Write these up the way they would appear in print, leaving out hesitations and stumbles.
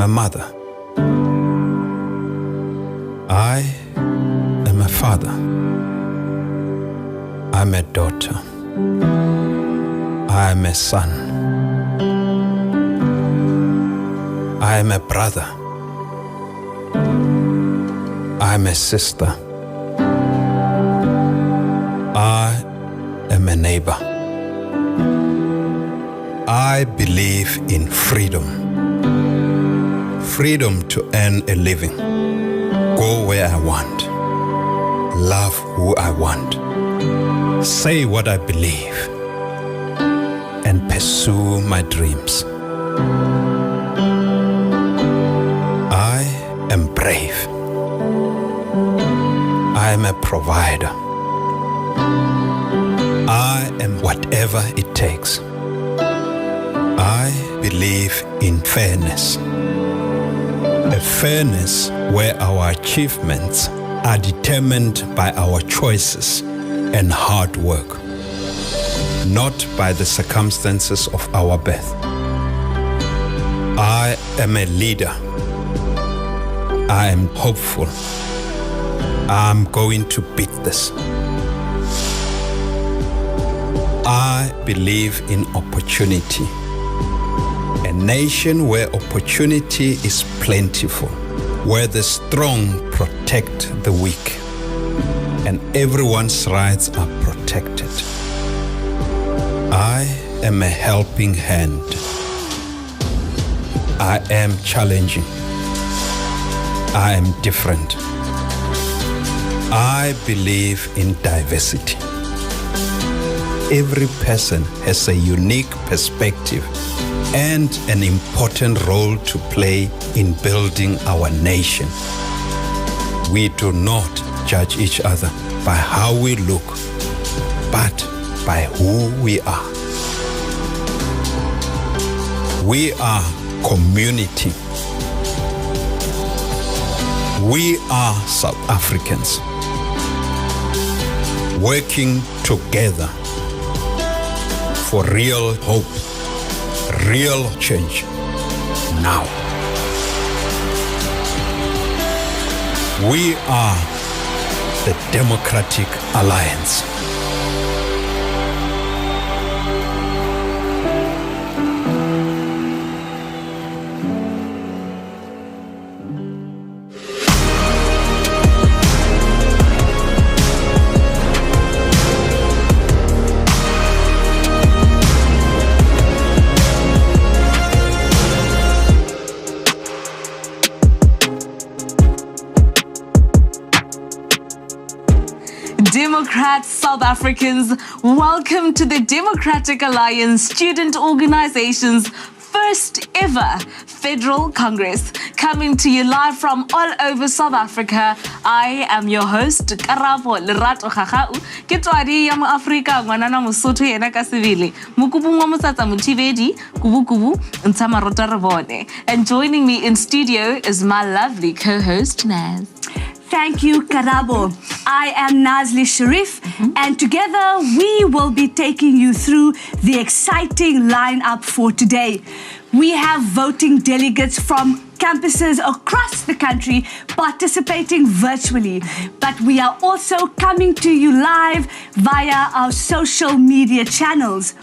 a mother. I am a father. I'm a daughter. I am a son. I am a brother. I am a sister. I am a neighbor. I believe in freedom. Freedom to earn a living. Go where I want. Love who I want. Say what I believe. And pursue my dreams. I am brave. I am a provider. I am whatever it takes. I believe in fairness. A fairness where our achievements are determined by our choices and hard work, not by the circumstances of our birth. I am a leader. I am hopeful. I'm going to beat this. I believe in opportunity. A nation where opportunity is plentiful, where the strong protect the weak, and everyone's rights are protected. I am a helping hand. I am challenging. I am different. I believe in diversity. Every person has a unique perspective and an important role to play in building our nation. We do not judge each other by how we look, but by who we are. We are community. We are South Africans working together for real hope, real change now. We are the Democratic Alliance. Democrats, South Africans, welcome to the Democratic Alliance Student Organization's first ever Federal Congress. Coming to you live from all over South Africa, I am your host, Karabo Lerato Khakau. Ke twadi ya mo Afrika ngwanana Mosotho yena ka sivile. Mukubu ngwa mosatsa mothibedi, kubu ntama rota re bone. And joining me in studio is my lovely co-host Naz. Thank you, Karabo. I am Nazli Sharif, and together we will be taking you through the exciting lineup for today. We have voting delegates from campuses across the country participating virtually, but we are also coming to you live via our social media channels.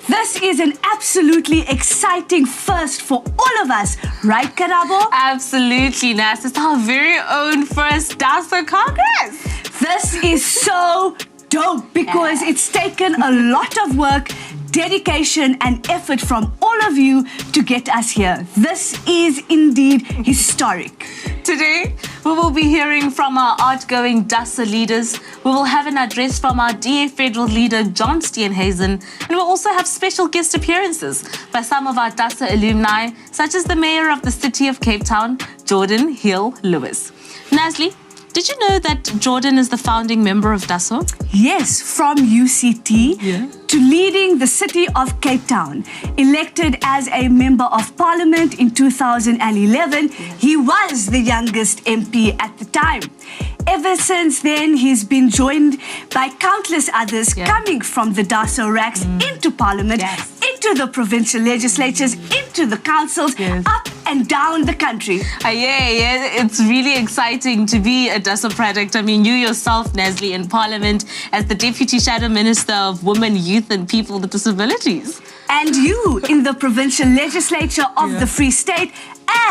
This is an absolutely exciting first for all of us, right, Karabo? Absolutely, Nas. It's our very own first DASO Congress. This is so dope because it's taken a lot of work, dedication and effort from all of you to get us here. This is indeed historic. Today, we will be hearing from our outgoing DASO leaders. We will have an address from our DA Federal leader, John Steenhuisen, and we'll also have special guest appearances by some of our DASO alumni, such as the Mayor of the City of Cape Town, Jordan Hill Lewis. Nazli, did you know that Jordan is the founding member of DASO? Yes, from UCT. Yeah. to leading the city of Cape Town. Elected as a member of parliament in 2011, he was the youngest MP at the time. Ever since then, he's been joined by countless others coming from the DASO ranks into parliament, into the provincial legislatures, into the councils, up and down the country. It's really exciting to be a DASO product. I mean, you yourself, Nazli, in Parliament as the Deputy Shadow Minister of Women, Youth and People with Disabilities. And you in the provincial legislature of the Free State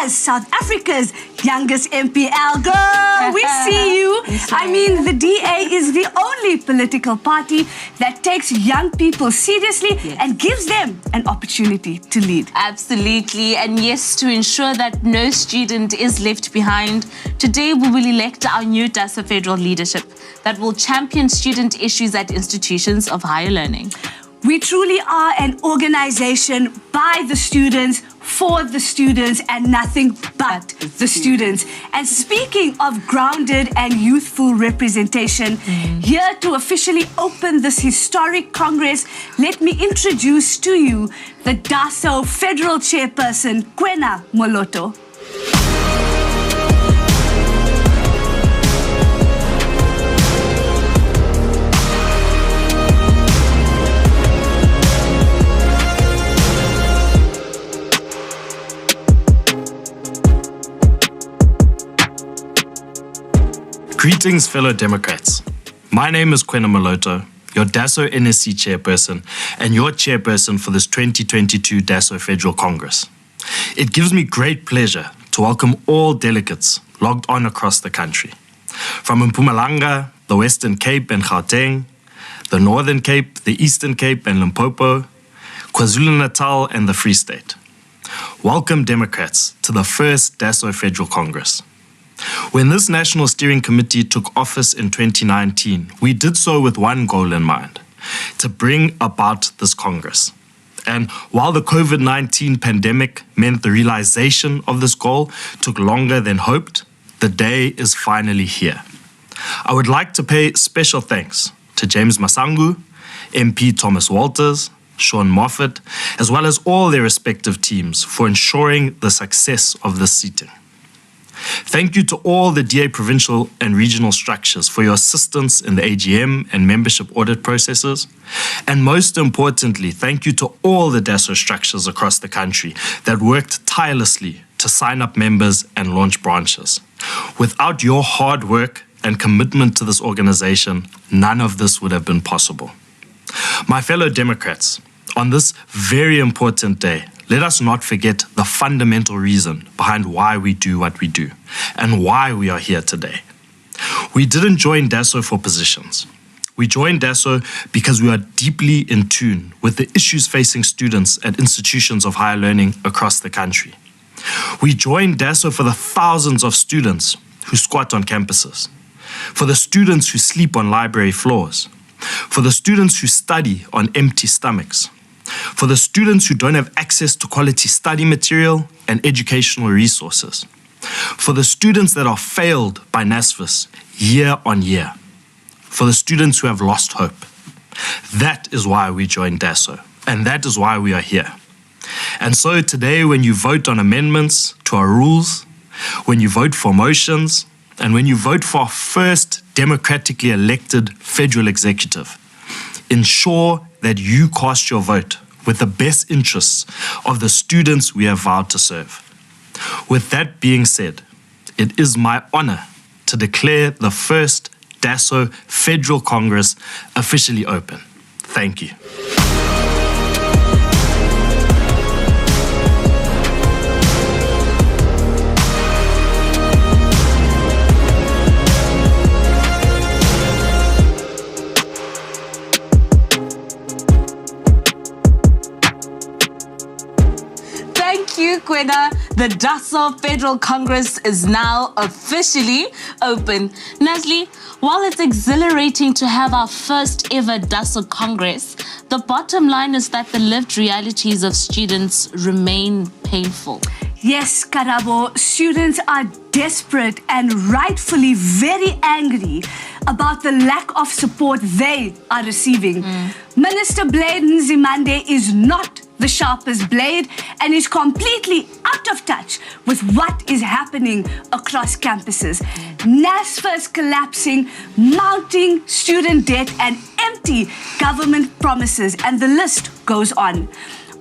as South Africa's youngest MPL. Girl, we see you. I mean, the DA is the only political party that takes young people seriously and gives them an opportunity to lead. Absolutely. And yes, to ensure that no student is left behind, today we will elect our new DASO federal leadership that will champion student issues at institutions of higher learning. We truly are an organization by the students, for the students, and nothing but the students. And speaking of grounded and youthful representation, here to officially open this historic Congress, let me introduce to you the DASO Federal Chairperson, Kwena Moloto. Greetings, fellow Democrats. My name is Kwena Moloto, your DASO NSC chairperson and your chairperson for this 2022 DASO Federal Congress. It gives me great pleasure to welcome all delegates logged on across the country. From Mpumalanga, the Western Cape and Gauteng, the Northern Cape, the Eastern Cape and Limpopo, KwaZulu-Natal and the Free State. Welcome, Democrats, to the first DASO Federal Congress. When this National Steering Committee took office in 2019, we did so with one goal in mind, to bring about this Congress. And while the COVID-19 pandemic meant the realization of this goal took longer than hoped, the day is finally here. I would like to pay special thanks to James Masangu, MP Thomas Walters, Sean Moffat, as well as all their respective teams for ensuring the success of this seating. Thank you to all the DA provincial and regional structures for your assistance in the AGM and membership audit processes. And most importantly, thank you to all the DASO structures across the country that worked tirelessly to sign up members and launch branches. Without your hard work and commitment to this organization, none of this would have been possible. My fellow Democrats, on this very important day, let us not forget the fundamental reason behind why we do what we do and why we are here today. We didn't join DASO for positions. We joined DASO because we are deeply in tune with the issues facing students at institutions of higher learning across the country. We joined DASO for the thousands of students who squat on campuses, for the students who sleep on library floors, for the students who study on empty stomachs, for the students who don't have access to quality study material and educational resources, for the students that are failed by NSFAS year on year, for the students who have lost hope. That is why we joined DASO, and that is why we are here. And so today, when you vote on amendments to our rules, when you vote for motions, and when you vote for our first democratically elected federal executive, ensure that you cast your vote with the best interests of the students we have vowed to serve. With that being said, it is my honor to declare the first DASO Federal Congress officially open. Thank you. Thank you, Kwena. The DASO Federal Congress is now officially open. Nazli, while it's exhilarating to have our first ever DASO Congress, the bottom line is that the lived realities of students remain painful. Yes, Karabo, students are desperate and rightfully very angry about the lack of support they are receiving. Minister Blade Nzimande is not the sharpest blade and is completely out of touch with what is happening across campuses. NASFA is collapsing, mounting student debt and empty government promises, and the list goes on.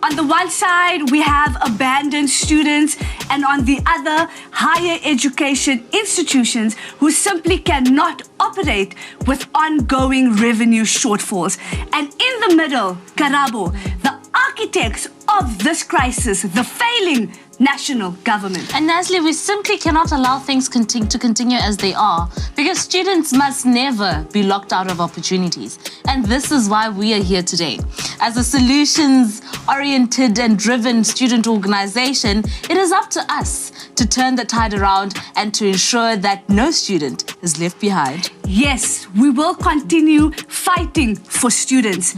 On the one side, we have abandoned students, and on the other, higher education institutions who simply cannot operate with ongoing revenue shortfalls. And in the middle, Karabo, the architects of this crisis, the failing national government. And Nazli, we simply cannot allow things to continue as they are, because students must never be locked out of opportunities. And this is why we are here today. As a solutions-oriented and driven student organization, it is up to us to turn the tide around and to ensure that no student is left behind. Yes, we will continue fighting for students.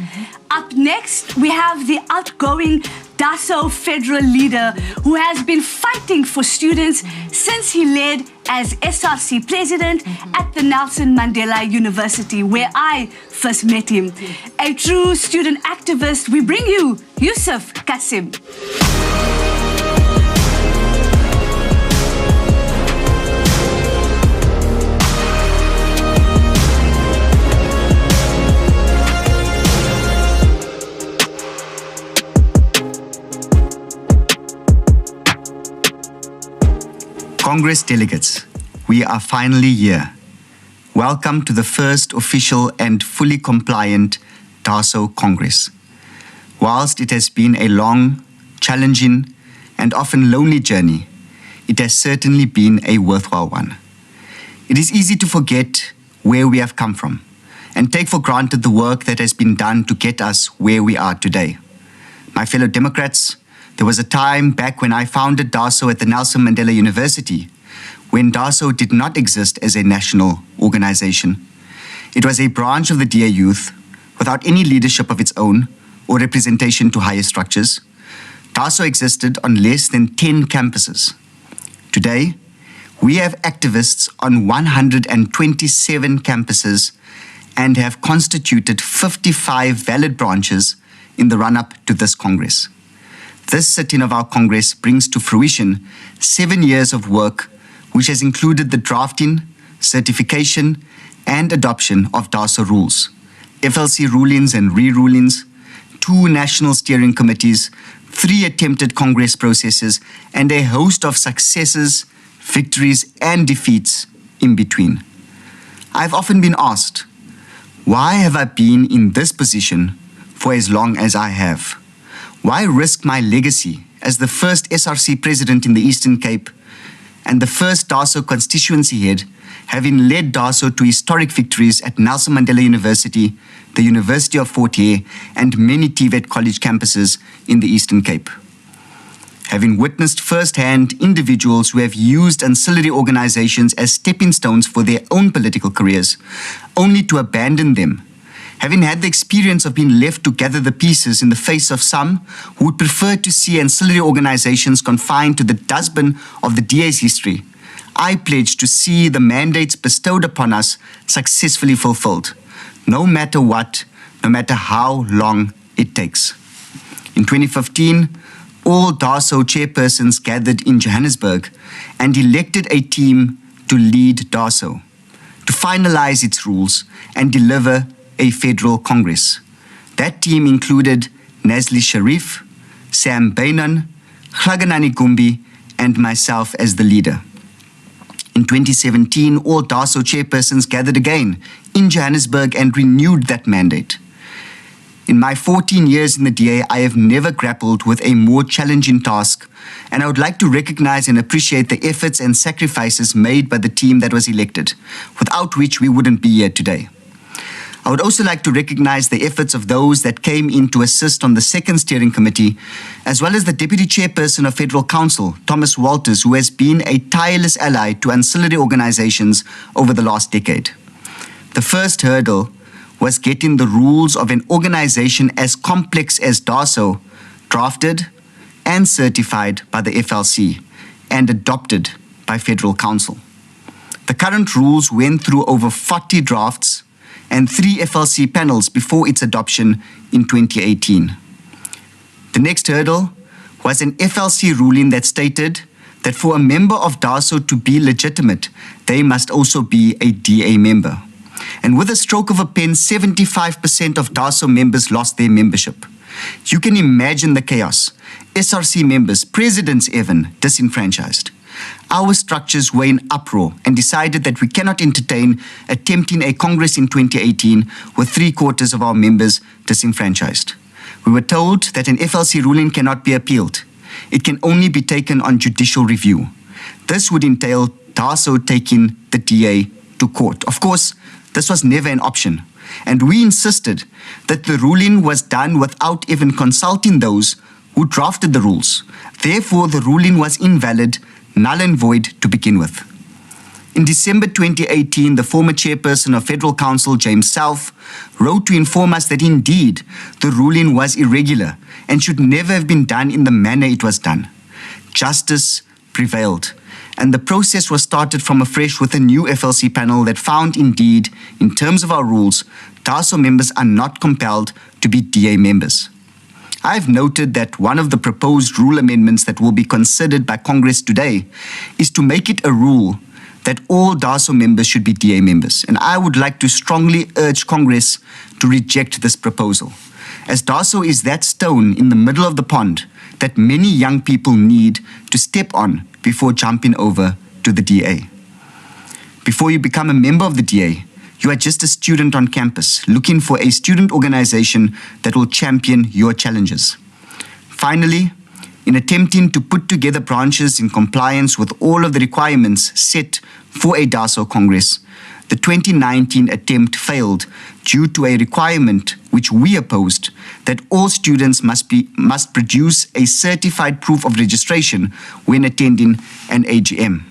Up next, we have the outgoing DASO federal leader who has been fighting for students since he led as SRC president at the Nelson Mandela University, where I first met him. A true student activist, we bring you Yusuf Kasim. Congress delegates, we are finally here. Welcome to the first official and fully compliant DASO Congress. Whilst it has been a long, challenging, and often lonely journey, it has certainly been a worthwhile one. It is easy to forget where we have come from and take for granted the work that has been done to get us where we are today. My fellow Democrats, there was a time back when I founded DASO at the Nelson Mandela University, when DASO did not exist as a national organization. It was a branch of the DA Youth without any leadership of its own or representation to higher structures. DASO existed on less than 10 campuses. Today, we have activists on 127 campuses and have constituted 55 valid branches in the run-up to this Congress. This sit-in of our Congress brings to fruition 7 years of work, which has included the drafting, certification, and adoption of DASO rules, FLC rulings and re-rulings, 2 national steering committees, 3 attempted Congress processes, and a host of successes, victories, and defeats in between. I've often been asked, why have I been in this position for as long as I have? Why risk my legacy as the first SRC president in the Eastern Cape and the first DASO constituency head, having led DASO to historic victories at Nelson Mandela University, the University of Fort Hare, and many TVET college campuses in the Eastern Cape? Having witnessed firsthand individuals who have used ancillary organizations as stepping stones for their own political careers, only to abandon them. Having had the experience of being left to gather the pieces in the face of some who would prefer to see ancillary organizations confined to the dustbin of the DA's history, I pledge to see the mandates bestowed upon us successfully fulfilled, no matter what, no matter how long it takes. In 2015, all DASO chairpersons gathered in Johannesburg and elected a team to lead DASO, to finalize its rules and deliver a federal Congress. That team included Nazli Sharif, Sam Bainan, Hlaganani Gumbi, and myself as the leader. In 2017, all DASO chairpersons gathered again in Johannesburg and renewed that mandate. In my 14 years in the DA, I have never grappled with a more challenging task, and I would like to recognize and appreciate the efforts and sacrifices made by the team that was elected, without which we wouldn't be here today. I would also like to recognize the efforts of those that came in to assist on the second steering committee, as well as the Deputy Chairperson of Federal Council, Thomas Walters, who has been a tireless ally to ancillary organizations over the last decade. The first hurdle was getting the rules of an organization as complex as DASO drafted and certified by the FLC and adopted by Federal Council. The current rules went through over 40 drafts and 3 FLC panels before its adoption in 2018. The next hurdle was an FLC ruling that stated that for a member of DASO to be legitimate, they must also be a DA member. And with a stroke of a pen, 75% of DASO members lost their membership. You can imagine the chaos. SRC members, presidents even, disenfranchised. Our structures were in uproar and decided that we cannot entertain attempting a Congress in 2018 with 3/4 of our members disenfranchised. We were told that an FLC ruling cannot be appealed. It can only be taken on judicial review. This would entail DASO taking the DA to court. Of course, this was never an option, and we insisted that the ruling was done without even consulting those who drafted the rules. Therefore, the ruling was invalid, null and void to begin with. In December 2018, the former chairperson of Federal Council, James Self, wrote to inform us that indeed the ruling was irregular and should never have been done in the manner it was done. Justice prevailed, and the process was started from afresh with a new FLC panel that found indeed, in terms of our rules, DASO members are not compelled to be DA members. I've noted that one of the proposed rule amendments that will be considered by Congress today is to make it a rule that all DASO members should be DA members. And I would like to strongly urge Congress to reject this proposal, as DASO is that stone in the middle of the pond that many young people need to step on before jumping over to the DA. Before you become a member of the DA, you are just a student on campus looking for a student organization that will champion your challenges. Finally, in attempting to put together branches in compliance with all of the requirements set for a DASO Congress, the 2019 attempt failed due to a requirement which we opposed, that all students must produce a certified proof of registration when attending an AGM.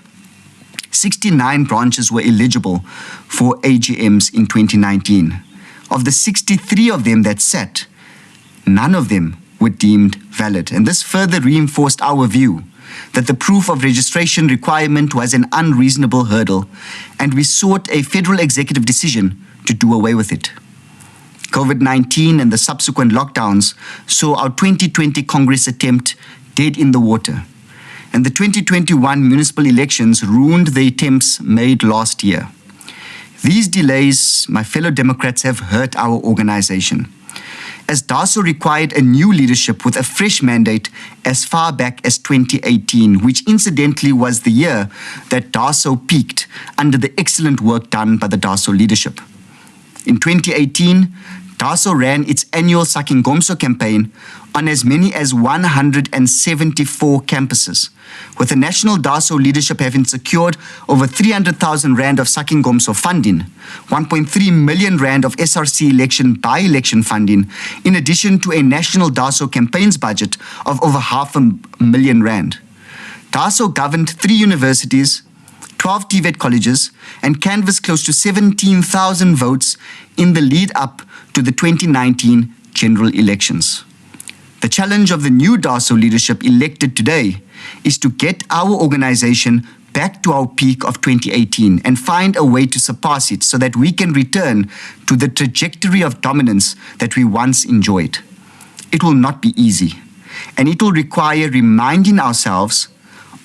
69 branches were eligible for AGMs in 2019. Of the 63 of them that sat, none of them were deemed valid. And this further reinforced our view that the proof of registration requirement was an unreasonable hurdle, and we sought a federal executive decision to do away with it. COVID-19 and the subsequent lockdowns saw our 2020 Congress attempt dead in the water, and the 2021 municipal elections ruined the attempts made last year. These delays, my fellow Democrats, have hurt our organization, as DASO required a new leadership with a fresh mandate as far back as 2018, which incidentally was the year that DASO peaked under the excellent work done by the DASO leadership. In 2018, DASO ran its annual Sakingomso campaign on as many as 174 campuses, with the national DASO leadership having secured over 300,000 Rand of Sakingomso funding, 1.3 million Rand of SRC election by-election funding, in addition to a national DASO campaigns budget of over 500,000 Rand. DASO governed 3 universities, 12 TVET colleges, and canvassed close to 17,000 votes in the lead up to the 2019 general elections. The challenge of the new DASO leadership elected today is to get our organization back to our peak of 2018 and find a way to surpass it so that we can return to the trajectory of dominance that we once enjoyed. It will not be easy, and it will require reminding ourselves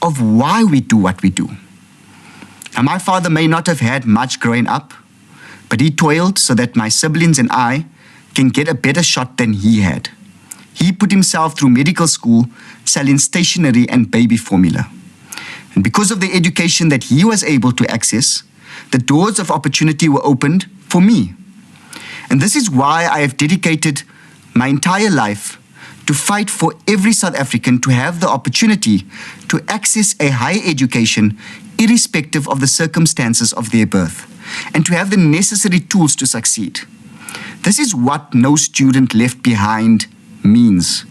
of why we do what we do. Now, my father may not have had much growing up, but he toiled so that my siblings and I can get a better shot than he had. He put himself through medical school selling stationery and baby formula. And because of the education that he was able to access, the doors of opportunity were opened for me. And this is why I have dedicated my entire life to fight for every South African to have the opportunity to access a higher education irrespective of the circumstances of their birth, and to have the necessary tools to succeed. This is what no student left behind means.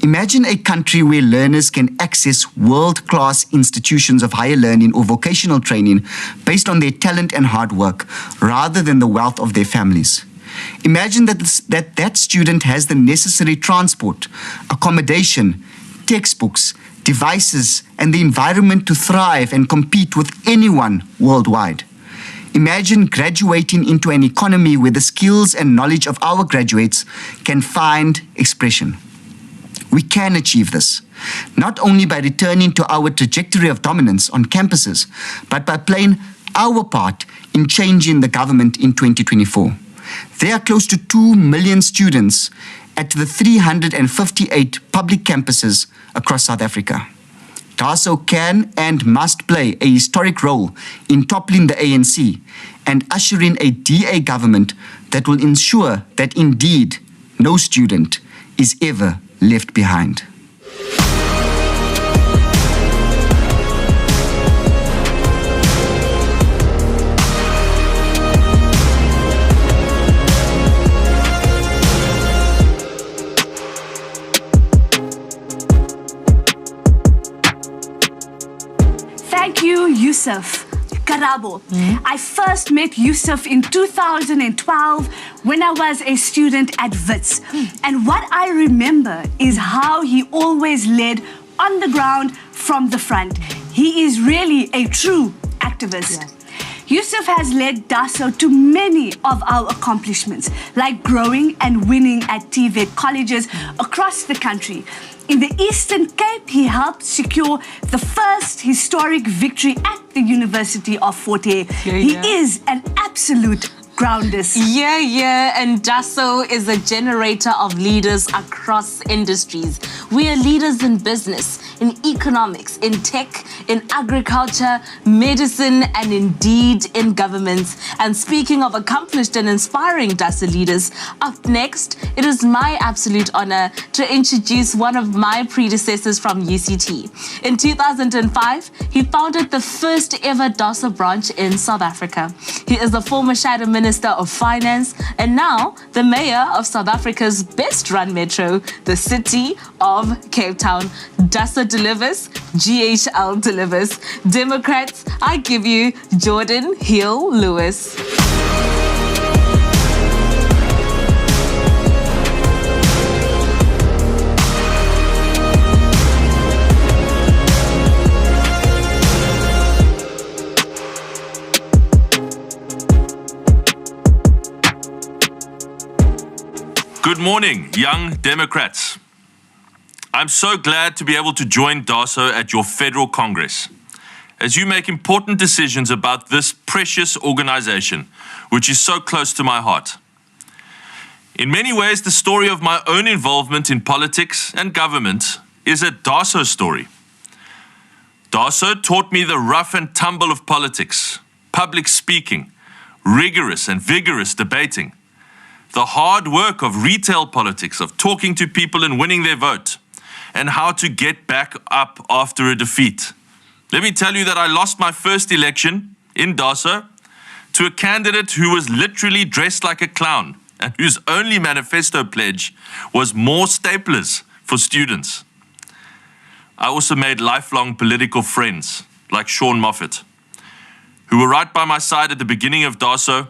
Imagine a country where learners can access world-class institutions of higher learning or vocational training based on their talent and hard work, rather than the wealth of their families. Imagine that student has the necessary transport, accommodation, textbooks, devices, and the environment to thrive and compete with anyone worldwide. Imagine graduating into an economy where the skills and knowledge of our graduates can find expression. We can achieve this, not only by returning to our trajectory of dominance on campuses, but by playing our part in changing the government in 2024. There are close to 2 million students at the 358 public campuses across South Africa. DASO can and must play a historic role in toppling the ANC and ushering a DA government that will ensure that indeed no student is ever left behind. Thank you, Yusuf Karabo. I first met Yusuf in 2012 when I was a student at WITS. And what I remember is how he always led on the ground from the front. He is really a true activist. Yeah. Yusuf has led DASO to many of our accomplishments, like growing and winning at TVET colleges across the country. In the Eastern Cape, he helped secure the first historic victory at the University of Fort Hare. He is an absolute grounders. And DASO is a generator of leaders across industries. We are leaders in business, in economics, in tech, in agriculture, medicine, and indeed in governments. And speaking of accomplished and inspiring DASO leaders, up next, it is my absolute honor to introduce one of my predecessors from UCT. In 2005, he founded the first ever DASO branch in South Africa. He is a former shadow Minister of Finance and now the Mayor of South Africa's best-run metro, the city of Cape Town. DASO delivers, GHL delivers. Democrats, I give you Jordan Hill-Lewis. Good morning, young Democrats. I'm so glad to be able to join DASO at your Federal Congress as you make important decisions about this precious organization, which is so close to my heart. In many ways, the story of my own involvement in politics and government is a DASO story. DASO taught me the rough and tumble of politics, public speaking, rigorous and vigorous debating, the hard work of retail politics, of talking to people and winning their vote, and how to get back up after a defeat. Let me tell you that I lost my first election in DASO to a candidate who was literally dressed like a clown and whose only manifesto pledge was more staplers for students. I also made lifelong political friends like Sean Moffat, who were right by my side at the beginning of DASO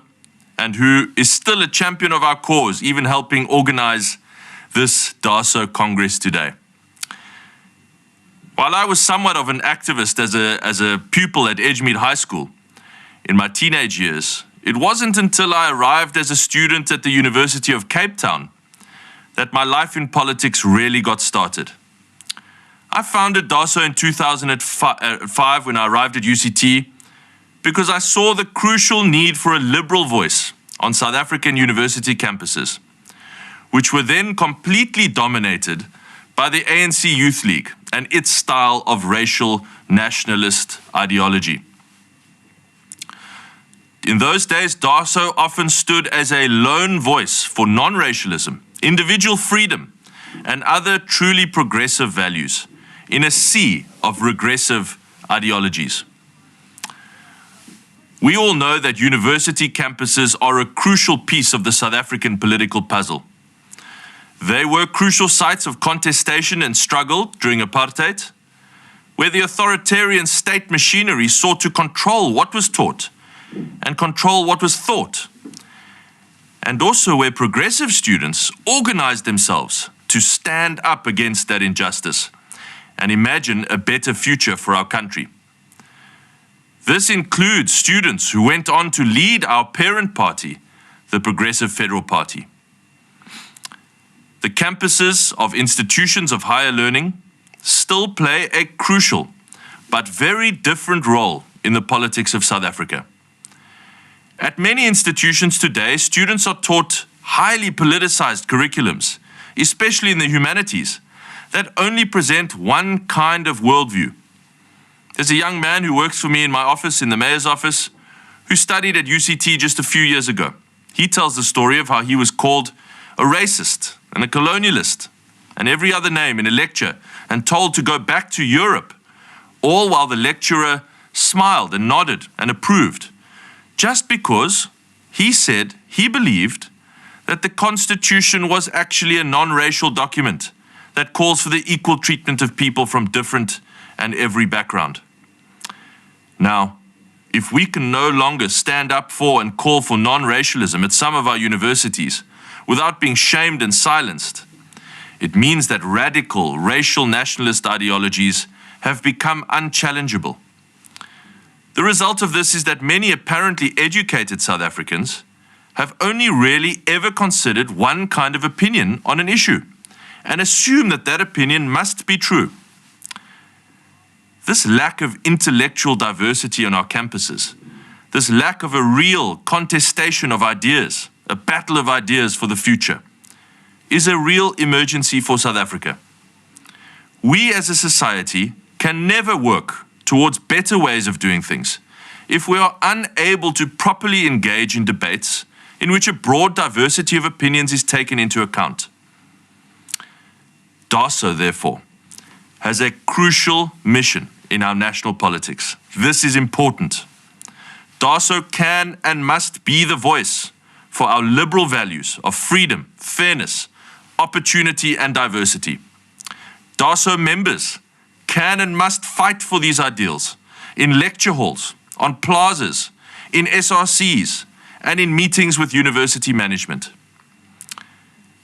and who is still a champion of our cause, even helping organize this DASO Congress today. While I was somewhat of an activist as a pupil at Edgemead High School in my teenage years, it wasn't until I arrived as a student at the University of Cape Town that my life in politics really got started. I founded DASO in 2005 when I arrived at UCT because I saw the crucial need for a liberal voice on South African university campuses, which were then completely dominated by the ANC Youth League and its style of racial nationalist ideology. In those days, DASO often stood as a lone voice for non-racialism, individual freedom, and other truly progressive values in a sea of regressive ideologies. We all know that university campuses are a crucial piece of the South African political puzzle. They were crucial sites of contestation and struggle during apartheid, where the authoritarian state machinery sought to control what was taught and control what was thought, and also where progressive students organized themselves to stand up against that injustice and imagine a better future for our country. This includes students who went on to lead our parent party, the Progressive Federal Party. The campuses of institutions of higher learning still play a crucial but very different role in the politics of South Africa. At many institutions today, students are taught highly politicized curriculums, especially in the humanities, that only present one kind of worldview. There's a young man who works for me in my office, in the mayor's office, who studied at UCT just a few years ago. He tells the story of how he was called a racist and a colonialist and every other name in a lecture and told to go back to Europe, all while the lecturer smiled and nodded and approved, just because he said he believed that the Constitution was actually a non-racial document that calls for the equal treatment of people from different and every background. Now, if we can no longer stand up for and call for non-racialism at some of our universities without being shamed and silenced, it means that radical racial nationalist ideologies have become unchallengeable. The result of this is that many apparently educated South Africans have only really ever considered one kind of opinion on an issue and assume that that opinion must be true. This lack of intellectual diversity on our campuses, this lack of a real contestation of ideas, a battle of ideas for the future, is a real emergency for South Africa. We as a society can never work towards better ways of doing things if we are unable to properly engage in debates in which a broad diversity of opinions is taken into account. DASO, therefore, has a crucial mission in our national politics. This is important. DASO can and must be the voice for our liberal values of freedom, fairness, opportunity, and diversity. DASO members can and must fight for these ideals in lecture halls, on plazas, in SRCs, and in meetings with university management.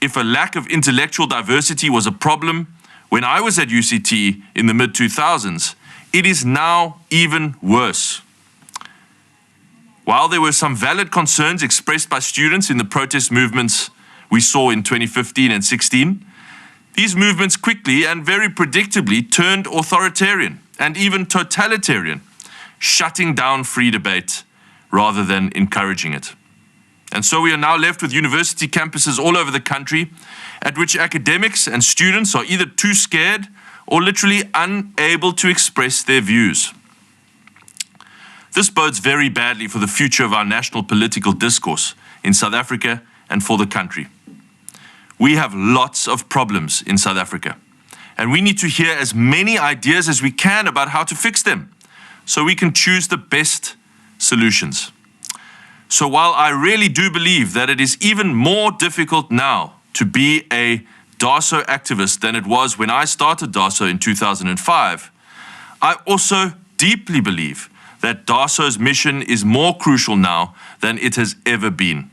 If a lack of intellectual diversity was a problem when I was at UCT in the mid-2000s, it is now even worse. While there were some valid concerns expressed by students in the protest movements we saw in 2015 and 16, these movements quickly and very predictably turned authoritarian and even totalitarian, shutting down free debate rather than encouraging it. And so we are now left with university campuses all over the country at which academics and students are either too scared or literally unable to express their views. This bodes very badly for the future of our national political discourse in South Africa and for the country. We have lots of problems in South Africa, and we need to hear as many ideas as we can about how to fix them, so we can choose the best solutions. So while I really do believe that it is even more difficult now to be a DASO activist than it was when I started DASO in 2005, I also deeply believe that DASO's mission is more crucial now than it has ever been.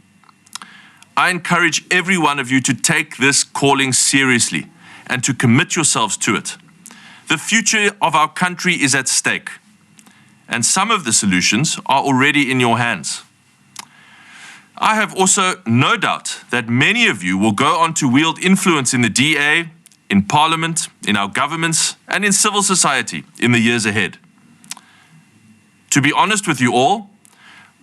I encourage every one of you to take this calling seriously and to commit yourselves to it. The future of our country is at stake, and some of the solutions are already in your hands. I have also no doubt that many of you will go on to wield influence in the DA, in Parliament, in our governments, and in civil society in the years ahead. To be honest with you all,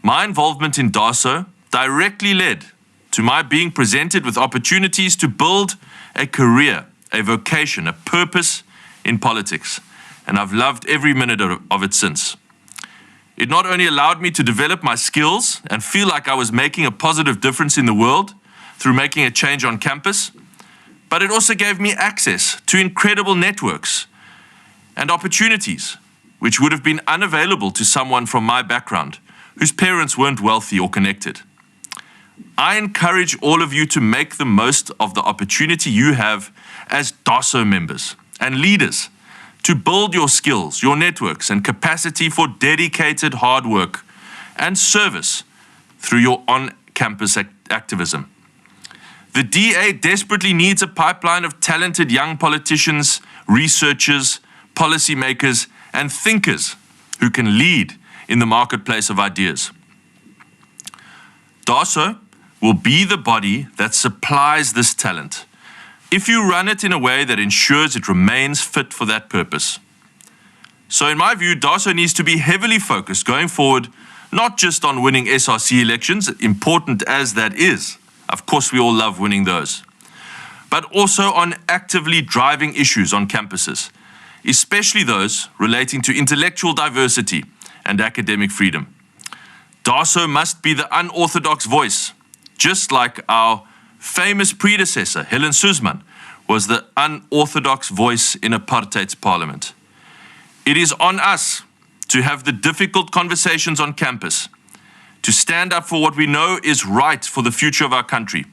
my involvement in DASO directly led to my being presented with opportunities to build a career, a vocation, a purpose in politics, and I've loved every minute of it since. It not only allowed me to develop my skills and feel like I was making a positive difference in the world through making a change on campus, but it also gave me access to incredible networks and opportunities which would have been unavailable to someone from my background whose parents weren't wealthy or connected. I encourage all of you to make the most of the opportunity you have as DASO members and leaders to build your skills, your networks, and capacity for dedicated hard work and service through your on-campus activism. The DA desperately needs a pipeline of talented young politicians, researchers, policymakers, and thinkers who can lead in the marketplace of ideas. DASO will be the body that supplies this talent if you run it in a way that ensures it remains fit for that purpose. So in my view, DASO needs to be heavily focused going forward, not just on winning SRC elections, important as that is. Of course, we all love winning those. But also on actively driving issues on campuses, especially those relating to intellectual diversity and academic freedom. DASO must be the unorthodox voice, just like our famous predecessor, Helen Suzman, was the unorthodox voice in apartheid's parliament. It is on us to have the difficult conversations on campus, to stand up for what we know is right for the future of our country,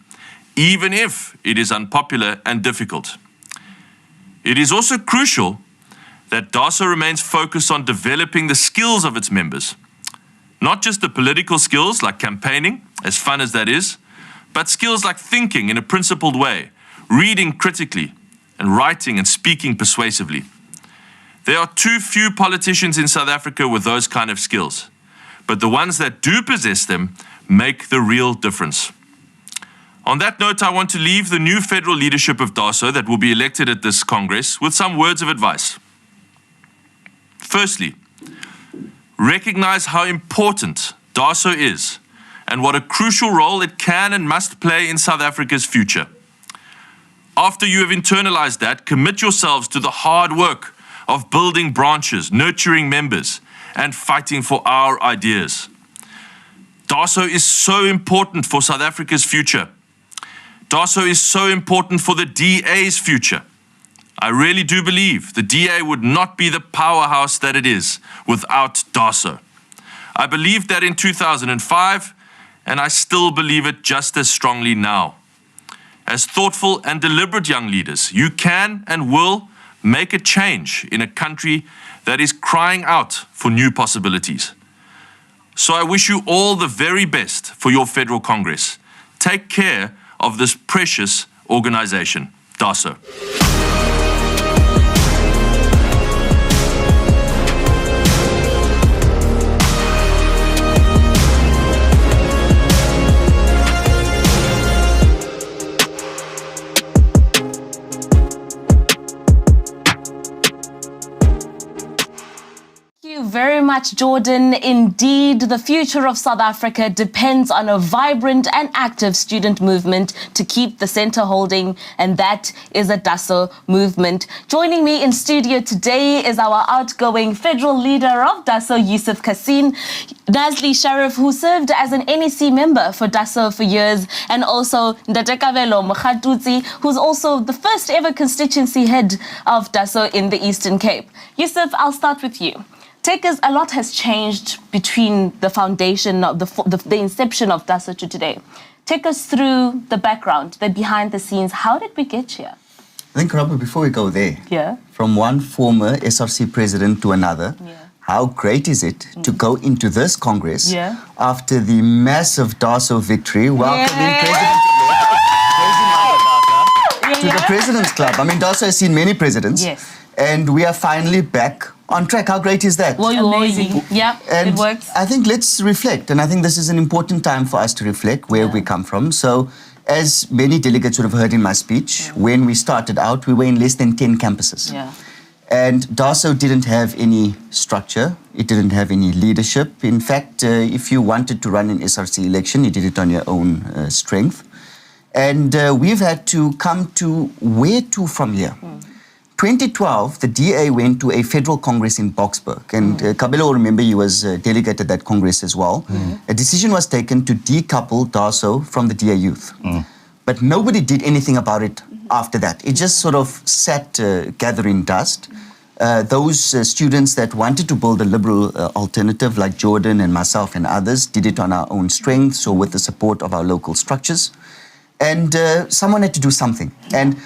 even if it is unpopular and difficult. It is also crucial that DASO remains focused on developing the skills of its members, not just the political skills like campaigning, as fun as that is, but skills like thinking in a principled way, reading critically, and writing and speaking persuasively. There are too few politicians in South Africa with those kind of skills, but the ones that do possess them make the real difference. On that note, I want to leave the new federal leadership of DASO that will be elected at this Congress with some words of advice. Firstly, recognize how important DASO is and what a crucial role it can and must play in South Africa's future. After you have internalized that, commit yourselves to the hard work of building branches, nurturing members, and fighting for our ideas. DASO is so important for South Africa's future. DASO is so important for the DA's future. I really do believe the DA would not be the powerhouse that it is without DASO. I believed that in 2005, and I still believe it just as strongly now. As thoughtful and deliberate young leaders, you can and will make a change in a country that is crying out for new possibilities. So I wish you all the very best for your Federal Congress. Take care of this precious organization, DASO. Very much, Jordan. Indeed, the future of South Africa depends on a vibrant and active student movement to keep the center holding, and that is a DASO movement. Joining me in studio today is our outgoing federal leader of DASO, Yusuf Kassin, Nazli Sharif, who served as an NEC member for DASO for years, and also Ndatekavelo Mokhatutsi, who's also the first ever constituency head of DASO in the Eastern Cape. Yusuf, I'll start with you. Take us, a lot has changed between the foundation of the inception of DASO to today. Take us through the background, the behind the scenes. How did we get here? I think, Robert, before we go there, yeah, from one former SRC president to another, how great is it to go into this Congress after the massive DASO victory, welcoming President to the President's Club. I mean, DASO has seen many presidents, and we are finally back on track. How great is that? Well, amazing. Yeah, and it works. I think let's reflect, and I think this is an important time for us to reflect where we come from. So, as many delegates would have heard in my speech, when we started out, we were in less than 10 campuses. And DASO didn't have any structure. It didn't have any leadership. In fact, if you wanted to run an SRC election, you did it on your own strength. And we've had to come to where to from here. 2012, the DA went to a federal congress in Boksburg, and Kabelo will remember he was a delegate at that congress as well. A decision was taken to decouple DASO from the DA youth. But nobody did anything about it after that. It just sort of sat gathering dust. Those students that wanted to build a liberal alternative, like Jordan and myself and others, did it on our own strength, so with the support of our local structures. And someone had to do something. And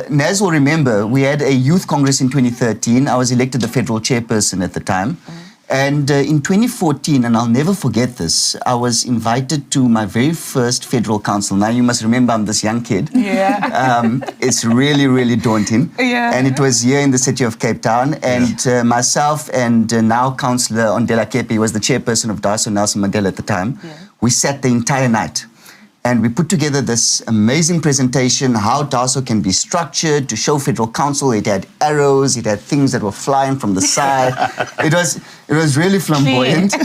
Naz will remember, we had a youth congress in 2013. I was elected the federal chairperson at the time. And in 2014, and I'll never forget this, I was invited to my very first federal council. Now, you must remember I'm this young kid. Yeah. It's really, really daunting. Yeah. And it was here in the city of Cape Town. And myself and now Councillor Ondela Kepi was the chairperson of DASO, Nelson Mandela at the time. Yeah. We sat the entire night. And we put together this amazing presentation, how DASO can be structured to show federal council. It had arrows, it had things that were flying from the side. It was really flamboyant.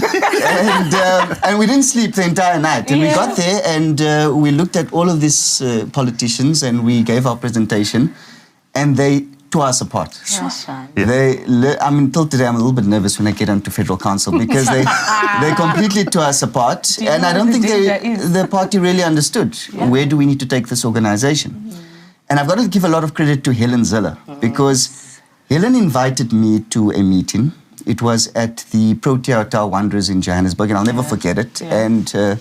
And we didn't sleep the entire night. And we got there and we looked at all of these politicians and we gave our presentation and they tore us apart. Till today I'm a little bit nervous when I get onto federal council because they completely tore us apart. And I don't think the party really understood where do we need to take this organization. And I've got to give a lot of credit to Helen Ziller because Helen invited me to a meeting. It was at the Protea Hotel Wanderers in Johannesburg, and I'll never forget it. And Helen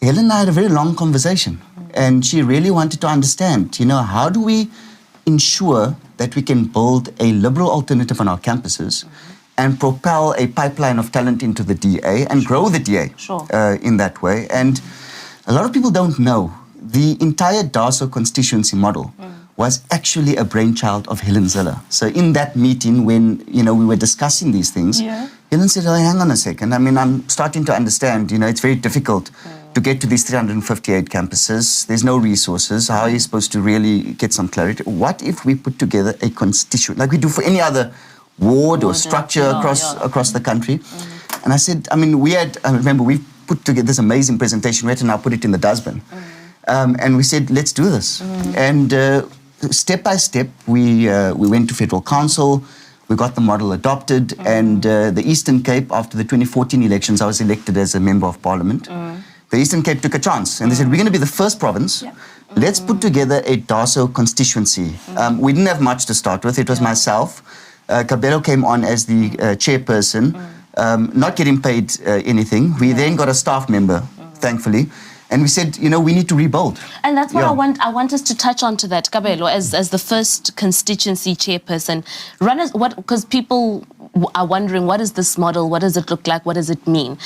and I had a very long conversation, and she really wanted to understand, how do we ensure that we can build a liberal alternative on our campuses and propel a pipeline of talent into the DA and grow the DA in that way. And a lot of people don't know the entire DASO constituency model was actually a brainchild of Helen Ziller. So in that meeting when we were discussing these things, Helen said, hang on a second. I'm starting to understand, it's very difficult to get to these 358 campuses. There's no resources. How are you supposed to really get some clarity? What if we put together a constituent, like we do for any other ward or structure across the country? And I said, I remember we put together this amazing presentation. We had to now put it in the dustbin. And we said, let's do this. And step by step, we went to federal council. We got the model adopted. And the Eastern Cape, after the 2014 elections, I was elected as a member of parliament. The Eastern Cape took a chance and they said, we're going to be the first province. Let's put together a DASO constituency. We didn't have much to start with. It was myself. Kabelo came on as the chairperson, not getting paid anything. We then got a staff member, thankfully. And we said, we need to rebuild. And that's what I want us to touch on to that, Kabelo, as the first constituency chairperson. Because people are wondering, what is this model? What does it look like? What does it mean?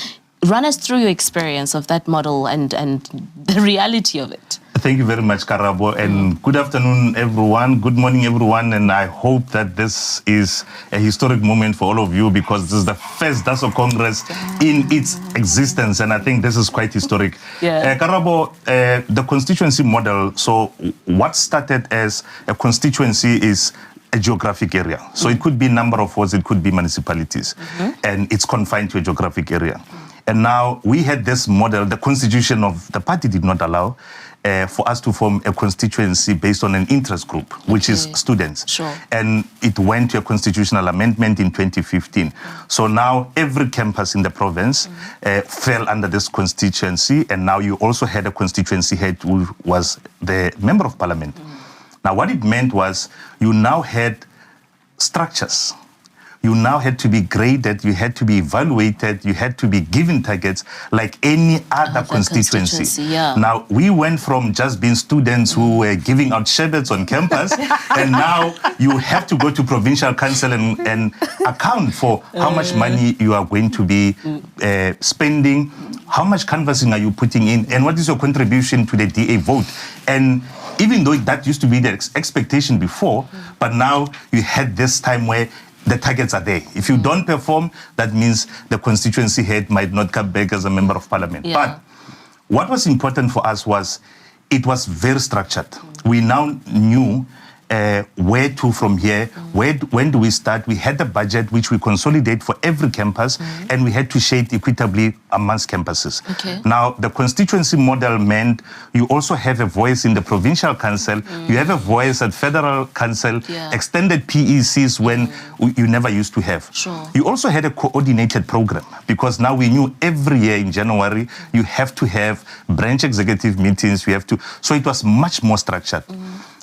Run us through your experience of that model and the reality of it. Thank you very much, Karabo, and good afternoon, everyone. Good morning, everyone, and I hope that this is a historic moment for all of you because this is the first DASO Congress in its existence, and I think this is quite historic. Karabo, the constituency model, so what started as a constituency is a geographic area. So it could be number of wards, it could be municipalities, and it's confined to a geographic area. And now we had this model, the constitution of the party did not allow for us to form a constituency based on an interest group, which is students. And it went to a constitutional amendment in 2015. So now every campus in the province fell under this constituency, and now you also had a constituency head who was the member of parliament. Now what it meant was you now had structures. You now had to be graded, you had to be evaluated, you had to be given targets like any other constituency. Now, we went from just being students who were giving out sherbets on campus, and now you have to go to provincial council and account for how much money you are going to be spending, how much canvassing are you putting in, and what is your contribution to the DA vote. And even though that used to be the expectation before, but now you had this time where the targets are there. If you don't perform, that means the constituency head might not come back as a member of parliament. But what was important for us was it was very structured. We now knew where to from here, when do we start? We had the budget which we consolidate for every campus, and we had to share it equitably amongst campuses. Now, the constituency model meant you also have a voice in the provincial council, you have a voice at federal council, extended PECs when you never used to have. You also had a coordinated program, because now we knew every year in January, you have to have branch executive meetings, so it was much more structured.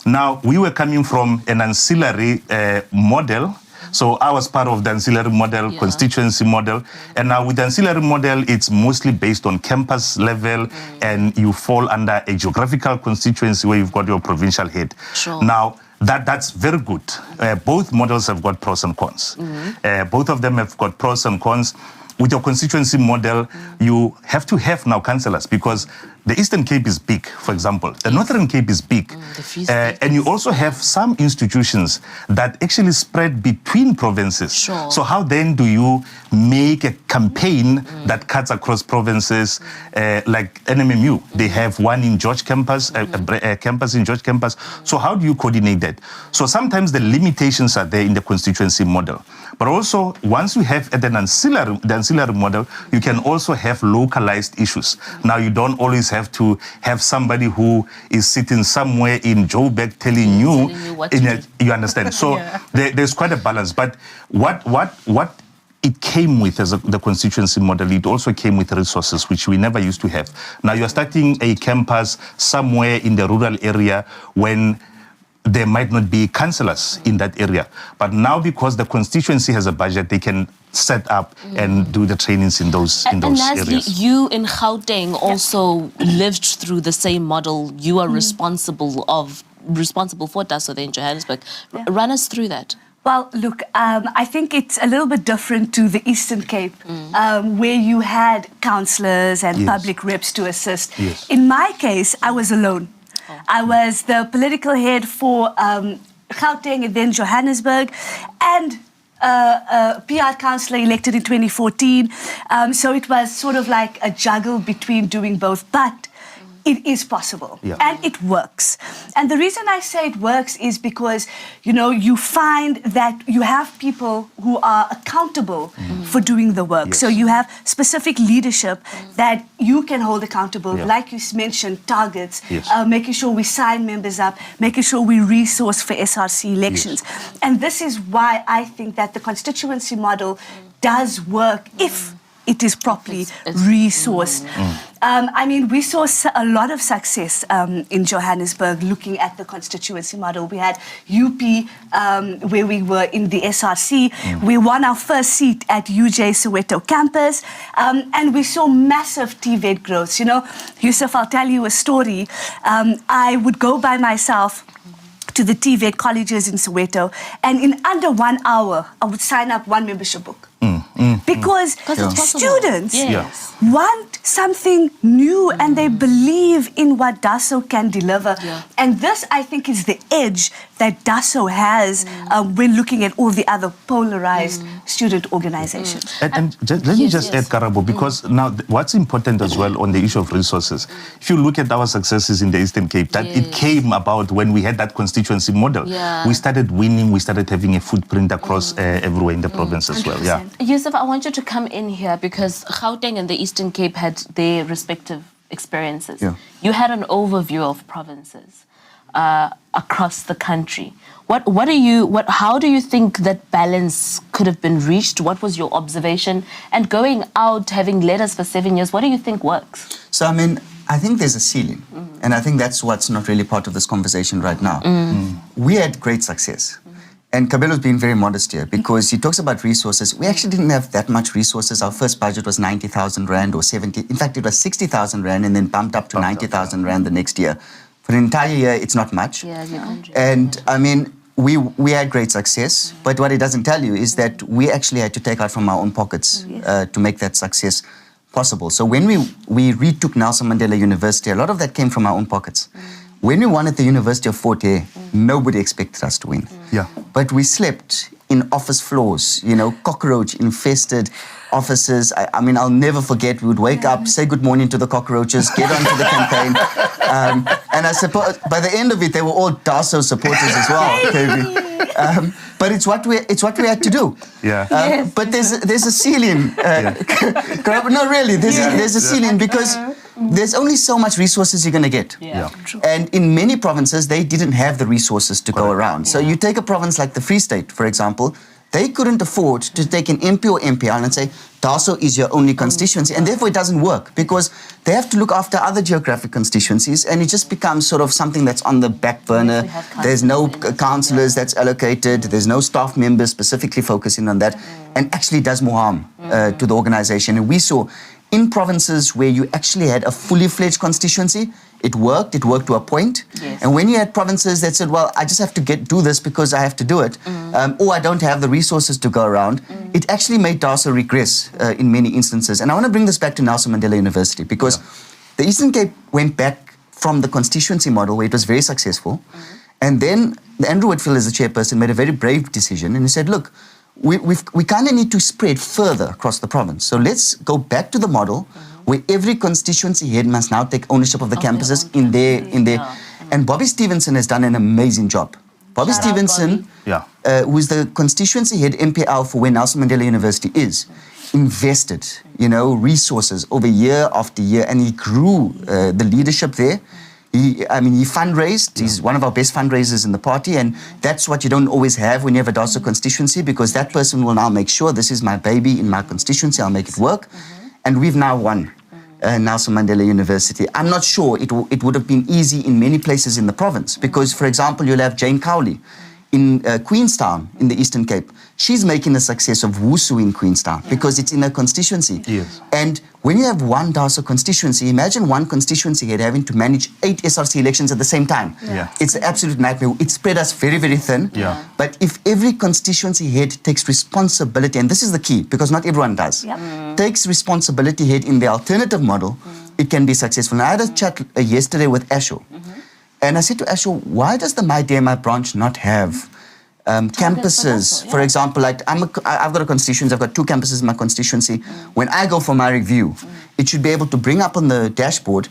Now, we were coming from an ancillary model. So I was part of the ancillary model, constituency model. And now with the ancillary model, it's mostly based on campus level, and you fall under a geographical constituency where you've got your provincial head. Now, That's very good. Both models have got pros and cons. Both of them have got pros and cons. With your constituency model, you have to have now councillors because the Eastern Cape is big, for example. The Northern Cape is big. And you also have some institutions that actually spread between provinces. Sure. So how then do you make a campaign that cuts across provinces like NMMU? They have one in George campus, a campus in George campus. So how do you coordinate that? So sometimes the limitations are there in the constituency model. But also, once you have the ancillary model, you can also have localized issues. Now, you don't always have to have somebody who is sitting somewhere in Joburg telling you what to do. you understand. So there's quite a balance. But what it came with as the constituency model, it also came with resources, which we never used to have. Now, you're starting a campus somewhere in the rural area when there might not be councillors in that area. But now, because the constituency has a budget, they can set up and do the trainings in those And Nazli, areas. you in Gauteng also lived through the same model. You are responsible for DASO there in Johannesburg. Run us through that. Well, look, I think it's a little bit different to the Eastern Cape, where you had councillors and public reps to assist. Yes. In my case, I was alone. I was the political head for Gauteng and then Johannesburg, and a PR councillor elected in 2014. So it was sort of like a juggle between doing both. But it is possible, and it works. And the reason I say it works is because, you know, you find that you have people who are accountable for doing the work. Yes. So you have specific leadership that you can hold accountable, like you mentioned, targets, making sure we sign members up, making sure we resource for SRC elections. And this is why I think that the constituency model does work if it is properly resourced. I mean, we saw a lot of success in Johannesburg looking at the constituency model. We had UP, where we were in the SRC. We won our first seat at UJ Soweto campus, and we saw massive TVET growth. You know, Yusuf, I'll tell you a story. I would go by myself to the TVET colleges in Soweto, and in under 1 hour, I would sign up one membership book. Because students want something new and they believe in what DASO can deliver. And this, I think, is the edge that DASO has when looking at all the other polarized student organizations. And let me just add, Karabo, because now what's important as well on the issue of resources, if you look at our successes in the Eastern Cape, that it came about when we had that constituency model. We started winning, we started having a footprint across everywhere in the province as well. Yusuf, I want you to come in here because Gauteng and the Eastern Cape had their respective experiences. You had an overview of provinces across the country. How do you think that balance could have been reached? What was your observation? And going out, having led us for 7 years, what do you think works? So, I mean, I think there's a ceiling. And I think that's what's not really part of this conversation right now. We had great success. And Kabelo's being very modest here because he talks about resources. We actually didn't have that much resources. Our first budget was 90,000 Rand or 70. In fact, it was 60,000 Rand and then bumped up to 90,000 Rand the next year. For an entire year, it's not much. And I mean, we had great success. But what it doesn't tell you is that we actually had to take out from our own pockets to make that success possible. So when we retook Nelson Mandela University, a lot of that came from our own pockets. When we won at the University of Fort Hare, nobody expected us to win. But we slept in office floors, you know, cockroach-infested offices. I mean, I'll never forget, we would wake up, say good morning to the cockroaches, get onto the campaign. And I suppose by the end of it, they were all DASO supporters as well. But it's what we had to do. But there's a ceiling. No, really, there's a ceiling because there's only so much resources you're going to get. And in many provinces, they didn't have the resources to go around. So you take a province like the Free State, for example, they couldn't afford to take an MP or MPL and say, DASO is your only constituency, and therefore it doesn't work because they have to look after other geographic constituencies and it just becomes sort of something that's on the back burner. There's no councillors that's allocated, there's no staff members specifically focusing on that, and actually does more harm to the organization. And we saw in provinces where you actually had a fully fledged constituency, It worked to a point. Yes. And when you had provinces that said, well, I just have to do this because I have to do it, or I don't have the resources to go around, it actually made DASO regress in many instances. And I want to bring this back to Nelson Mandela University, because the Eastern Cape went back from the constituency model where it was very successful. And then Andrew Whitfield, as the chairperson, made a very brave decision, and he said, look, we kind of need to spread further across the province. So let's go back to the model where every constituency head must now take ownership of the campuses in their. And Bobby Stevenson has done an amazing job. Bobby Stevenson, who is the constituency head MPL for where Nelson Mandela University is, invested, resources over year after year, and he grew the leadership there. He fundraised. He's one of our best fundraisers in the party, and that's what you don't always have when you have a DASO constituency, because that person will now make sure this is my baby in my constituency, I'll make it work. And we've now won Nelson Mandela University. I'm not sure it would have been easy in many places in the province, because, for example, you'll have Jane Cowley in Queenstown in the Eastern Cape. She's making a success of WUSU in Queenstown because it's in her constituency. Yes. And when you have one DASO constituency, imagine one constituency head having to manage 8 SRC elections at the same time. It's an absolute nightmare. It spread us very, very thin. But if every constituency head takes responsibility, and this is the key, because not everyone does, takes responsibility head in the alternative model, it can be successful. Now, I had a chat yesterday with Asho. And I said to Asho, why does the My DMI branch not have campuses? For example, like I've got a constituency, I've got 2 campuses in my constituency. When I go for my review, it should be able to bring up on the dashboard,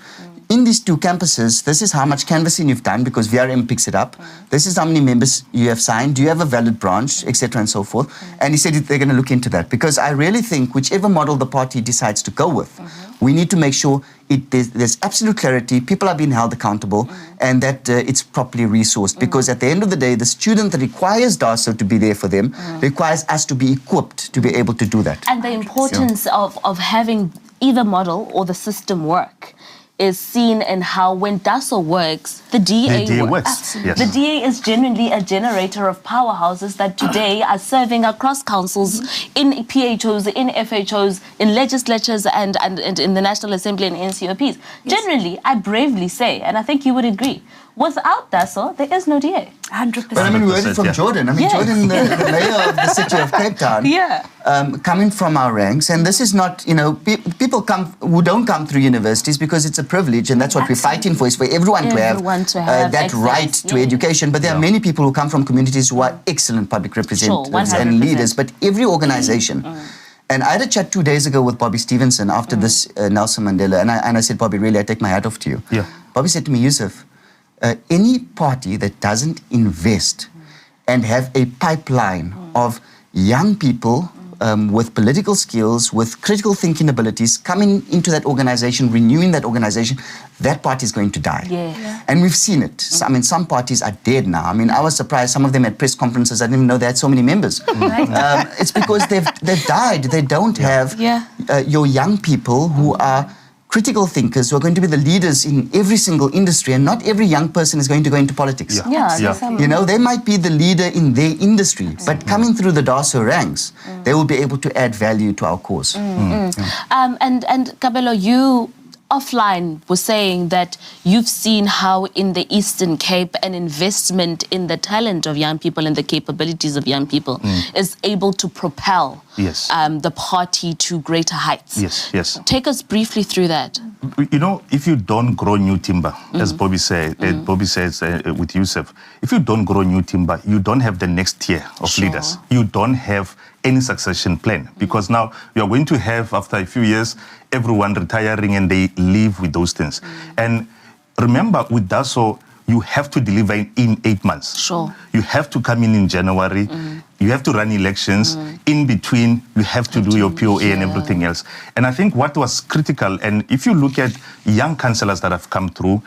in these 2 campuses, this is how much canvassing you've done, because VRM picks it up. This is how many members you have signed. Do you have a valid branch, etc., and so forth. And he said they're going to look into that, because I really think whichever model the party decides to go with, we need to make sure there's absolute clarity, people are being held accountable, and that it's properly resourced. Because at the end of the day, the student that requires DASO to be there for them requires us to be equipped to be able to do that. And the importance of having either model or the system work is seen in how when DASO works, the DA works. Yes. The DA is genuinely a generator of powerhouses that today are serving across councils, in PHOs, in FHOs, in legislatures, and in the National Assembly and NCOPs. Generally, I bravely say, and I think you would agree, without DASO, there is no DA. 100%. But we heard it from Jordan. Jordan, the mayor of the city of Cape Town, coming from our ranks. And this is not, people who don't come through universities, because it's a privilege, and that's what we're fighting for, is for everyone to have that right to education. But there are many people who come from communities who are excellent public representatives and leaders. But every organization... And I had a chat 2 days ago with Bobby Stevenson after this Nelson Mandela, and I said, Bobby, really, I take my hat off to you. Bobby said to me, Yusuf, any party that doesn't invest and have a pipeline of young people with political skills, with critical thinking abilities, coming into that organization, renewing that organization, that party is going to die. And we've seen it. Some parties are dead now. I was surprised. Some of them had press conferences. I didn't even know they had so many members. It's because they've died. They don't have your young people who are critical thinkers, who are going to be the leaders in every single industry, and not every young person is going to go into politics. They might be the leader in their industry, but coming through the DASO ranks, they will be able to add value to our cause. And Kabelo, you offline was saying that you've seen how in the Eastern Cape an investment in the talent of young people and the capabilities of young people is able to propel the party to greater heights. Take us briefly through that. If you don't grow new timber, as Bobby says with Yusuf, if you don't grow new timber, you don't have the next tier of leaders. You don't have any succession plan, because now you are going to have, after a few years, everyone retiring, and they live with those things. And remember, with DASO, you have to deliver in 8 months. You have to come in January. You have to run elections. In between, you have to do your POA and everything else. And I think what was critical, and if you look at young councillors that have come through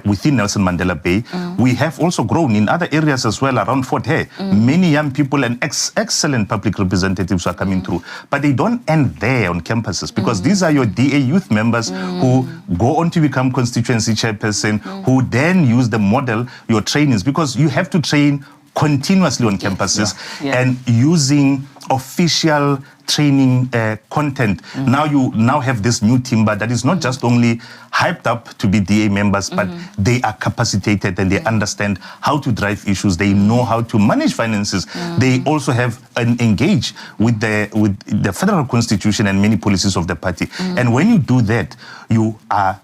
within Nelson Mandela Bay, we have also grown in other areas as well around Fort Hare. Many young people and excellent public representatives are coming through. But they don't end there on campuses, because these are your DA youth members who go on to become constituency chairperson, who then use the model, your trainings, because you have to train continuously on campuses and using official training content. Now you have this new timber that is not just only hyped up to be DA members, but they are capacitated and they understand how to drive issues. They know how to manage finances. They also have engage with the federal constitution and many policies of the party. And when you do that, you are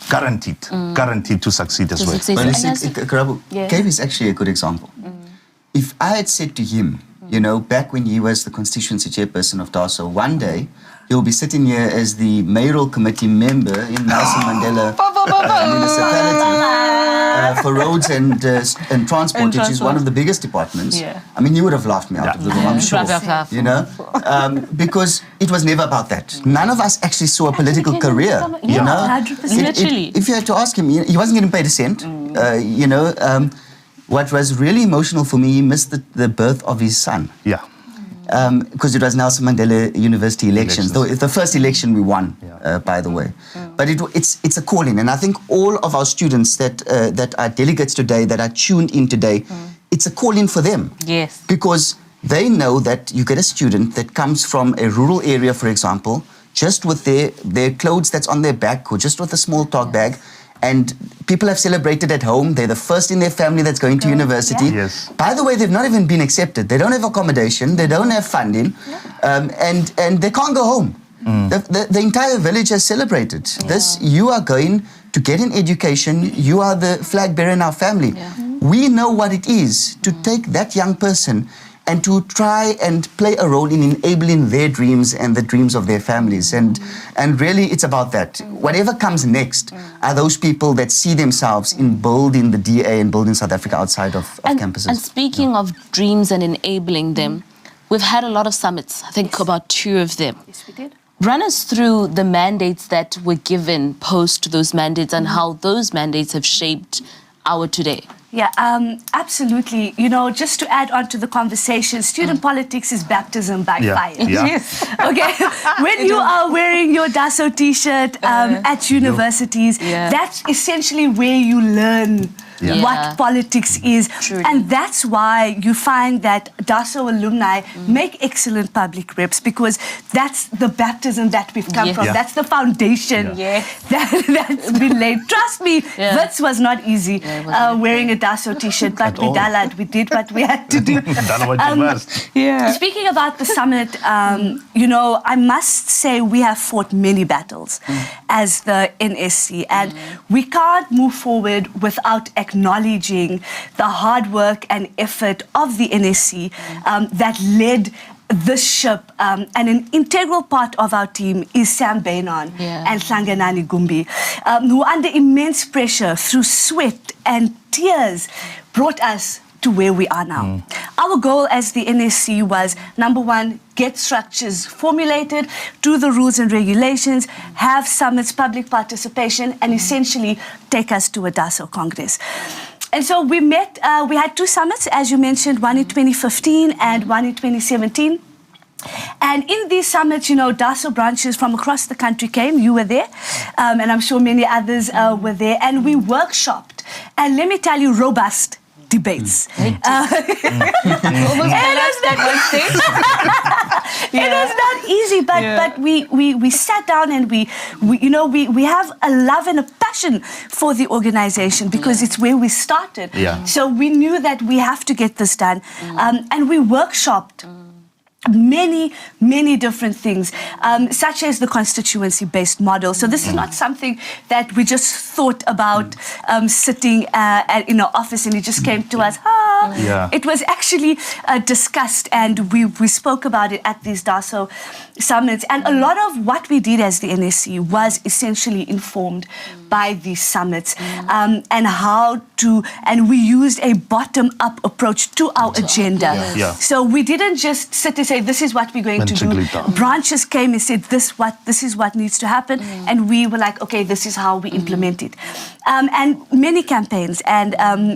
guaranteed to succeed as well. But you see, Karabu, Cave is actually a good example. If I had said to him, you know, back when he was the constituency chairperson of DASO, one day he'll be sitting here as the mayoral committee member in Nelson Mandela municipality for roads and transport, which is one of the biggest departments. I mean, he would have laughed me out of the room, I'm sure. You know, because it was never about that. None of us actually saw a political career. You know, 100%. If you had to ask him, he wasn't getting paid a cent. You know. What was really emotional for me, he missed the birth of his son. Yeah. Because it was Nelson Mandela University elections. The first election we won, by the way. But it's a calling. And I think all of our students that are delegates today, that are tuned in today, it's a calling for them. Yes. Because they know that you get a student that comes from a rural area, for example, just with their clothes that's on their back or just with a small talk bag, and people have celebrated at home. They're the first in their family that's going to university. Yes. By the way, they've not even been accepted. They don't have accommodation. They don't have funding. And they can't go home. The entire village has celebrated. This, you are going to get an education. You are the flag bearer in our family. We know what it is to take that young person and to try and play a role in enabling their dreams and the dreams of their families. And really, it's about that. Whatever comes next are those people that see themselves in building the DA and building South Africa outside of campuses. And speaking of dreams and enabling them, we've had a lot of summits, I think about 2 of them. Yes, we did. Run us through the mandates that were given post those mandates and how those mandates have shaped our today. Yeah, absolutely. You know, just to add on to the conversation, student politics is baptism by fire. Yes. Okay, when you are wearing your DASO t-shirt at universities, that's essentially where you learn what politics is. Truly. And that's why you find that DASO alumni make excellent public reps, because that's the baptism that we've come from. That's the foundation that's been laid. Trust me, this was not easy wearing a DASO t-shirt, but we did what we had to do. Speaking about the summit, you know, I must say we have fought many battles as the NSC, and we can't move forward without acknowledging the hard work and effort of the NSC that led this ship, and an integral part of our team is Sam Bainon and Hlanganani Gumbi, who under immense pressure, through sweat and tears, brought us to where we are now. Our goal as the NSC was, number 1, get structures formulated, do the rules and regulations, have summits, public participation, and essentially take us to a DASO Congress. And so we met, we had 2 summits, as you mentioned, one in 2015 and one in 2017. And in these summits, you know, DASO branches from across the country came. You were there, and I'm sure many others were there. And we workshopped, and let me tell you, robust debates. It was not easy, but we sat down and we have a love and a passion for the organization, because it's where we started. So we knew that we have to get this done, and we workshopped many different things, such as the constituency-based model. So this is not something that we just thought about sitting in our office and it just came to us. It was actually discussed, and we spoke about it at these DASO summits. And a lot of what we did as the NSC was essentially informed by these summits, and we used a bottom-up approach to our agenda. So we didn't just sit and say, this is what we're going to do. Branches came and said, this is what needs to happen. And we were like, okay, this is how we implement it. And many campaigns, and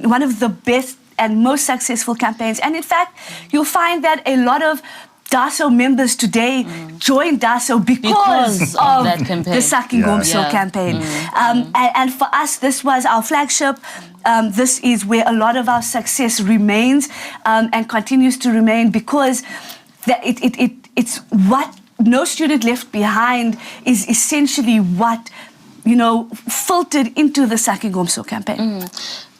one of the best and most successful campaigns. And in fact, you'll find that a lot of DASO members today joined DASO because of that campaign. the Saki Ngomso campaign. And for us, this was our flagship. This is where a lot of our success remains and continues to remain, because it's what No Student Left Behind is essentially what, filtered into the Saki Ngomso campaign.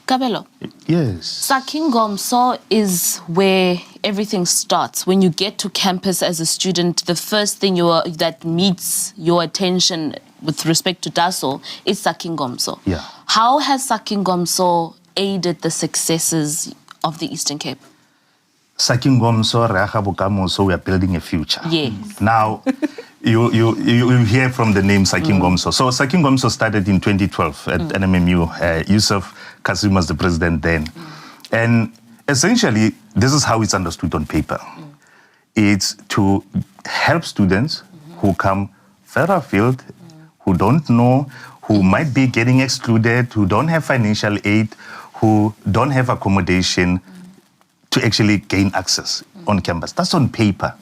Kabelo. Yes. Saki Ngomso is where everything starts. When you get to campus as a student, the first thing that meets your attention with respect to DASO is Saki Ngomso. Yeah. How has Saki Ngomso aided the successes of the Eastern Cape? Saki Ngomso, Reaga Bokamoso, we are building a future. Yes. Now, you hear from the name Saki Ngomso. So Saki Ngomso started in 2012 at NMMU. Yusuf Kasim was the president then. And essentially, this is how it's understood on paper. It's to help students who come further afield, who don't know, who might be getting excluded, who don't have financial aid, who don't have accommodation, to actually gain access on campus. That's on paper.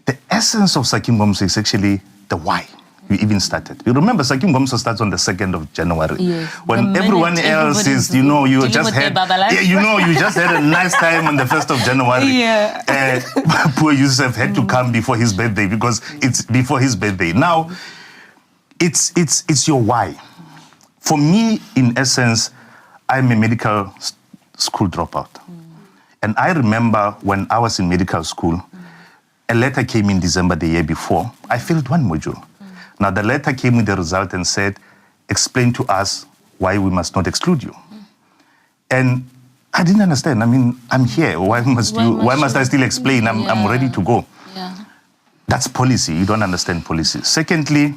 The essence of Saki Ngomso is actually the why you even started. You remember Saki Ngomso starts on the 2nd of January. Yes. When everyone else is, you just had a nice time on the 1st of January. Poor Yusuf had to come before his birthday, because it's before his birthday. Now, it's your why. For me, in essence, I'm a medical school dropout. And I remember when I was in medical school, a letter came in December the year before. I failed one module. Now, the letter came with the result and said, explain to us why we must not exclude you. And I didn't understand. I mean, I'm here. Why must I still explain? I'm ready to go. Yeah. That's policy. You don't understand policy. Secondly,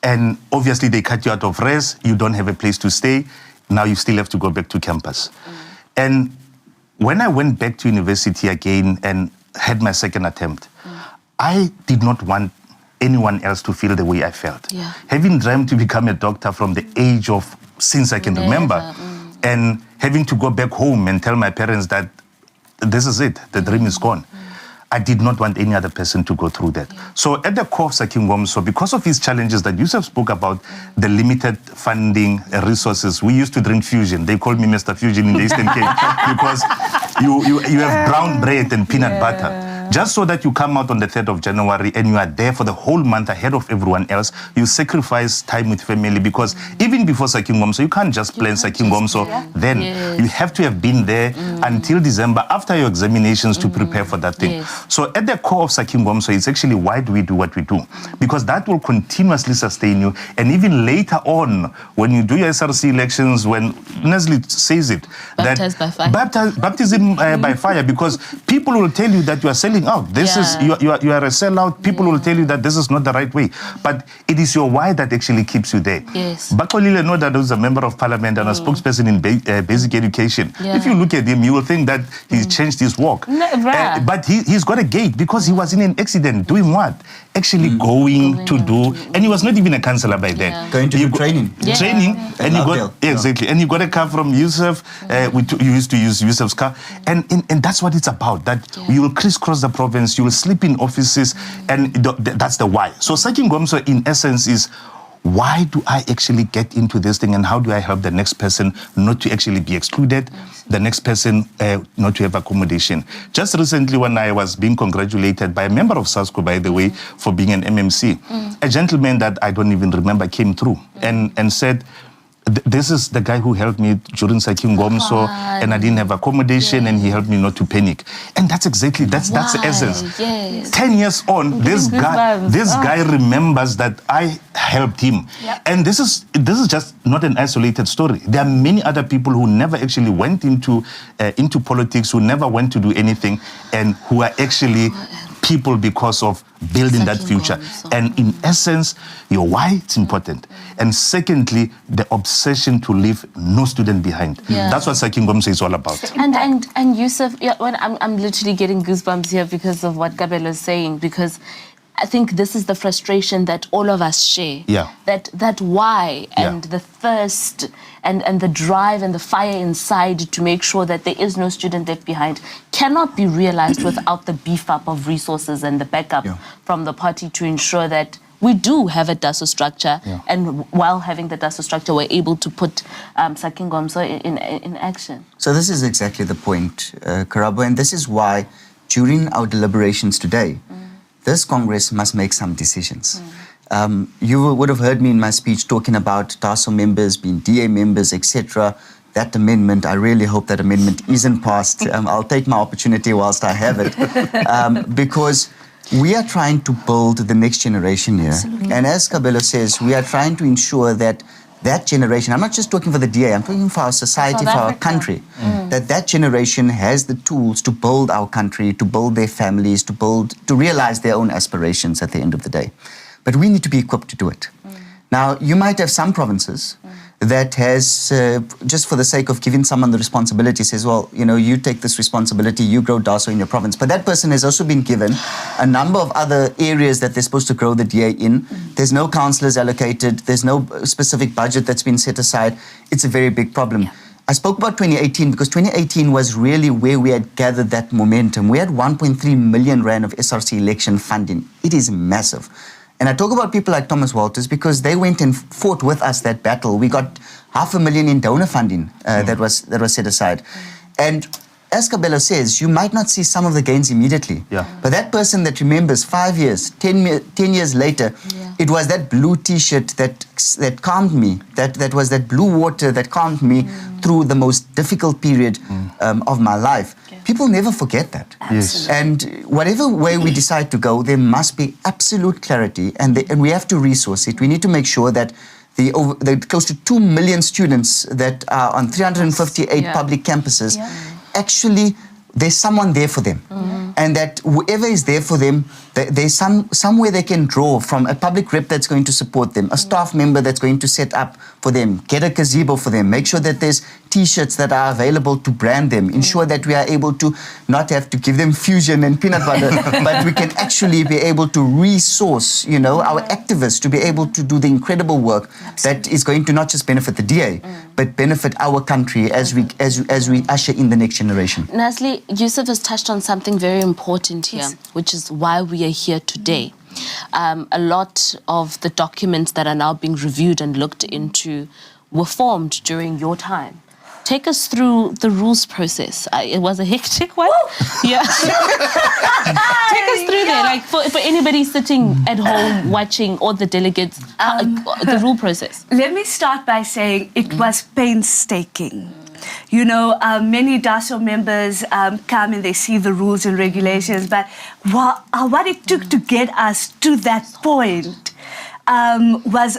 and obviously they cut you out of res. You don't have a place to stay. Now you still have to go back to campus. And when I went back to university again and had my second attempt, I did not want anyone else to feel the way I felt. Yeah. Having dreamt to become a doctor from the age of, since I can remember, and having to go back home and tell my parents that this is it, the dream is gone. I did not want any other person to go through that. So at the core of Saki Ngomso, because of these challenges that Yusuf spoke about, the limited funding resources, we used to drink fusion. They called me Mr. Fusion in the Eastern Cape because you have brown bread and peanut butter. Just so that you come out on the 3rd of January and you are there for the whole month ahead of everyone else, you sacrifice time with family, because even before Saki Ngomso, you can't just plan Saki Ngomso then. Yes. You have to have been there until December after your examinations to prepare for that thing. Yes. So at the core of Saki Ngomso, it's actually why do we do what we do? Because that will continuously sustain you. And even later on, when you do your SRC elections, when Nestle says it, Baptized by fire. Baptism by fire, because people will tell you that you are selling out. This is you are a sellout. People will tell you that this is not the right way. But it is your why that actually keeps you there. Yes. Bakolile know that he was a member of parliament and a spokesperson in basic education. Yeah. If you look at him, you will think that he's changed his walk. But he's got a gate because he was in an accident. Doing what? Actually going to do, and he was not even a councillor by then. Going to do training. Training, and you got exactly, and you got a car from Yusuf. You used to use Yusuf's car, and that's what it's about. That you will crisscross the province, you will sleep in offices, and that's the why. So Saki Ngomso, in essence, is why do I actually get into this thing, and how do I help the next person not to actually be excluded, the next person not to have accommodation. Just recently, when I was being congratulated by a member of SASCO, by the way, for being an MMC, a gentleman that I don't even remember came through and said, this is the guy who helped me during Saki Ngomso, and I didn't have accommodation, and he helped me not to panic. And that's exactly, that's the essence. Yes. 10 years on, this guy remembers that I helped him. Yep. And this is just not an isolated story. There are many other people who never actually went into politics, who never went to do anything, and who are actually people because of building that future. And in essence, your why, it's important. And secondly, the obsession to leave no student behind. Yeah. That's what Saki Ngomso is all about. And Yusuf, when I'm literally getting goosebumps here because of what Gabelo is saying, because I think this is the frustration that all of us share. Yeah. That why and the thirst and the drive and the fire inside to make sure that there is no student left behind cannot be realized without the beef up of resources and the backup from the party to ensure that we do have a DASO structure, and while having the DASO structure, we're able to put Sakingomso in action. So this is exactly the point, Karabo, and this is why during our deliberations today, this Congress must make some decisions. You would have heard me in my speech talking about DASO members being DA members, etc. That amendment, I really hope that amendment isn't passed. I'll take my opportunity whilst I have it, because we are trying to build the next generation here. Absolutely. And as Kabelo says, we are trying to ensure that that generation, I'm not just talking for the DA, I'm talking for our society, for our country, that generation has the tools to build our country, to build their families, to realize their own aspirations at the end of the day. But we need to be equipped to do it. Now, you might have some provinces that has, just for the sake of giving someone the responsibility, says, well, you know, you take this responsibility, you grow DASO in your province. But that person has also been given a number of other areas that they're supposed to grow the DA in. There's no councillors allocated. There's no specific budget that's been set aside. It's a very big problem. I spoke about 2018 because 2018 was really where we had gathered that momentum. We had 1.3 million rand of SRC election funding. It is massive. And I talk about people like Thomas Walters because they went and fought with us that battle. We got 500,000 in donor funding that was set aside. And as Kabelo says, you might not see some of the gains immediately. But that person that remembers 5 years, 10 years later, it was that blue T-shirt that calmed me. That was that blue water that calmed me through the most difficult period of my life. People never forget that. Yes. And whatever way we decide to go, there must be absolute clarity, and we have to resource it. We need to make sure that the close to 2 million students that are on 358 public campuses, actually there's someone there for them. And that whoever is there for them, there's somewhere they can draw from, a public rep that's going to support them, a staff member that's going to set up for them, get a gazebo for them, make sure that there's T-shirts that are available to brand them, ensure that we are able to not have to give them fusion and peanut butter, but we can actually be able to resource, you know, our activists to be able to do the incredible work that is going to not just benefit the DA, but benefit our country as we usher in the next generation. Nazli, Yusuf has touched on something very important here, which is why we are here today. A lot of the documents that are now being reviewed and looked into were formed during your time. Take us through the rules process. It was a hectic one. Take us through there, like for anybody sitting at home watching, all the delegates, the rule process. Let me start by saying it was painstaking. You know, many DASO members come and they see the rules and regulations, but what it took to get us to that point was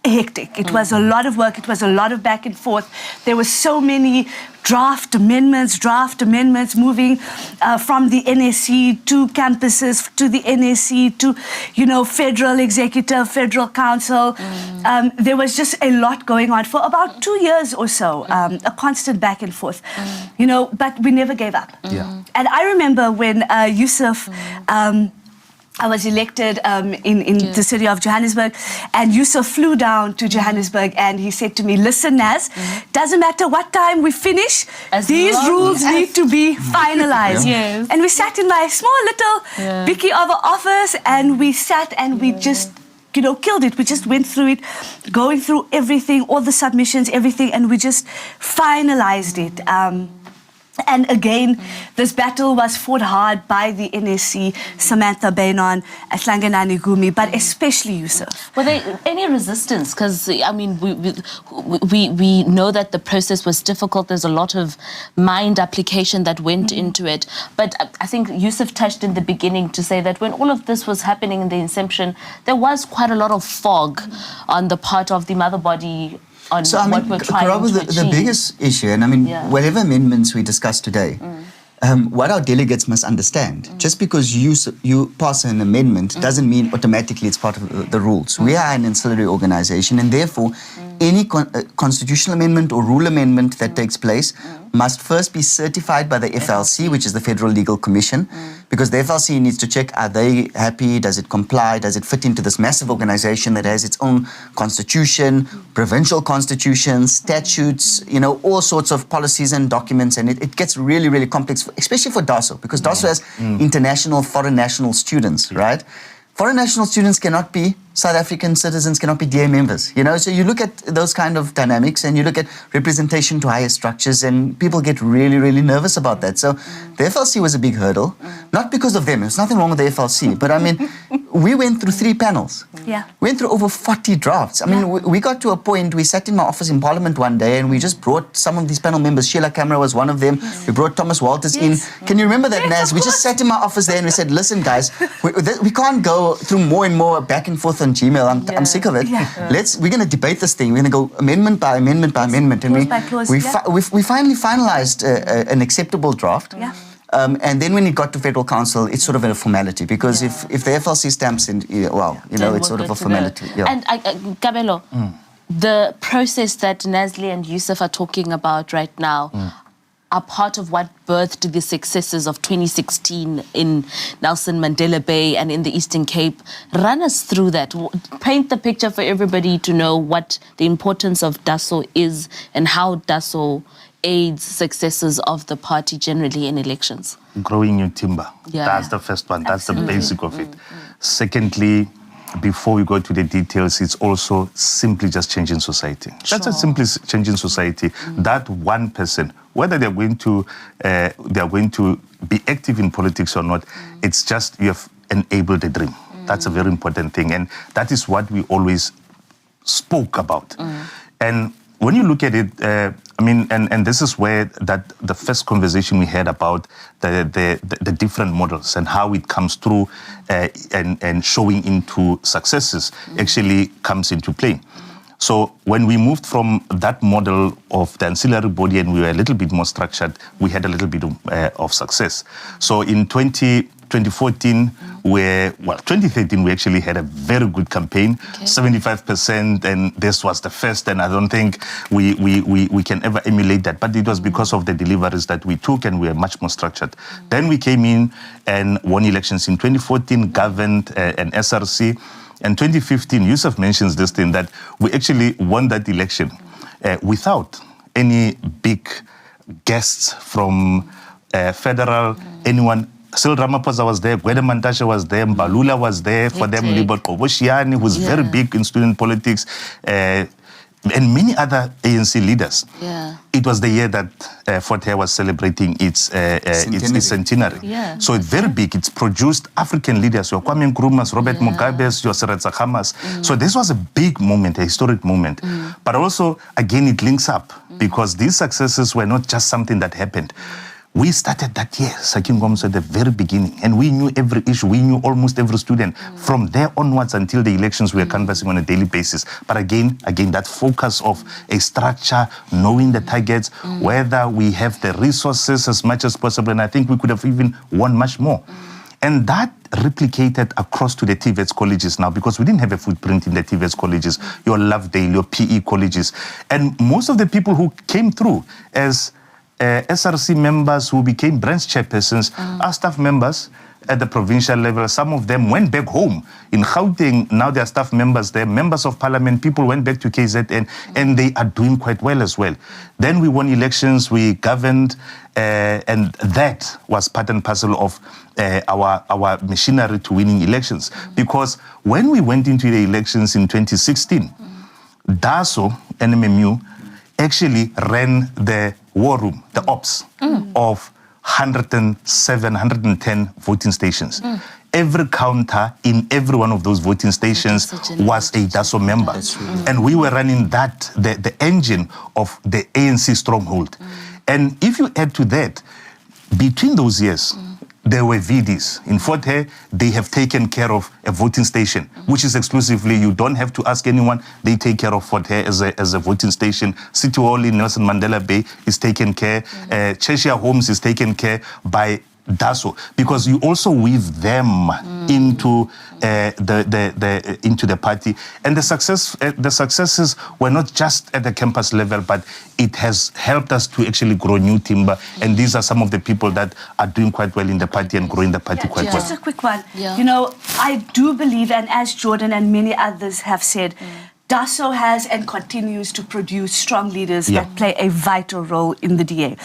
hectic. It was a lot of work. It was a lot of back and forth. There were so many draft amendments moving from the NSC to campuses, to the NSC, to, you know, federal executive, federal council. There was just a lot going on for about 2 years or so, a constant back and forth, you know, but we never gave up. And I remember when Yusuf, I was elected in the city of Johannesburg, and Yusuf flew down to Johannesburg and he said to me, listen, Naz, doesn't matter what time we finish, these rules need to be finalized. And we sat in my small little Vicky Oval office and we sat and we just, you know, killed it. We just went through it, going through everything, all the submissions, everything, and we just finalized it. And again, this battle was fought hard by the NSC, Samantha Bainon, Atlanganani Gumi, but especially Yusuf. Were there any resistance? Because, I mean, we know that the process was difficult. There's a lot of mind application that went into it. But I think Yusuf touched in the beginning to say that when all of this was happening in the inception, there was quite a lot of fog on the part of the mother body. So, I mean, the biggest issue, and I mean, whatever amendments we discuss today, what our delegates must understand, just because you pass an amendment doesn't mean automatically it's part of the rules. We are an ancillary organization, and therefore, any constitutional amendment or rule amendment that takes place must first be certified by the FLC, which is the Federal Legal Commission, because the FLC needs to check, are they happy, does it comply, does it fit into this massive organization that has its own constitution, provincial constitutions, statutes, you know, all sorts of policies and documents, and it gets really, really complex, especially for DASO, because DASO has international, foreign national students, right? Foreign national students cannot be South African citizens, cannot be DA members, you know? So you look at those kind of dynamics and you look at representation to higher structures, and people get really, really nervous about that. So the FLC was a big hurdle, not because of them. There's nothing wrong with the FLC, but I mean, we went through 3 panels. Yeah. We went through over 40 drafts. I mean, we got to a point, we sat in my office in Parliament one day and we just brought some of these panel members. Sheila Camera was one of them. We brought Thomas Walters in. Can you remember that, Naz? We just sat in my office there and we said, listen, guys, we can't go through more and more back and forth on Gmail. I'm sick of it. We're going to debate this thing. We're going to go amendment by amendment by amendment. And we finally finalized an acceptable draft. And then when it got to Federal Council, it's sort of a formality, because if the FLC stamps in, well, you know, it's sort of a formality. And Kabelo, the process that Nazli and Yusuf are talking about right now are part of what birthed the successes of 2016 in Nelson Mandela Bay and in the Eastern Cape. Run us through that. Paint the picture for everybody to know what the importance of DASO is and how DASO aids successes of the party generally in elections. Growing your timber. That's the first one. That's the basic of it. Secondly, before we go to the details, it's also simply just changing society. That's a simply changing society. That one person, whether they're going to be active in politics or not, it's just you have enabled a dream. That's a very important thing, and that is what we always spoke about. And when you look at it, I mean, and this is where the first conversation we had about the different models and how it comes through and showing into successes actually comes into play. So when we moved from that model of the ancillary body and we were a little bit more structured, we had a little bit of success. So in 2014, 2013, we actually had a very good campaign, 75%, and this was the first, and I don't think we can ever emulate that. But it was because of the deliveries that we took, and we were much more structured. Then we came in and won elections in 2014, governed an SRC. And 2015, Yusuf mentions this thing, that we actually won that election without any big guests from federal, anyone. Cyril Ramaphosa was there, Gwede Mantashe was there, Mbalula was there, for them, Libot Koboshiani, who's very big in student politics, and many other ANC leaders. It was the year that Fort Hare was celebrating its centenary. So it's very big. It's produced African leaders, your Kwame Nkrumahs, Robert Mugabe's, your Seretse Khama's. So this was a big moment, a historic moment. But also, again, it links up, because these successes were not just something that happened. We started that year, Sakin Gomes, at the very beginning, and we knew every issue. We knew almost every student. From there onwards until the elections, we were canvassing on a daily basis. But again, that focus of a structure, knowing the targets, whether we have the resources as much as possible, and I think we could have even won much more. And that replicated across to the TVETs colleges now, because we didn't have a footprint in the TVETs colleges, your Lovedale, your PE colleges. And most of the people who came through as SRC members who became branch chairpersons are staff members at the provincial level. Some of them went back home in Gauteng. Now they are staff members there, members of parliament. People went back to KZN, and they are doing quite well as well. Then we won elections, we governed, and that was part and parcel of our machinery to winning elections. Because when we went into the elections in 2016, DASO, NMMU, actually ran the war room, the ops, of 107, 110 voting stations. Every counter in every one of those voting stations was a DASO member. And we were running that, the engine of the ANC stronghold. And if you add to that, between those years, there were VDs. In Fort Hare, they have taken care of a voting station, which is exclusively, you don't have to ask anyone, they take care of Fort Hare as a voting station. City Hall in Nelson Mandela Bay is taken care. Cheshire Homes is taken care by DASO, because you also weave them into into the party, and the successes were not just at the campus level, but it has helped us to actually grow new timber. And these are some of the people that are doing quite well in the party and growing the party quite well. Just a quick one. You know, I do believe, and as Jordan and many others have said, DASO has and continues to produce strong leaders that play a vital role in the DA.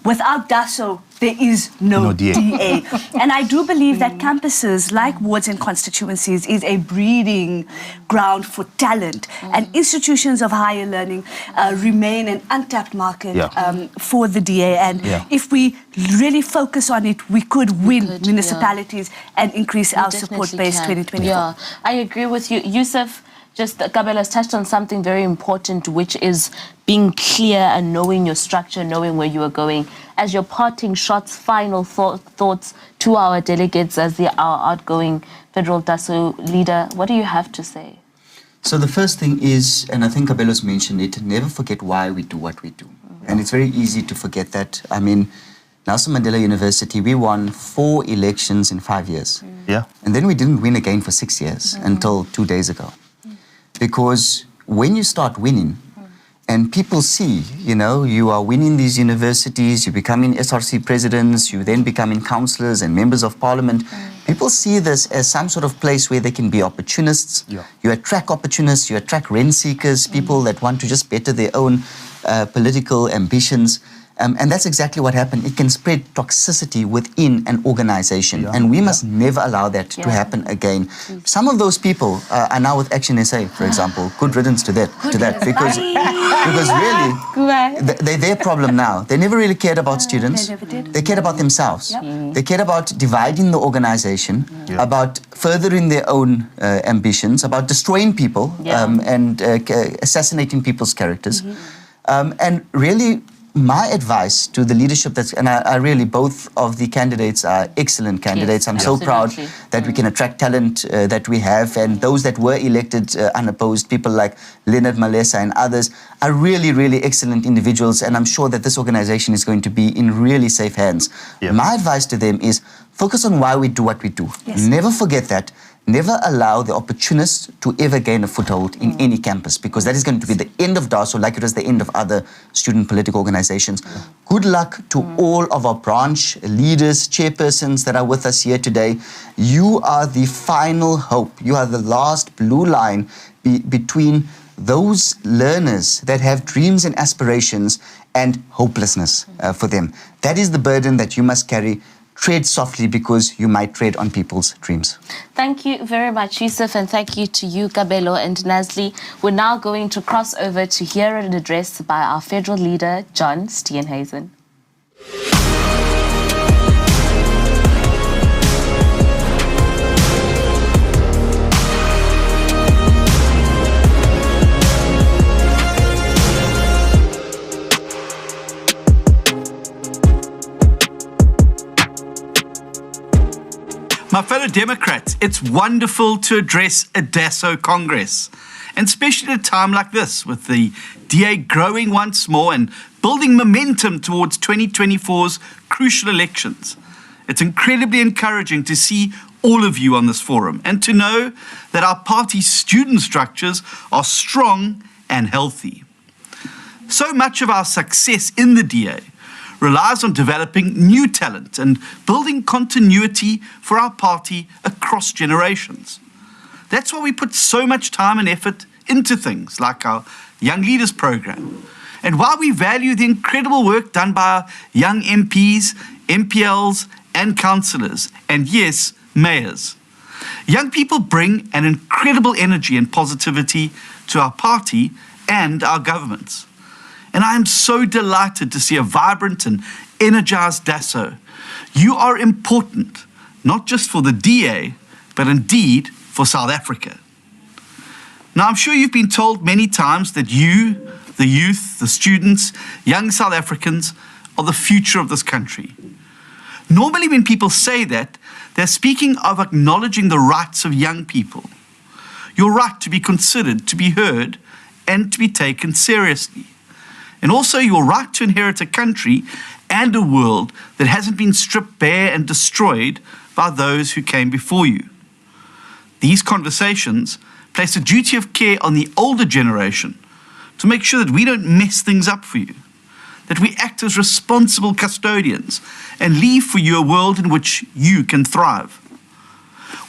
Without DASO, there is no DA. And I do believe that campuses like wards and constituencies is a breeding ground for talent. And institutions of higher learning remain an untapped market for the DA. And if we really focus on it, we could win municipalities and increase our support base 2024. Yeah, I agree with you. Yusuf, just Kabelo has touched on something very important, which is being clear and knowing your structure, knowing where you are going. As your parting shots, final thoughts to our delegates as our outgoing federal DASO leader, what do you have to say? So the first thing is, and I think Kabelo's mentioned it, never forget why we do what we do. And it's very easy to forget that. I mean, Nelson Mandela University, we won 4 elections in 5 years. And then we didn't win again for 6 years until 2 days ago. Because when you start winning and people see, you know, you are winning these universities, you're becoming SRC presidents, you then becoming councillors and members of parliament, people see this as some sort of place where they can be opportunists. You attract opportunists, you attract rent seekers, people that want to just better their own political ambitions. And that's exactly what happened. It can spread toxicity within an organization. And we must never allow that to happen again. Some of those people are now with Action SA, for example. Good riddance to that. Because really, they're their problem now. They never really cared about students. They cared about themselves. They cared about dividing the organization, about furthering their own ambitions, about destroying people and assassinating people's characters. And really, my advice to the leadership and I really, both of the candidates are excellent candidates. I'm so proud that we can attract talent that we have, and those that were elected unopposed, people like Leonard Malesa and others, are really, really excellent individuals, and I'm sure that this organization is going to be in really safe hands. My advice to them is focus on why we do what we do. Never forget that. Never allow the opportunists to ever gain a foothold in any campus, because that is going to be the end of DASO, like it was the end of other student political organizations. Good luck to all of our branch leaders, chairpersons that are with us here today. You are the final hope. You are the last blue line between those learners that have dreams and aspirations and hopelessness for them. That is the burden that you must carry. Tread softly, because you might tread on people's dreams. Thank you very much, Yusuf, and thank you to you, Kabelo and Nazli. We're now going to cross over to hear an address by our federal leader, John Steenhuisen. My fellow Democrats, it's wonderful to address a DASO Congress, and especially at a time like this, with the DA growing once more and building momentum towards 2024's crucial elections. It's incredibly encouraging to see all of you on this forum and to know that our party's student structures are strong and healthy. So much of our success in the DA relies on developing new talent and building continuity for our party across generations. That's why we put so much time and effort into things like our Young Leaders program, and why we value the incredible work done by our young MPs, MPLs, and councillors, and yes, mayors. Young people bring an incredible energy and positivity to our party and our governments. And I am so delighted to see a vibrant and energized DASO. You are important, not just for the DA, but indeed for South Africa. Now, I'm sure you've been told many times that you, the youth, the students, young South Africans, are the future of this country. Normally, when people say that, they're speaking of acknowledging the rights of young people. Your right to be considered, to be heard, and to be taken seriously. And also your right to inherit a country and a world that hasn't been stripped bare and destroyed by those who came before you. These conversations place a duty of care on the older generation to make sure that we don't mess things up for you, that we act as responsible custodians and leave for you a world in which you can thrive.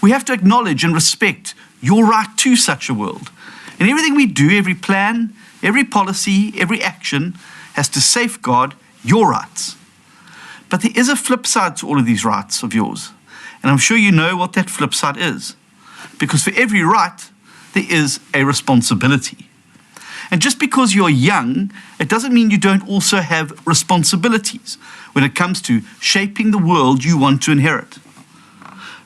We have to acknowledge and respect your right to such a world. And everything we do, every plan, every policy, every action has to safeguard your rights. But there is a flip side to all of these rights of yours. And I'm sure you know what that flip side is. Because for every right, there is a responsibility. And just because you're young, it doesn't mean you don't also have responsibilities when it comes to shaping the world you want to inherit.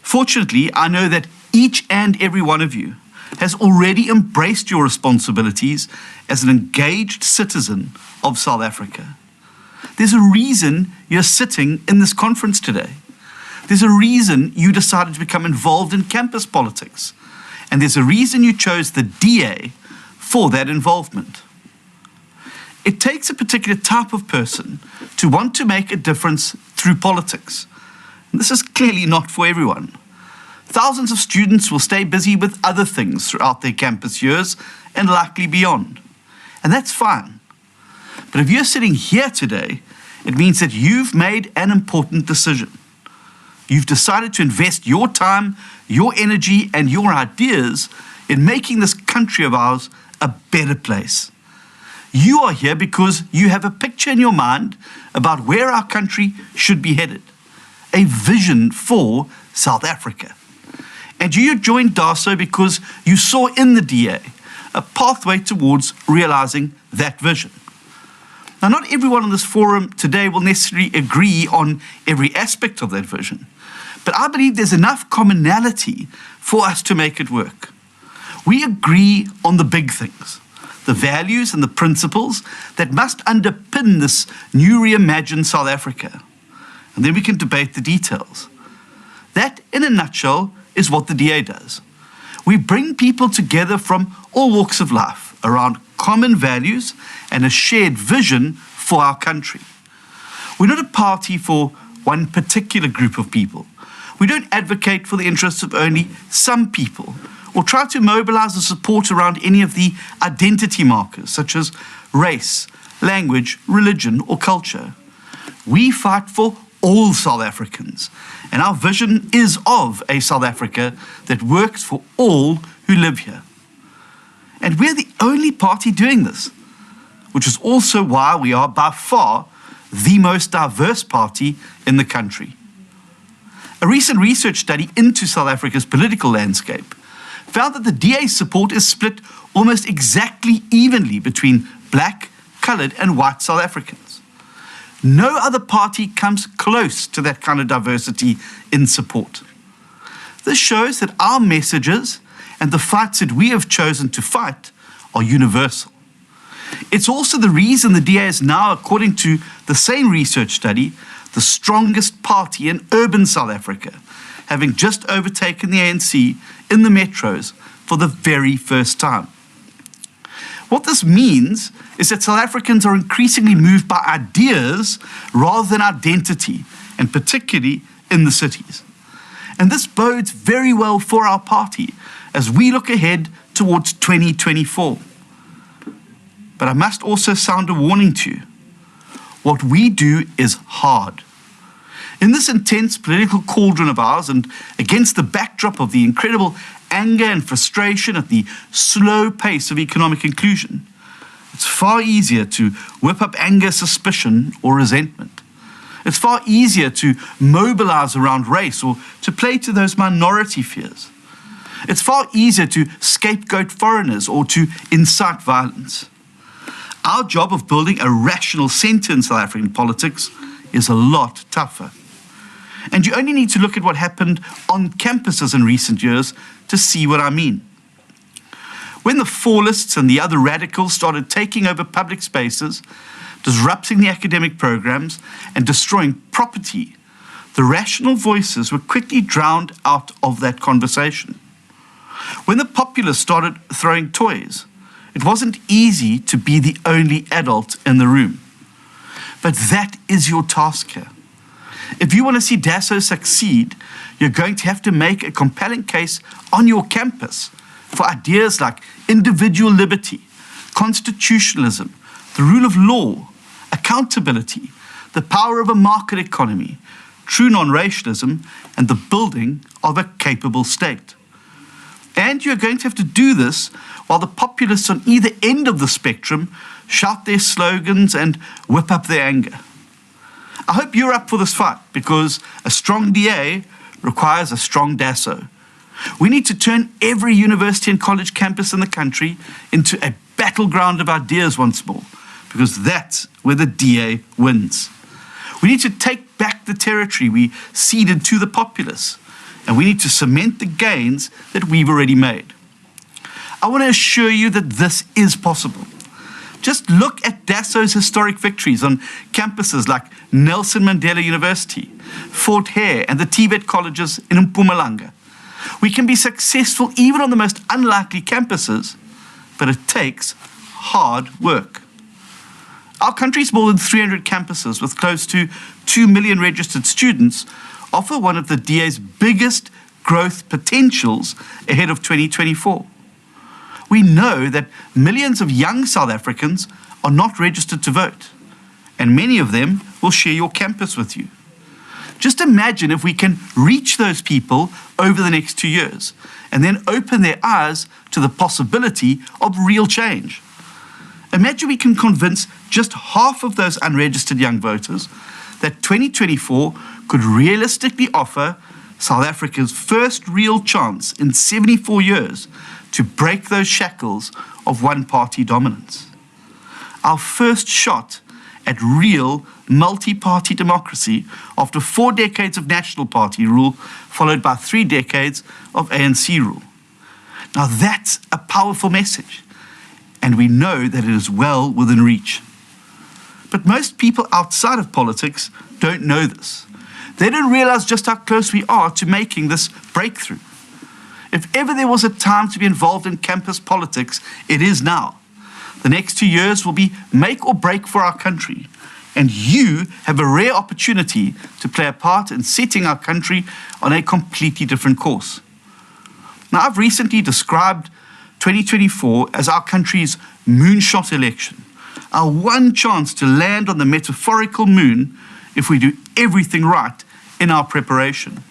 Fortunately, I know that each and every one of you has already embraced your responsibilities as an engaged citizen of South Africa. There's a reason you're sitting in this conference today. There's a reason you decided to become involved in campus politics. And there's a reason you chose the DA for that involvement. It takes a particular type of person to want to make a difference through politics. And this is clearly not for everyone. Thousands of students will stay busy with other things throughout their campus years and likely beyond. And that's fine. But if you're sitting here today, it means that you've made an important decision. You've decided to invest your time, your energy, and your ideas in making this country of ours a better place. You are here because you have a picture in your mind about where our country should be headed, a vision for South Africa. And you joined DASO because you saw in the DA a pathway towards realizing that vision. Now, not everyone on this forum today will necessarily agree on every aspect of that vision, but I believe there's enough commonality for us to make it work. We agree on the big things, the values and the principles that must underpin this new reimagined South Africa. And then we can debate the details. That, in a nutshell, is what the DA does. We bring people together from all walks of life around common values and a shared vision for our country. We're not a party for one particular group of people. We don't advocate for the interests of only some people or try to mobilize the support around any of the identity markers such as race, language, religion, or culture. We fight for all South Africans, and our vision is of a South Africa that works for all who live here. And we're the only party doing this, which is also why we are by far the most diverse party in the country. A recent research study into South Africa's political landscape found that the DA's support is split almost exactly evenly between black, coloured and white South Africans. No other party comes close to that kind of diversity in support. This shows that our messages and the fights that we have chosen to fight are universal. It's also the reason the DA is now, according to the same research study, the strongest party in urban South Africa, having just overtaken the ANC in the metros for the very first time. What this means is that South Africans are increasingly moved by ideas rather than identity, and particularly in the cities. And this bodes very well for our party as we look ahead towards 2024. But I must also sound a warning to you. What we do is hard. In this intense political cauldron of ours, and against the backdrop of the incredible anger and frustration at the slow pace of economic inclusion, it's far easier to whip up anger, suspicion, or resentment. It's far easier to mobilize around race or to play to those minority fears. It's far easier to scapegoat foreigners or to incite violence. Our job of building a rational centre in South African politics is a lot tougher. And you only need to look at what happened on campuses in recent years to see what I mean. When the fallists and the other radicals started taking over public spaces, disrupting the academic programs, and destroying property, the rational voices were quickly drowned out of that conversation. When the populace started throwing toys, it wasn't easy to be the only adult in the room. But that is your task here. If you want to see DASO succeed, you're going to have to make a compelling case on your campus for ideas like individual liberty, constitutionalism, the rule of law, accountability, the power of a market economy, true non-racialism, and the building of a capable state. And you're going to have to do this while the populists on either end of the spectrum shout their slogans and whip up their anger. I hope you're up for this fight, because a strong DA requires a strong DASO. We need to turn every university and college campus in the country into a battleground of ideas once more, because that's where the DA wins. We need to take back the territory we ceded to the populists, and we need to cement the gains that we've already made. I want to assure you that this is possible. Just look at DASO's historic victories on campuses like Nelson Mandela University, Fort Hare, and the TVET colleges in Mpumalanga. We can be successful even on the most unlikely campuses, but it takes hard work. Our country's more than 300 campuses with close to 2 million registered students offer one of the DA's biggest growth potentials ahead of 2024. We know that millions of young South Africans are not registered to vote, and many of them will share your campus with you. Just imagine if we can reach those people over the next 2 years and then open their eyes to the possibility of real change. Imagine we can convince just half of those unregistered young voters that 2024 could realistically offer South Africa's first real chance in 74 years to break those shackles of one-party dominance. Our first shot at real multi-party democracy after 4 decades of national party rule, followed by 3 decades of ANC rule. Now that's a powerful message, and we know that it is well within reach. But most people outside of politics don't know this. They don't realize just how close we are to making this breakthrough. If ever there was a time to be involved in campus politics, it is now. The next 2 years will be make or break for our country, and you have a rare opportunity to play a part in setting our country on a completely different course. Now, I've recently described 2024 as our country's moonshot election, our one chance to land on the metaphorical moon if we do everything right in our preparation.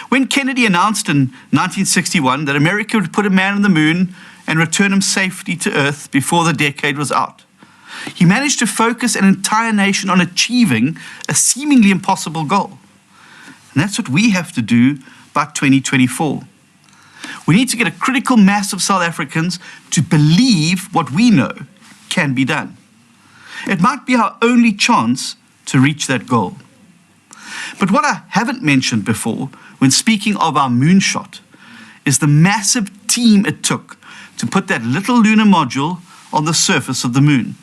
When Kennedy announced in 1961 that America would put a man on the moon and return him safely to Earth before the decade was out, he managed to focus an entire nation on achieving a seemingly impossible goal. And that's what we have to do by 2024. We need to get a critical mass of South Africans to believe what we know can be done. It might be our only chance to reach that goal. But what I haven't mentioned before when speaking of our moonshot is the massive team it took to put that little lunar module on the surface of the moon.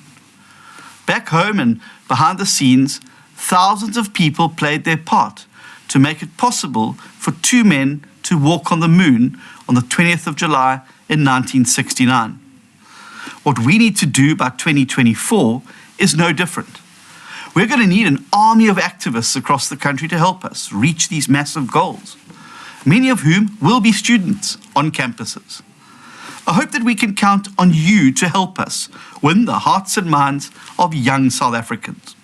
Back home and behind the scenes, thousands of people played their part to make it possible for 2 men to walk on the moon on the 20th of July in 1969. What we need to do by 2024 is no different. We're going to need an army of activists across the country to help us reach these massive goals, many of whom will be students on campuses. I hope that we can count on you to help us win the hearts and minds of young South Africans.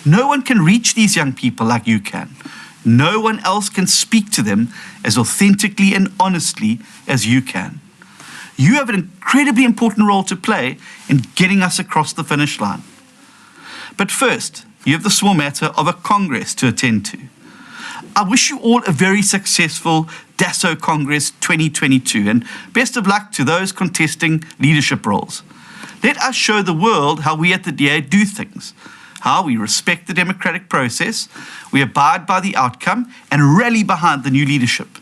No one can reach these young people like you can. No one else can speak to them as authentically and honestly as you can. You have an incredibly important role to play in getting us across the finish line. But first, you have the small matter of a Congress to attend to. I wish you all a very successful DASO Congress 2022, and best of luck to those contesting leadership roles. Let us show the world how we at the DA do things, how we respect the democratic process, we abide by the outcome, and rally behind the new leadership.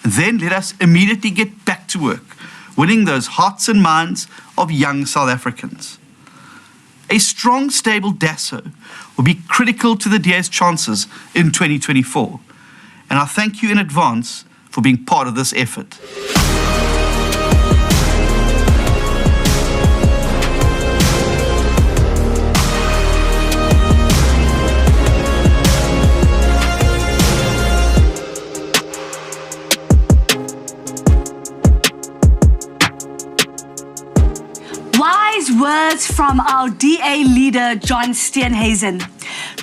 And then let us immediately get back to work, winning those hearts and minds of young South Africans. A strong, stable DASO will be critical to the DA's chances in 2024, and I thank you in advance for being part of this effort. Wise words from our DA leader, John Steenhuisen.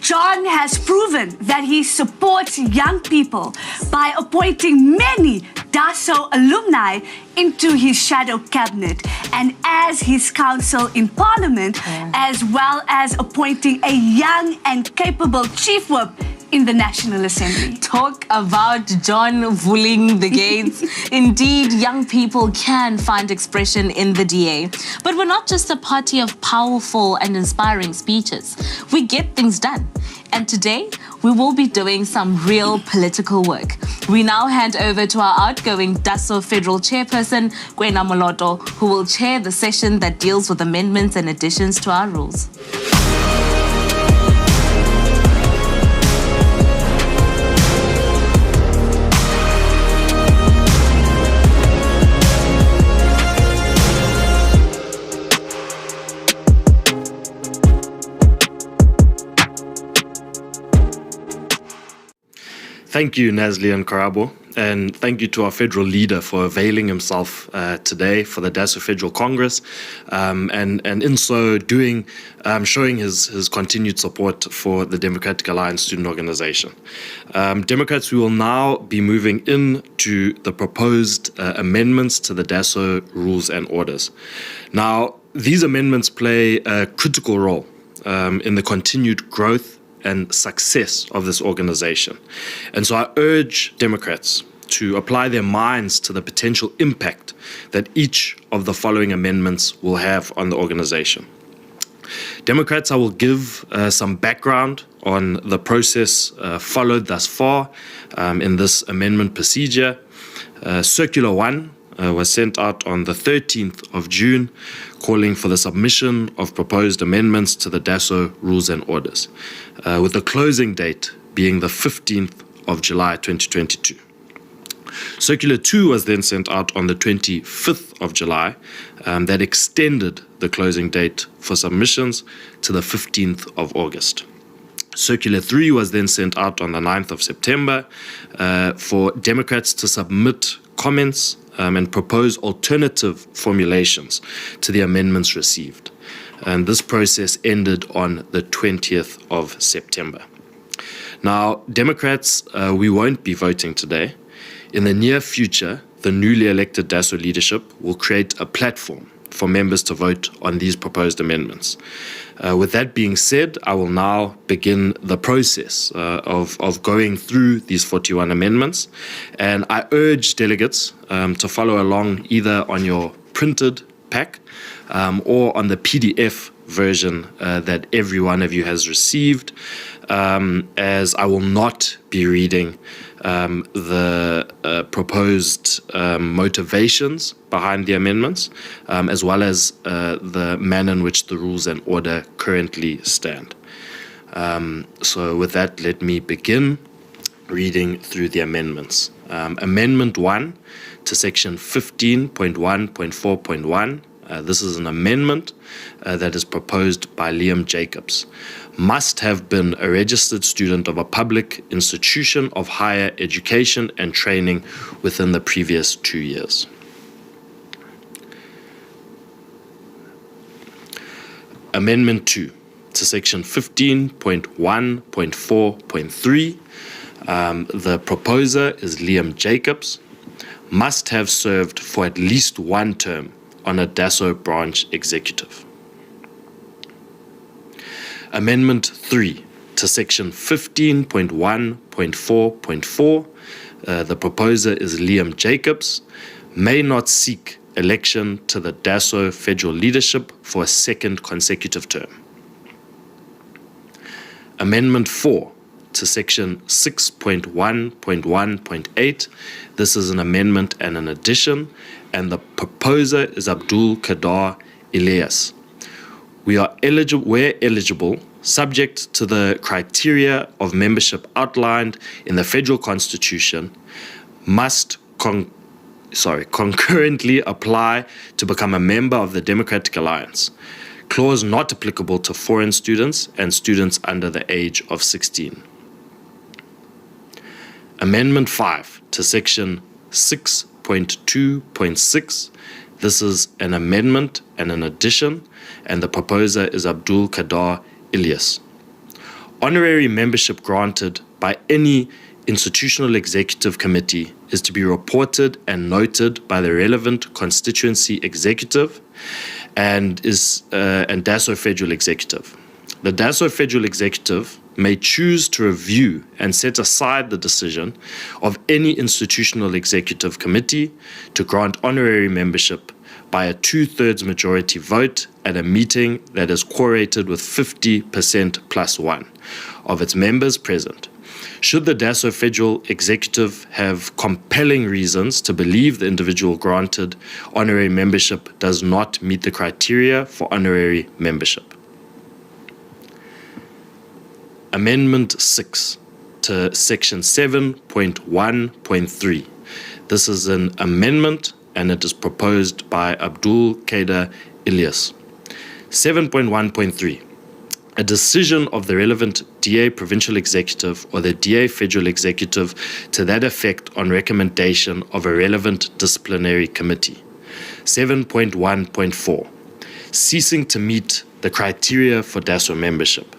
John has proven that he supports young people by appointing many DASO alumni into his shadow cabinet and as his counsel in parliament, as well as appointing a young and capable chief whip in the National Assembly. Talk about John vulling the gates. Indeed, young people can find expression in the DA. But we're not just a party of powerful and inspiring speeches. We get things done. And today, we will be doing some real political work. We now hand over to our outgoing DASO Federal Chairperson, Kwena Moloto, who will chair the session that deals with amendments and additions to our rules. Thank you, Nazli and Karabo, and thank you to our federal leader for availing himself today for the DASO Federal Congress, and in so doing, showing his continued support for the Democratic Alliance Student Organization. Democrats, we will now be moving into the proposed amendments to the DASO rules and orders. Now, these amendments play a critical role in the continued growth and success of this organization. And so I urge Democrats to apply their minds to the potential impact that each of the following amendments will have on the organization. Democrats, I will give some background on the process followed thus far in this amendment procedure. Circular 1 was sent out on the 13th of June, calling for the submission of proposed amendments to the DASO rules and orders, with the closing date being the 15th of July 2022. Circular 2 was then sent out on the 25th of July, that extended the closing date for submissions to the 15th of August. Circular 3 was then sent out on the 9th of September for Democrats to submit comments and propose alternative formulations to the amendments received. And this process ended on the 20th of September. Now, Democrats, we won't be voting today. In the near future, the newly elected DASO leadership will create a platform for members to vote on these proposed amendments. With that being said, I will now begin the process of going through these 41 amendments. And I urge delegates to follow along either on your printed pack or on the PDF version that every one of you has received, as I will not be reading the proposed motivations behind the amendments, as well as the manner in which the rules and order currently stand. So with that, let me begin reading through the amendments. Amendment 1 to section 15.1.4.1. This is an amendment that is proposed by Liam Jacobs. Must have been a registered student of a public institution of higher education and training within the previous 2 years. Amendment 2 to section 15.1.4.3. The proposer is Liam Jacobs. Must have served for at least one term on a DASO branch executive. Amendment 3 to section 15.1.4.4. The proposer is Liam Jacobs. May not seek election to the DASO federal leadership for a second consecutive term. Amendment 4 to section 6.1.1.8. This is an amendment and an addition, and the proposer is Abdul Kadar Elias. Where eligible, subject to the criteria of membership outlined in the federal constitution, must concurrently apply to become a member of the Democratic Alliance. Clause not applicable to foreign students and students under the age of 16. Amendment 5 to section 6.2.6. This is an amendment and an addition, and the proposer is Abdul Kadar Ilyas. Honorary membership granted by any institutional executive committee is to be reported and noted by the relevant constituency executive and DASO federal executive. The DASO federal executive may choose to review and set aside the decision of any institutional executive committee to grant honorary membership by a 2/3 majority vote at a meeting that is quorated with 50% plus one of its members present. Should the DASO federal executive have compelling reasons to believe the individual granted honorary membership does not meet the criteria for honorary membership. Amendment 6 to Section 7.1.3. This is an amendment and it is proposed by Abdul Qadir Ilyas. 7.1.3. A decision of the relevant DA provincial executive or the DA federal executive to that effect on recommendation of a relevant disciplinary committee. 7.1.4. Ceasing to meet the criteria for DASO membership.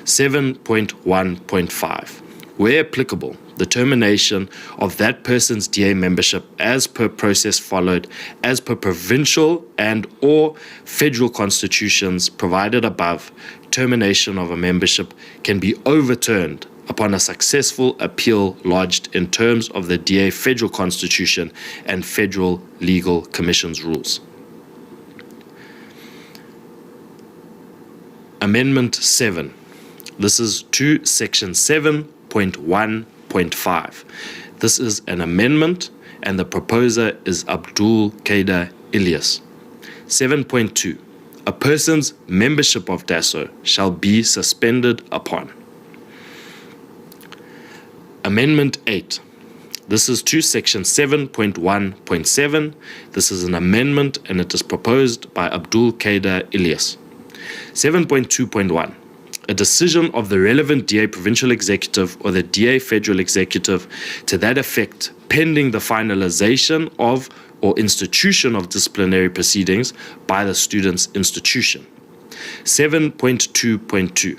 7.1.5. Where applicable, the termination of that person's DA membership as per process followed, as per provincial and or federal constitutions provided above, termination of a membership can be overturned upon a successful appeal lodged in terms of the DA federal constitution and federal legal commission's rules. Amendment 7. This is to Section 7.1.5. This is an amendment and the proposer is Abdul Qadir Ilyas. 7.2. A person's membership of DASO shall be suspended upon. Amendment 8. This is to Section 7.1.7. This is an amendment and it is proposed by Abdul Qadir Ilyas. 7.2.1. A decision of the relevant DA provincial executive or the DA federal executive to that effect pending the finalization of or institution of disciplinary proceedings by the student's institution. 7.2.2.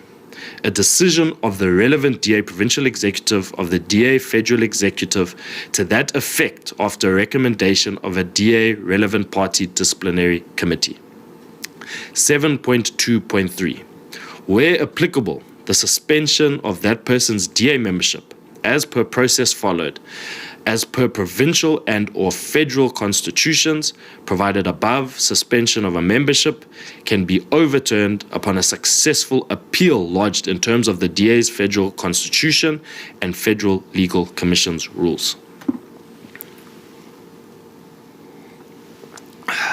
A decision of the relevant DA provincial executive of the DA federal executive to that effect after recommendation of a DA relevant party disciplinary committee. 7.2.3. Where applicable, the suspension of that person's DA membership as per process followed, as per provincial and or federal constitutions provided above, suspension of a membership can be overturned upon a successful appeal lodged in terms of the DA's federal constitution and federal legal commission's rules.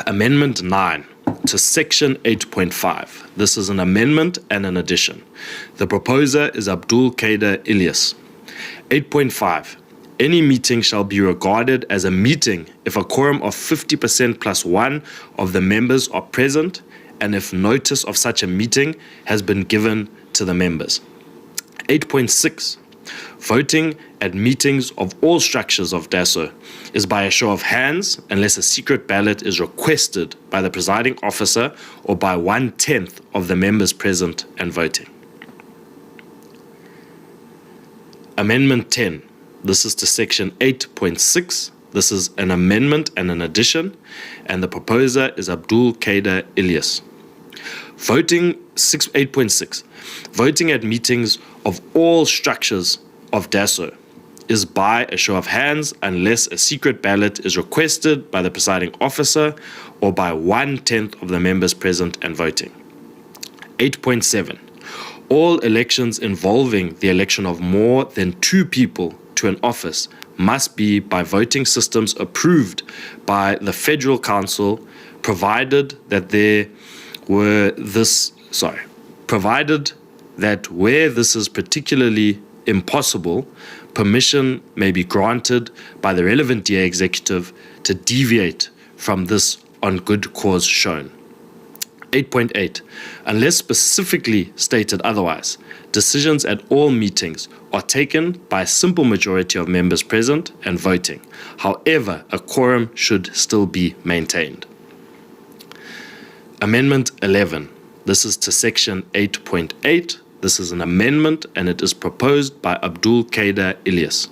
Amendment 9 to Section 8.5. This is an amendment and an addition. The proposer is Abdul Qadir Ilyas. 8.5. Any meeting shall be regarded as a meeting if a quorum of 50% plus one of the members are present and if notice of such a meeting has been given to the members. 8.6. Voting at meetings of all structures of DASO is by a show of hands unless a secret ballot is requested by the presiding officer or by 1/10 of the members present and voting. Amendment 10. This is to Section 8.6. This is an amendment and an addition, and the proposer is Abdul Qadir Ilyas. 8.6. Voting at meetings of all structures of DASO is by a show of hands unless a secret ballot is requested by the presiding officer or by 1/10 of the members present and voting. 8.7. All elections involving the election of more than 2 people to an office must be by voting systems approved by the Federal Council, provided that where this is particularly impossible, permission may be granted by the relevant DA executive to deviate from this on good cause shown. 8.8. Unless specifically stated otherwise, decisions at all meetings are taken by a simple majority of members present and voting. However, a quorum should still be maintained. Amendment 11. This is to section 8.8. This is an amendment and it is proposed by Abdul Kader Ilyas.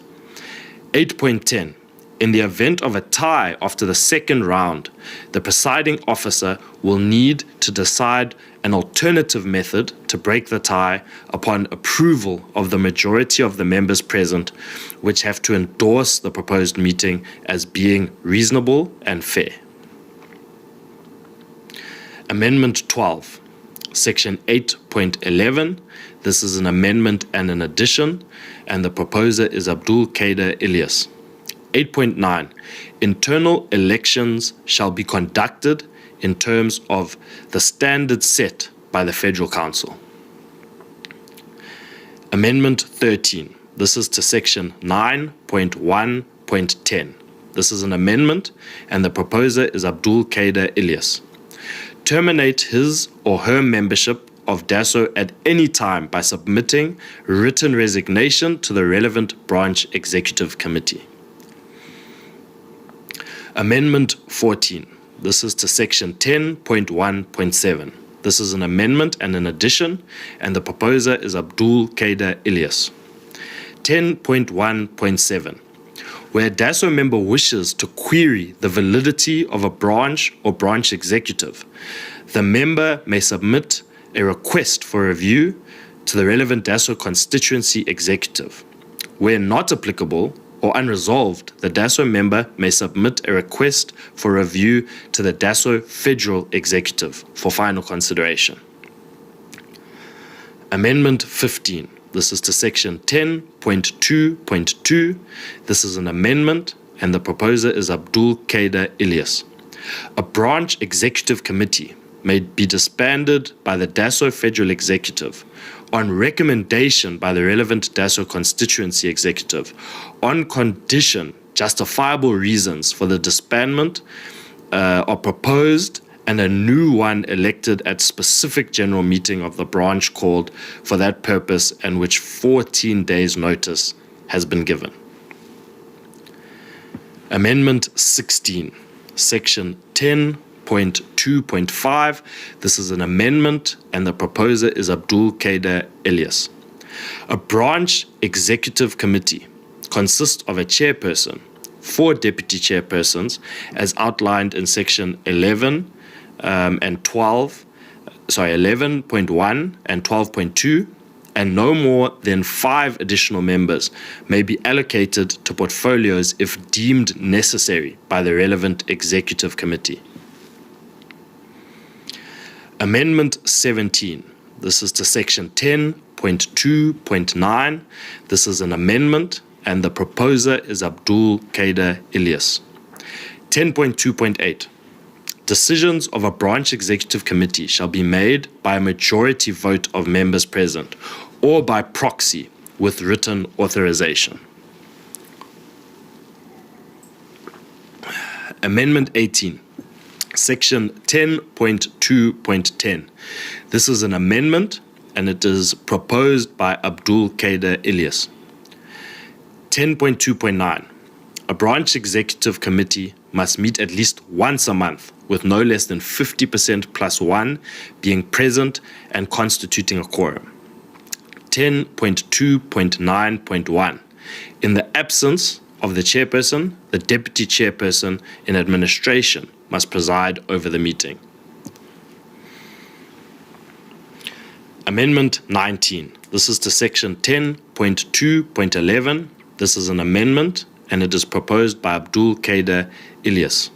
8.10. In the event of a tie after the second round, the presiding officer will need to decide an alternative method to break the tie upon approval of the majority of the members present, which have to endorse the proposed meeting as being reasonable and fair. Amendment 12, Section 8.11. This is an amendment and an addition, and the proposer is Abdul Kader Ilyas. 8.9. Internal elections shall be conducted in terms of the standards set by the Federal Council. Amendment 13. This is to section 9.1.10. This is an amendment and the proposer is Abdul Kader Ilyas. Terminate his or her membership of DASO at any time by submitting written resignation to the relevant branch executive committee. Amendment 14. This is to section 10.1.7. This is an amendment and an addition, and the proposer is Abdul Kader Ilyas. 10.1.7. Where a DASO member wishes to query the validity of a branch or branch executive, the member may submit a request for review to the relevant DASO constituency executive. Where not applicable or unresolved, the DASO member may submit a request for review to the DASO Federal Executive for final consideration. Amendment 15. This is to section 10.2.2. This is an amendment and the proposer is Abdul Kader Ilyas. A branch executive committee may be disbanded by the DASO Federal Executive on recommendation by the relevant DASO constituency executive on condition justifiable reasons for the disbandment are proposed and a new one elected at specific general meeting of the branch called for that purpose and which 14 days notice has been given. Amendment 16, section 10.2.5. This is an amendment and the proposer is Abdul Kader Ilyas. A branch executive committee consists of a chairperson, 4 deputy chairpersons, as outlined in section 11 and 12, 11.1 and 12.2, and no more than 5 additional members may be allocated to portfolios if deemed necessary by the relevant executive committee. Amendment 17. This is to section 10.2.9. This is an amendment and the proposer is Abdul Kader Ilyas. 10.2.8. Decisions of a branch executive committee shall be made by a majority vote of members present or by proxy with written authorization. Amendment 18. Section 10.2.10. This is an amendment and it is proposed by Abdul Kader Ilyas. 10.2.9. A branch executive committee must meet at least once a month with no less than 50% plus 1 being present and constituting a quorum. 10.2.9.1. In the absence of the chairperson, the deputy chairperson in administration must preside over the meeting. Amendment 19. This is to section 10.2.11. This is an amendment and it is proposed by Abdul Kader Ilyas.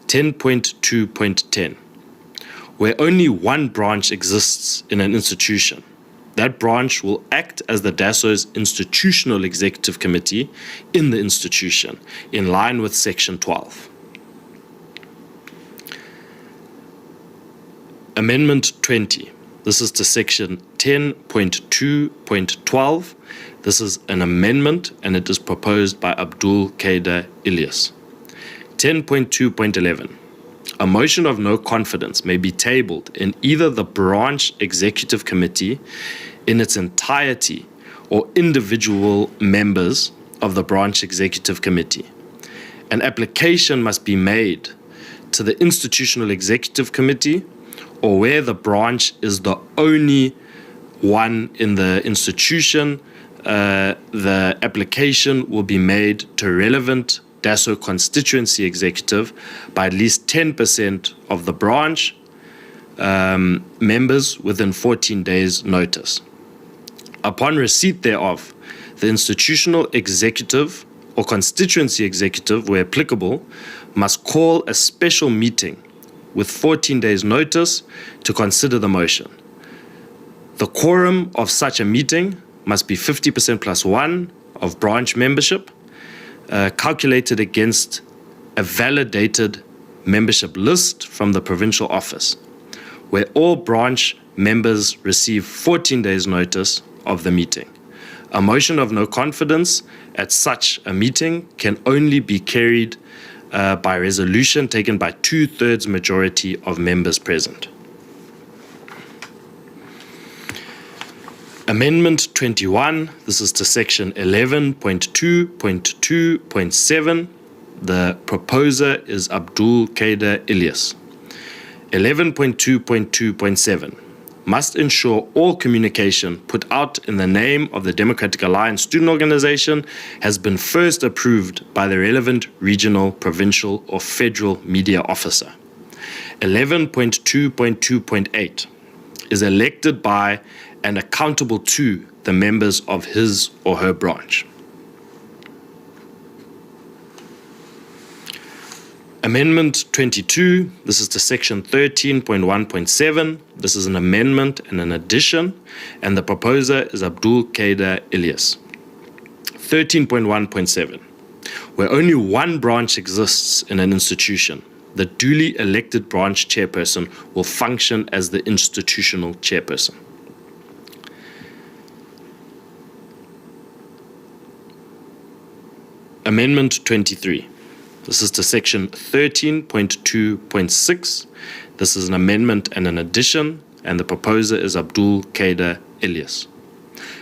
10.2.10. Where only one branch exists in an institution, that branch will act as the DASO's institutional executive committee in the institution, in line with section 12. Amendment 20. This is to section 10.2.12. This is an amendment and it is proposed by Abdul Kader Ilyas. 10.2.11. A motion of no confidence may be tabled in either the branch executive committee in its entirety or individual members of the branch executive committee. An application must be made to the institutional executive committee or where the branch is the only one in the institution, the application will be made to relevant DASO constituency executive by at least 10% of the branch members within 14 days notice. Upon receipt thereof, the institutional executive or constituency executive, where applicable, must call a special meeting with 14 days notice to consider the motion. The quorum of such a meeting must be 50% plus 1 of branch membership, calculated against a validated membership list from the provincial office, where all branch members receive 14 days notice of the meeting. A motion of no confidence at such a meeting can only be carried by resolution taken by 2/3 majority of members present. Amendment 21, this is to section 11.2.2.7. The proposer is Abdul Kader Ilyas. 11.2.2.7 must ensure all communication put out in the name of the Democratic Alliance Student Organization has been first approved by the relevant regional, provincial, or federal media officer. 11.2.2.8 is elected by and accountable to the members of his or her branch. Amendment 22, this is to section 13.1.7. This is an amendment and an addition, and the proposer is Abdul Kader Ilyas. 13.1.7, where only one branch exists in an institution, the duly elected branch chairperson will function as the institutional chairperson. Amendment 23. This is to section 13.2.6. This is an amendment and an addition, and the proposer is Abdul Kader Ilyas.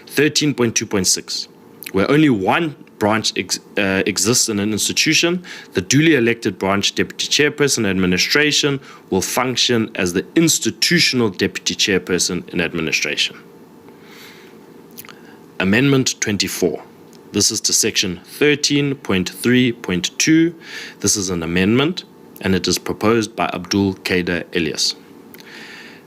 13.2.6. Where only one branch exists in an institution, the duly elected branch deputy chairperson administration will function as the institutional deputy chairperson in administration. Amendment 24. This is to section 13.3.2. This is an amendment, and it is proposed by Abdul Kader Ilyas.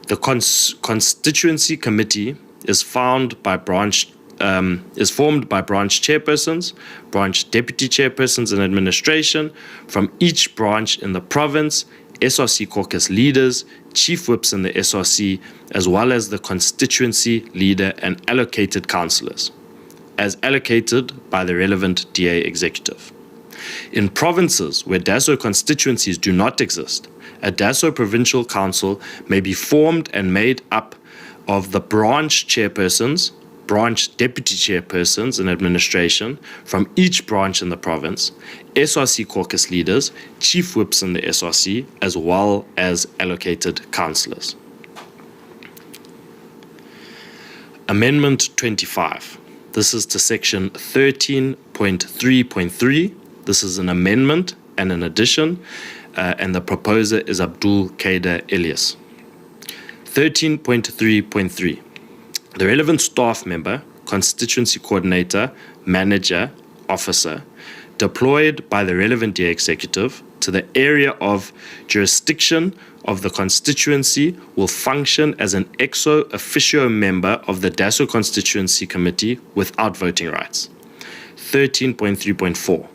The Constituency Committee is formed by branch chairpersons, branch deputy chairpersons and administration from each branch in the province, SRC caucus leaders, chief whips in the SRC, as well as the constituency leader and allocated councillors, as allocated by the relevant DA executive. In provinces where DASO constituencies do not exist, a DASO provincial council may be formed and made up of the branch chairpersons, branch deputy chairpersons in administration from each branch in the province, SRC caucus leaders, chief whips in the SRC, as well as allocated councillors. Amendment 25. This is to section 13.3.3. This is an amendment and an addition, and the proposer is Abdul Kader Ilyas. 13.3.3. The relevant staff member, constituency coordinator, manager, officer, deployed by the relevant DA executive to the area of jurisdiction of the constituency will function as an ex officio member of the DASO Constituency Committee without voting rights. 13.3.4.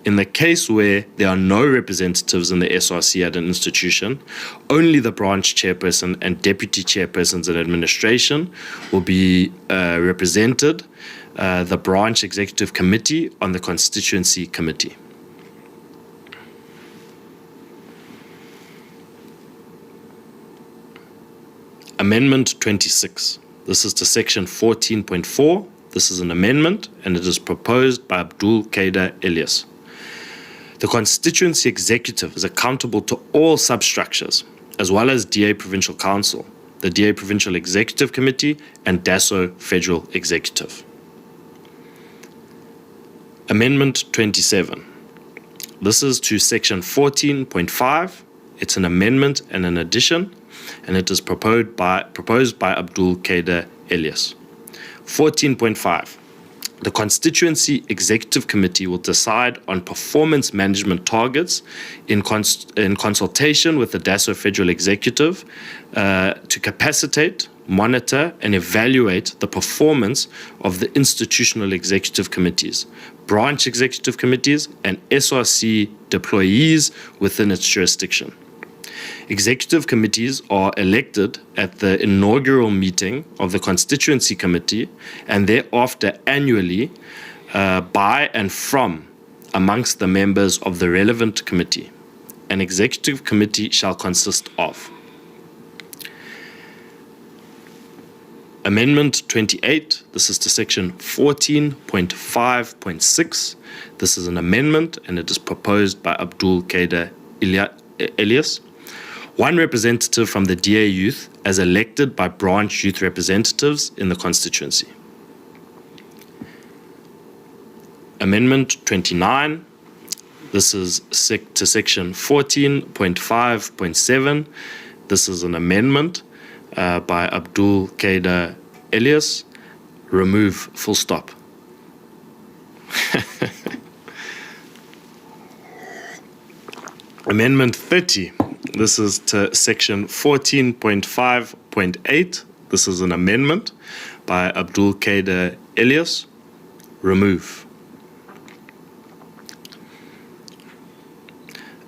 In the case where there are no representatives in the SRC at an institution, only the branch chairperson and deputy chairpersons in administration will be represented the branch executive committee on the constituency committee. Amendment 26. This is to section 14.4. This is an amendment, and it is proposed by Abdul Kader Ilyas. The constituency executive is accountable to all substructures, as well as DA Provincial Council, the DA Provincial Executive Committee, and DASO Federal Executive. Amendment 27. This is to section 14.5. It's an amendment and an addition, and it is proposed by Abdul Kader Elias. 14.5. The Constituency Executive Committee will decide on performance management targets in consultation with the DASO Federal Executive to capacitate, monitor, and evaluate the performance of the institutional executive committees, branch executive committees, and SRC deployees within its jurisdiction. Executive committees are elected at the inaugural meeting of the Constituency Committee and thereafter annually by and from amongst the members of the relevant committee. An executive committee shall consist of Amendment 28, this is to section 14.5.6. This is an amendment and it is proposed by Abdul Kader Elias. One representative from the DA youth as elected by branch youth representatives in the constituency. Amendment 29, this is to section 14.5.7. This is an amendment by Abdul Kader Elias. Remove full stop. Amendment 30. This is to section 14.5.8. This is an amendment by Abdul Kader Elias. Remove.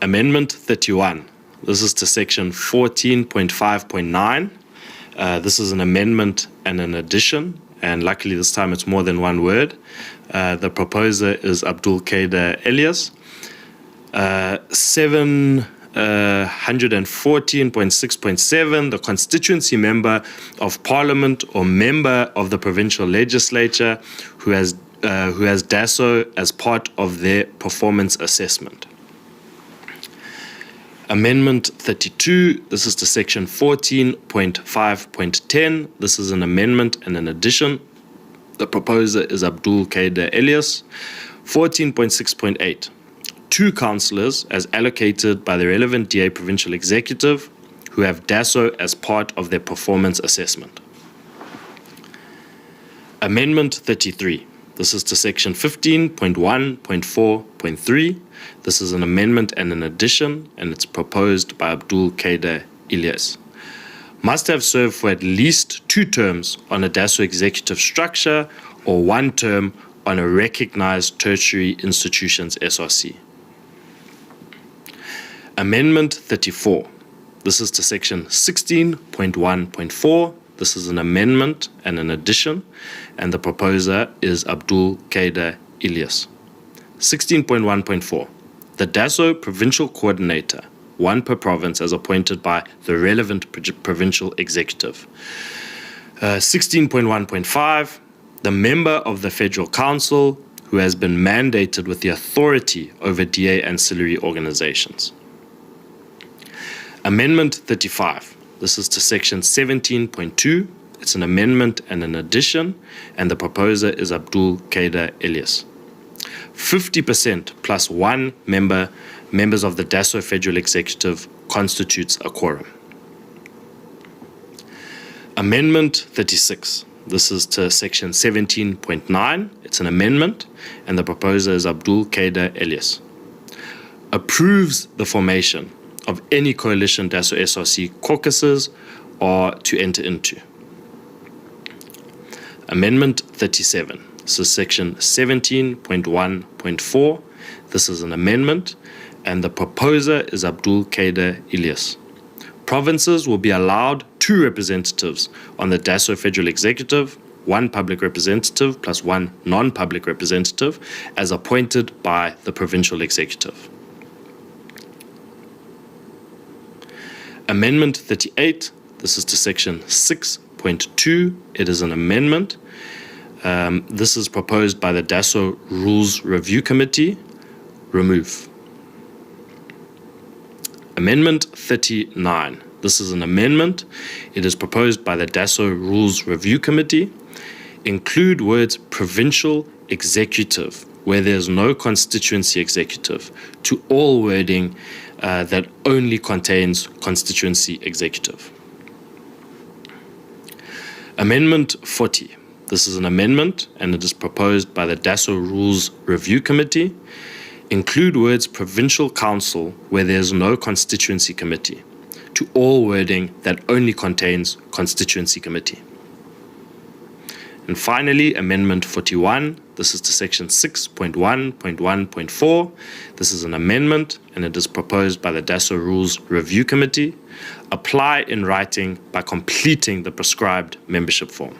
Amendment 31. This is to section 14.5.9. This is an amendment and an addition, and luckily this time it's more than one word. The proposer is Abdul Kader Elias. 714.6.7, the constituency member of parliament or member of the provincial legislature who has DASO as part of their performance assessment. Amendment 32, this is to section 14.5.10. This is an amendment and an addition. The proposer is Abdul Kader Elias. 14.6.8. 2 councillors as allocated by the relevant DA provincial executive who have DASO as part of their performance assessment. Amendment 33. This is to section 15.1.4.3. This is an amendment and an addition, and it's proposed by Abdul Kader Elias. Must have served for at least 2 terms on a DASO executive structure or 1 term on a recognized tertiary institution's SRC. Amendment 34. This is to section 16.1.4. This is an amendment and an addition, and the proposer is Abdul Kader Elias. 16.1.4. The DASO provincial coordinator, 1 per province as appointed by the relevant provincial executive. 16.1.5. The member of the Federal Council who has been mandated with the authority over DA ancillary organizations. Amendment 35. This is to section 17.2. It's an amendment and an addition, and the proposer is Abdul Kader Elias. 50% plus 1 members of the DASO Federal Executive constitutes a quorum. Amendment 36. This is to section 17.9. It's an amendment, and the proposer is Abdul Kader Elias. Approves the formation of any coalition DASO SRC caucuses or to enter into. Amendment 37. This is section 17.1.4. This is an amendment, and the proposer is Abdul Kader Elias. Provinces will be allowed 2 representatives on the DASO Federal Executive, 1 public representative plus 1 non-public representative as appointed by the provincial executive. Amendment 38, this is to section 6.2. It is an amendment. This is proposed by the DASO Rules Review Committee. Remove. Amendment 39. This is an amendment. It is proposed by the DASO Rules Review Committee. Include words provincial executive where there's no constituency executive to all wording that only contains constituency executive. Amendment 40. This is an amendment and it is proposed by the DASO Rules Review Committee. Include words provincial council where there is no constituency committee to all wording that only contains constituency committee. And finally, Amendment 41. This is to Section 6.1.1.4. This is an amendment and it is proposed by the DASO Rules Review Committee. Apply in writing by completing the prescribed membership form.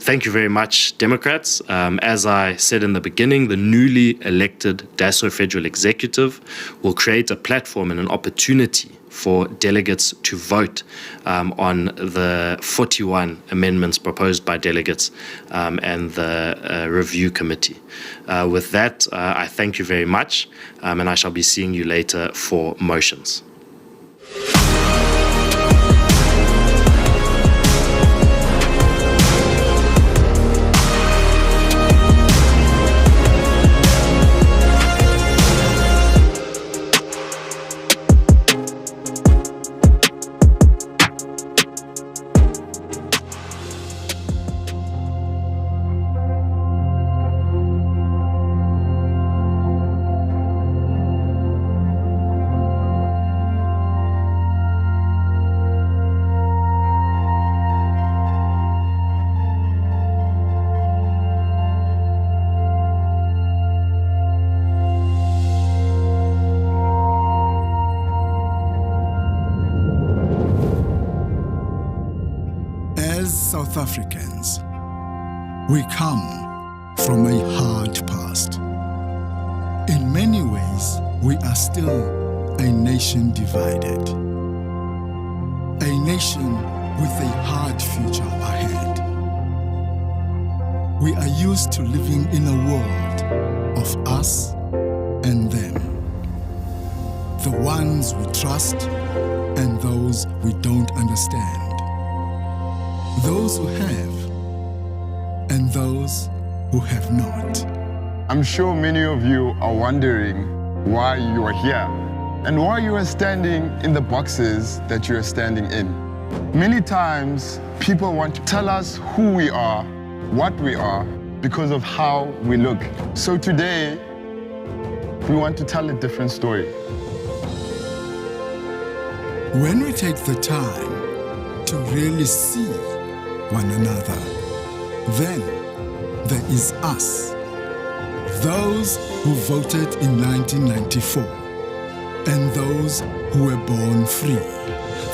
Thank you very much, Democrats. As I said in the beginning, the newly elected DASO Federal Executive will create a platform and an opportunity for delegates to vote on the 41 amendments proposed by delegates and the review committee. With that, I thank you very much, and I shall be seeing you later for motions. South Africans, we come from a hard past. In many ways, we are still a nation divided. A nation with a hard future ahead. We are used to living in a world of us and them. The ones we trust and those we don't understand. Those who have and those who have not. I'm sure many of you are wondering why you are here and why you are standing in the boxes that you are standing in. Many times, people want to tell us who we are, what we are, because of how we look. So today, we want to tell a different story. When we take the time to really see one another, then there is us, those who voted in 1994 and those who were born free,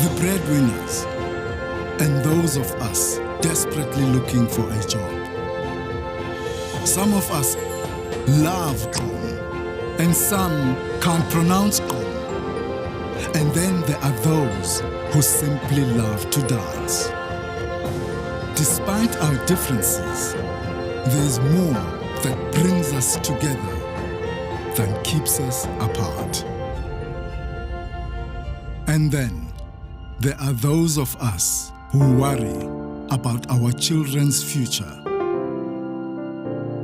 the breadwinners and those of us desperately looking for a job. Some of us love Gqom and some can't pronounce Gqom. And then there are those who simply love to dance. Despite our differences, there's more that brings us together than keeps us apart. And then there are those of us who worry about our children's future,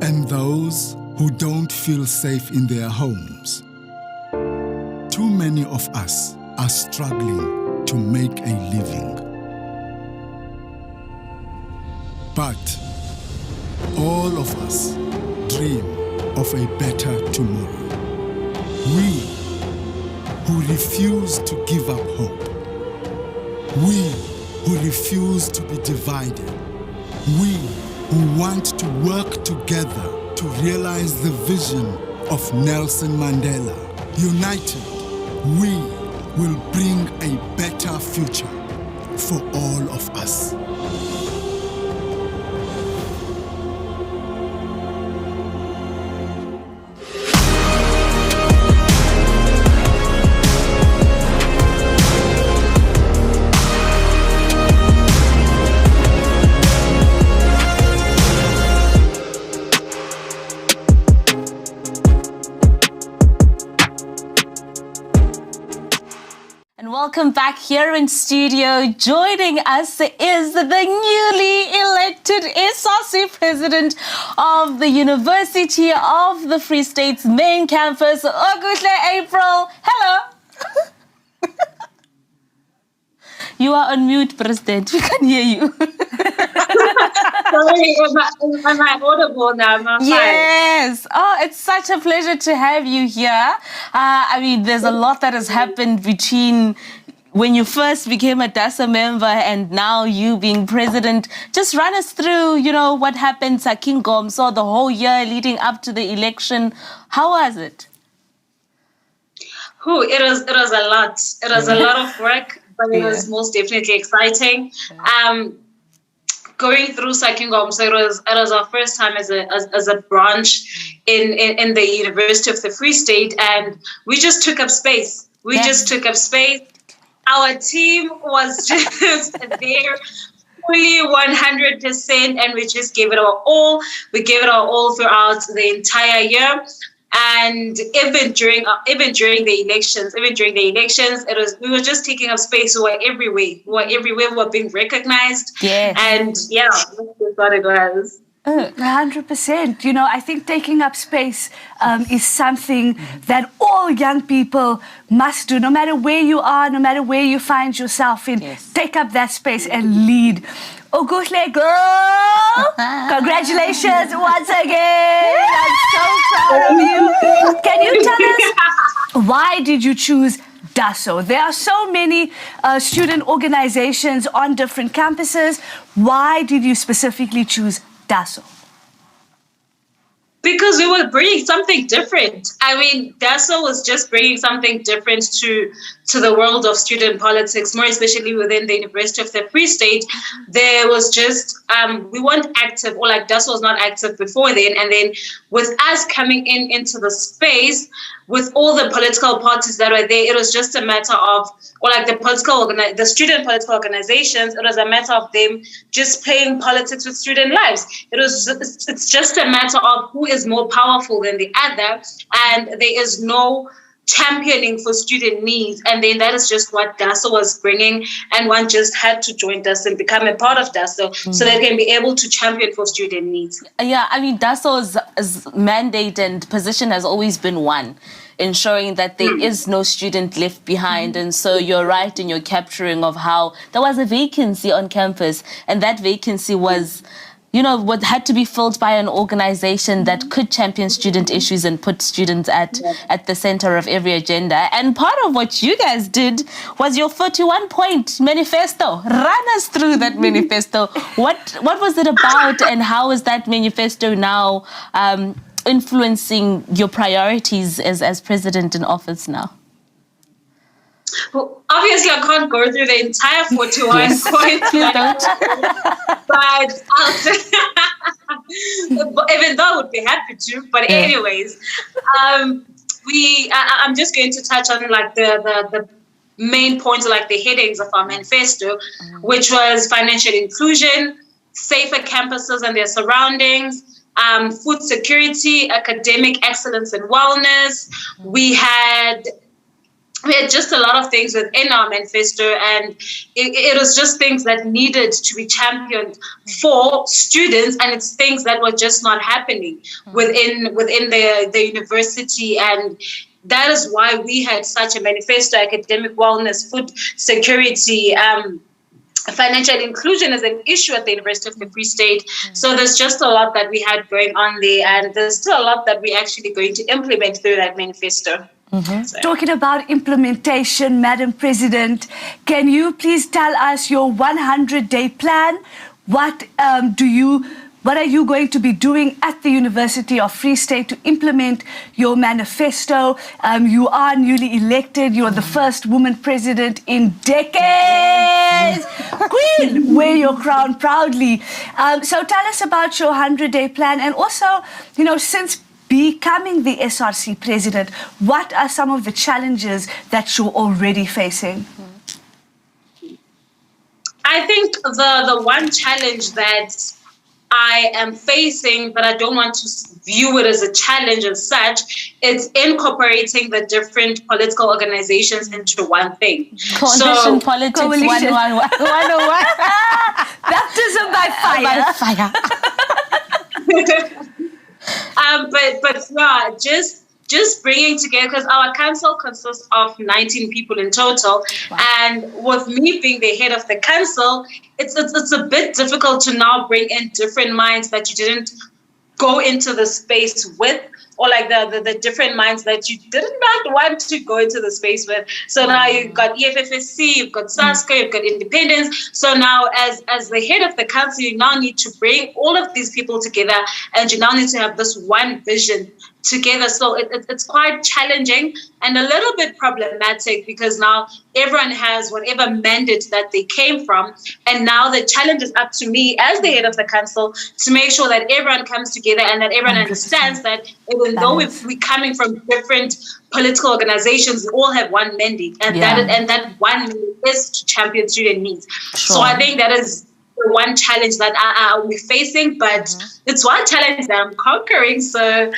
and those who don't feel safe in their homes. Too many of us are struggling to make a living. But all of us dream of a better tomorrow. We who refuse to give up hope. We who refuse to be divided. We who want to work together to realize the vision of Nelson Mandela. United, we will bring a better future for all of us. Welcome back here in studio. Joining us is the newly elected SRC president of the University of the Free State's main campus, Oguhle April. Hello. You are on mute, President. We can hear you. Sorry, am I audible now? Am I fine? Yes. Oh, it's such a pleasure to have you here. I mean, there's a lot that has happened between when you first became a DASO member and now you being president. Just run us through, what happened at Kingom, so the whole year leading up to the election. How was it? It was a lot. It was a lot of work, but it was most definitely exciting. Going through Sakingom, so it was our first time as a branch in the University of the Free State, and we just took up space. Our team was just there fully 100%, and we just gave it our all. We gave it our all throughout the entire year. And even during the elections, we were just taking up space. We were everywhere. We were being recognized. Yes. And that's what it was. 100%. I think taking up space is something that all young people must do, no matter where you are, no matter where you find yourself in. Yes. Take up that space and lead. Oguhle girl, congratulations once again. I'm so proud of you. Can you tell us, why did you choose DASO? There are so many student organizations on different campuses. Why did you specifically choose DASO? Because we were bringing something different. I mean, DASO was just bringing something different to the world of student politics, more especially within the University of the Free State. There was just, we weren't active, or like DASO was not active before then. And then with us coming into the space, with all the political parties that were there, it was just a matter of, or like the student political organizations, it was a matter of them just playing politics with student lives. It's just a matter of who is more powerful than the other, and there is no championing for student needs. And then that is just what DASO was bringing, and one just had to join DASO and become a part of DASO so they can be able to champion for student needs. Yeah, I mean, DASO's mandate and position has always been one, ensuring that there is no student left behind. And so you're right in your capturing of how there was a vacancy on campus, and that vacancy was, what had to be filled by an organization that could champion student issues and put students at the center of every agenda. And part of what you guys did was your 41-point manifesto. Run us through that manifesto. What was it about, and how is that manifesto now influencing your priorities as president in office now? Well, obviously, I can't go through the entire 41 points. But even though I would be happy to. But anyways, I'm just going to touch on like the main points, like the headings of our manifesto, which was financial inclusion, safer campuses and their surroundings, food security, academic excellence and wellness. We had just a lot of things within our manifesto, and it was just things that needed to be championed for students, and it's things that were just not happening within the university. And that is why we had such a manifesto: academic wellness, food security, financial inclusion is an issue at the University of the Free State. So there's just a lot that we had going on there, and there's still a lot that we're actually going to implement through that manifesto. So. Talking about implementation, Madam President, can you please tell us your 100-day plan? What are you going to be doing at the University of Free State to implement your manifesto? You are newly elected. You are the first woman president in decades. Queen, wear your crown proudly. So tell us about your 100-day plan, and also, since becoming the SRC president, what are some of the challenges that you're already facing? I think the one challenge that I am facing, but I don't want to view it as a challenge as such, it's incorporating the different political organizations into one thing. Coalition politics 101. Baptism by fire. But yeah, just just bringing together, because our council consists of 19 people in total. And with me being the head of the council, it's a bit difficult to now bring in different minds that you didn't go into the space with, or like the different minds that you did not want to go into the space with. So now you've got EFFSC, you've got SASCO, you've got independence. So now as the head of the council, you now need to bring all of these people together, and you now need to have this one vision together. So it's quite challenging and a little bit problematic, because now everyone has whatever mandate that they came from. And now the challenge is up to me as the head of the council to make sure that everyone comes together and that everyone 100%. Understands that even though we're coming from different political organizations, we all have one mandate. And that one mandate is to champion student needs. Sure. So I think that is the one challenge that we're facing, but it's one challenge that I'm conquering. So,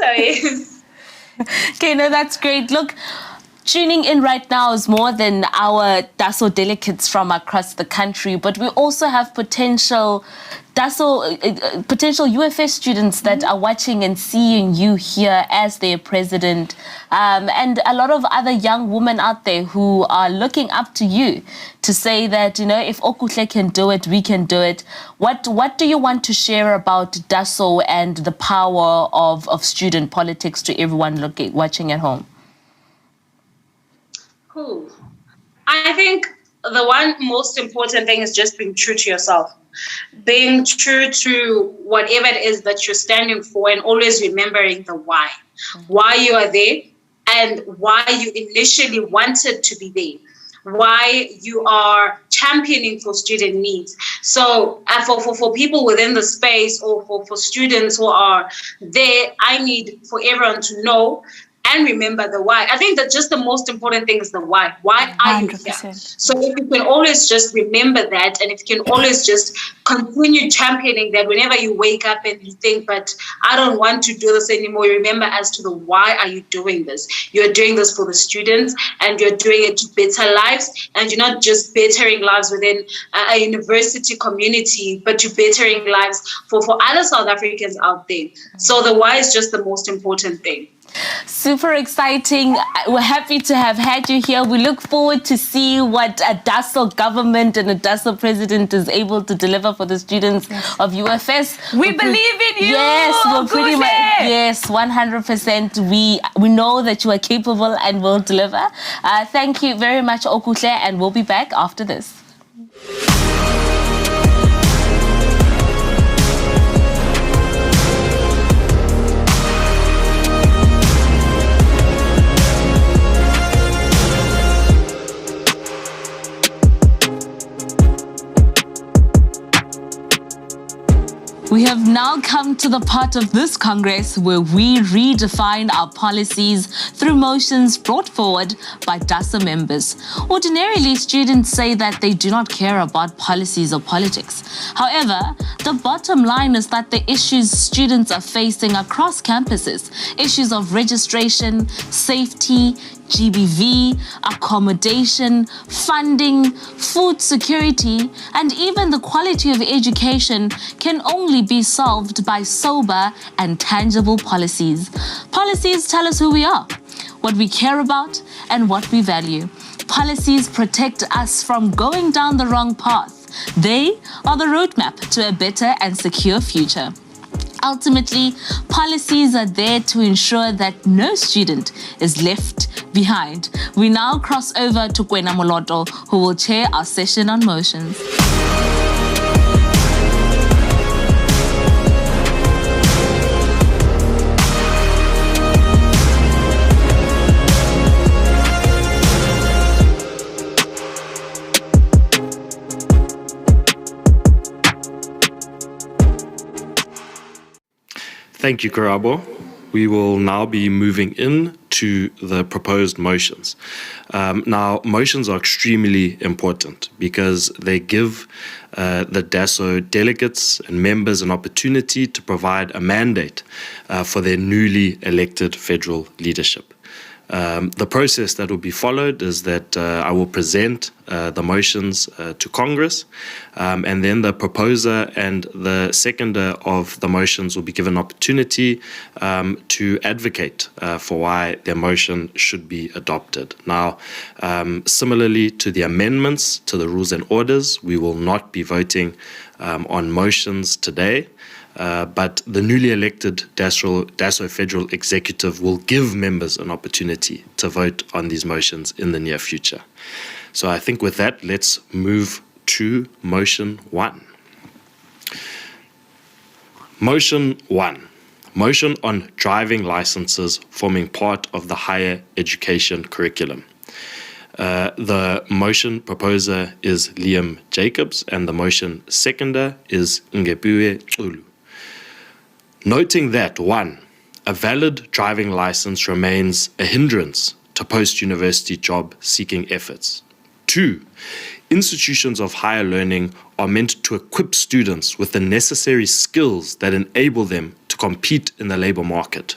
yes. Okay, no, that's great. Look, tuning in right now is more than our DASO delegates from across the country, but we also have potential UFS students that are watching and seeing you here as their president, and a lot of other young women out there who are looking up to you to say that, if Okuhle can do it, we can do it. What do you want to share about DASO and the power of student politics to everyone watching at home? Cool. I think the one most important thing is just being true to yourself. Being true to whatever it is that you're standing for, and always remembering the why you are there, and why you initially wanted to be there, why you are championing for student needs. So for people within the space, or for students who are there, I need for everyone to know and remember the why. I think that just the most important thing is the why. Why are you here? So if you can always just remember that, and if you can always just continue championing that whenever you wake up and you think, but I don't want to do this anymore, you remember as to the why are you doing this? You're doing this for the students, and you're doing it to better lives, and you're not just bettering lives within a university community, but you're bettering lives for other South Africans out there. So the why is just the most important thing. Super exciting. We're happy to have had you here. We look forward to see what a DASO government and a DASO president is able to deliver for the students of UFS. We believe in you. Yes, we're pretty much. Yes, 100%. We know that you are capable and will deliver. Thank you very much, Okuhle, and we'll be back after this. We have now come to the part of this Congress where we redefine our policies through motions brought forward by DASO members. Ordinarily, students say that they do not care about policies or politics. However, the bottom line is that the issues students are facing across campuses, issues of registration, safety, GBV, accommodation, funding, food security, and even the quality of education can only be solved by sober and tangible policies. Policies tell us who we are, what we care about, and what we value. Policies protect us from going down the wrong path. They are the roadmap to a better and secure future. Ultimately, policies are there to ensure that no student is left behind. We now cross over to Kwena Moloto, who will chair our session on motions. Thank you, Karabo. We will now be moving in to the proposed motions. Now, motions are extremely important because they give the DASO delegates and members an opportunity to provide a mandate for their newly elected federal leadership. The process that will be followed is that I will present the motions to Congress, and then the proposer and the seconder of the motions will be given opportunity to advocate for why their motion should be adopted. Now, similarly to the amendments to the rules and orders, we will not be voting on motions today. But the newly elected DASO Federal Executive will give members an opportunity to vote on these motions in the near future. So I think with that, let's move to motion 1. Motion 1. Motion on driving licenses forming part of the higher education curriculum. The motion proposer is Liam Jacobs and the motion seconder is Ngepiwe Xulu. Noting that, 1, a valid driving license remains a hindrance to post-university job-seeking efforts. 2, institutions of higher learning are meant to equip students with the necessary skills that enable them to compete in the labor market.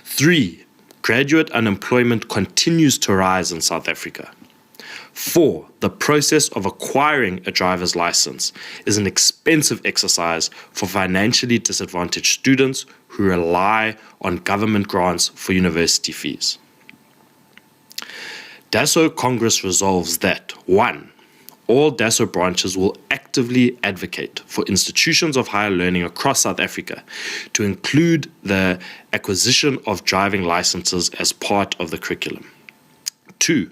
3, graduate unemployment continues to rise in South Africa. 4, the process of acquiring a driver's license is an expensive exercise for financially disadvantaged students who rely on government grants for university fees. DASO Congress resolves that 1, all DASO branches will actively advocate for institutions of higher learning across South Africa to include the acquisition of driving licenses as part of the curriculum. 2,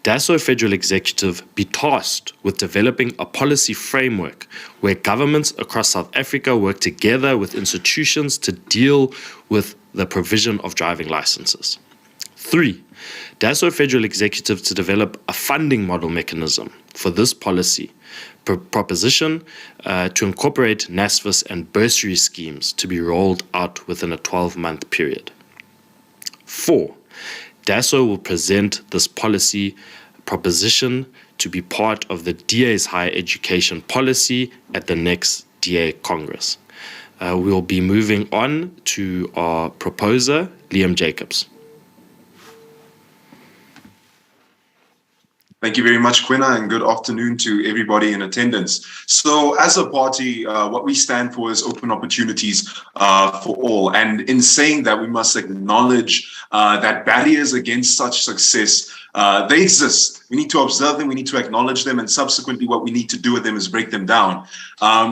DASO Federal Executive be tasked with developing a policy framework where governments across South Africa work together with institutions to deal with the provision of driving licenses. 3, DASO Federal Executive to develop a funding model mechanism for this policy proposition to incorporate NSFAS and bursary schemes to be rolled out within a 12-month period. 4, DASO will present this policy proposition to be part of the DA's higher education policy at the next DA Congress. We'll be moving on to our proposer, Liam Jacobs. Thank you very much, Quina, and good afternoon to everybody in attendance. So as a party, what we stand for is open opportunities for all. And in saying that, we must acknowledge that barriers against such success, they exist. We need to observe them, we need to acknowledge them, and subsequently what we need to do with them is break them down.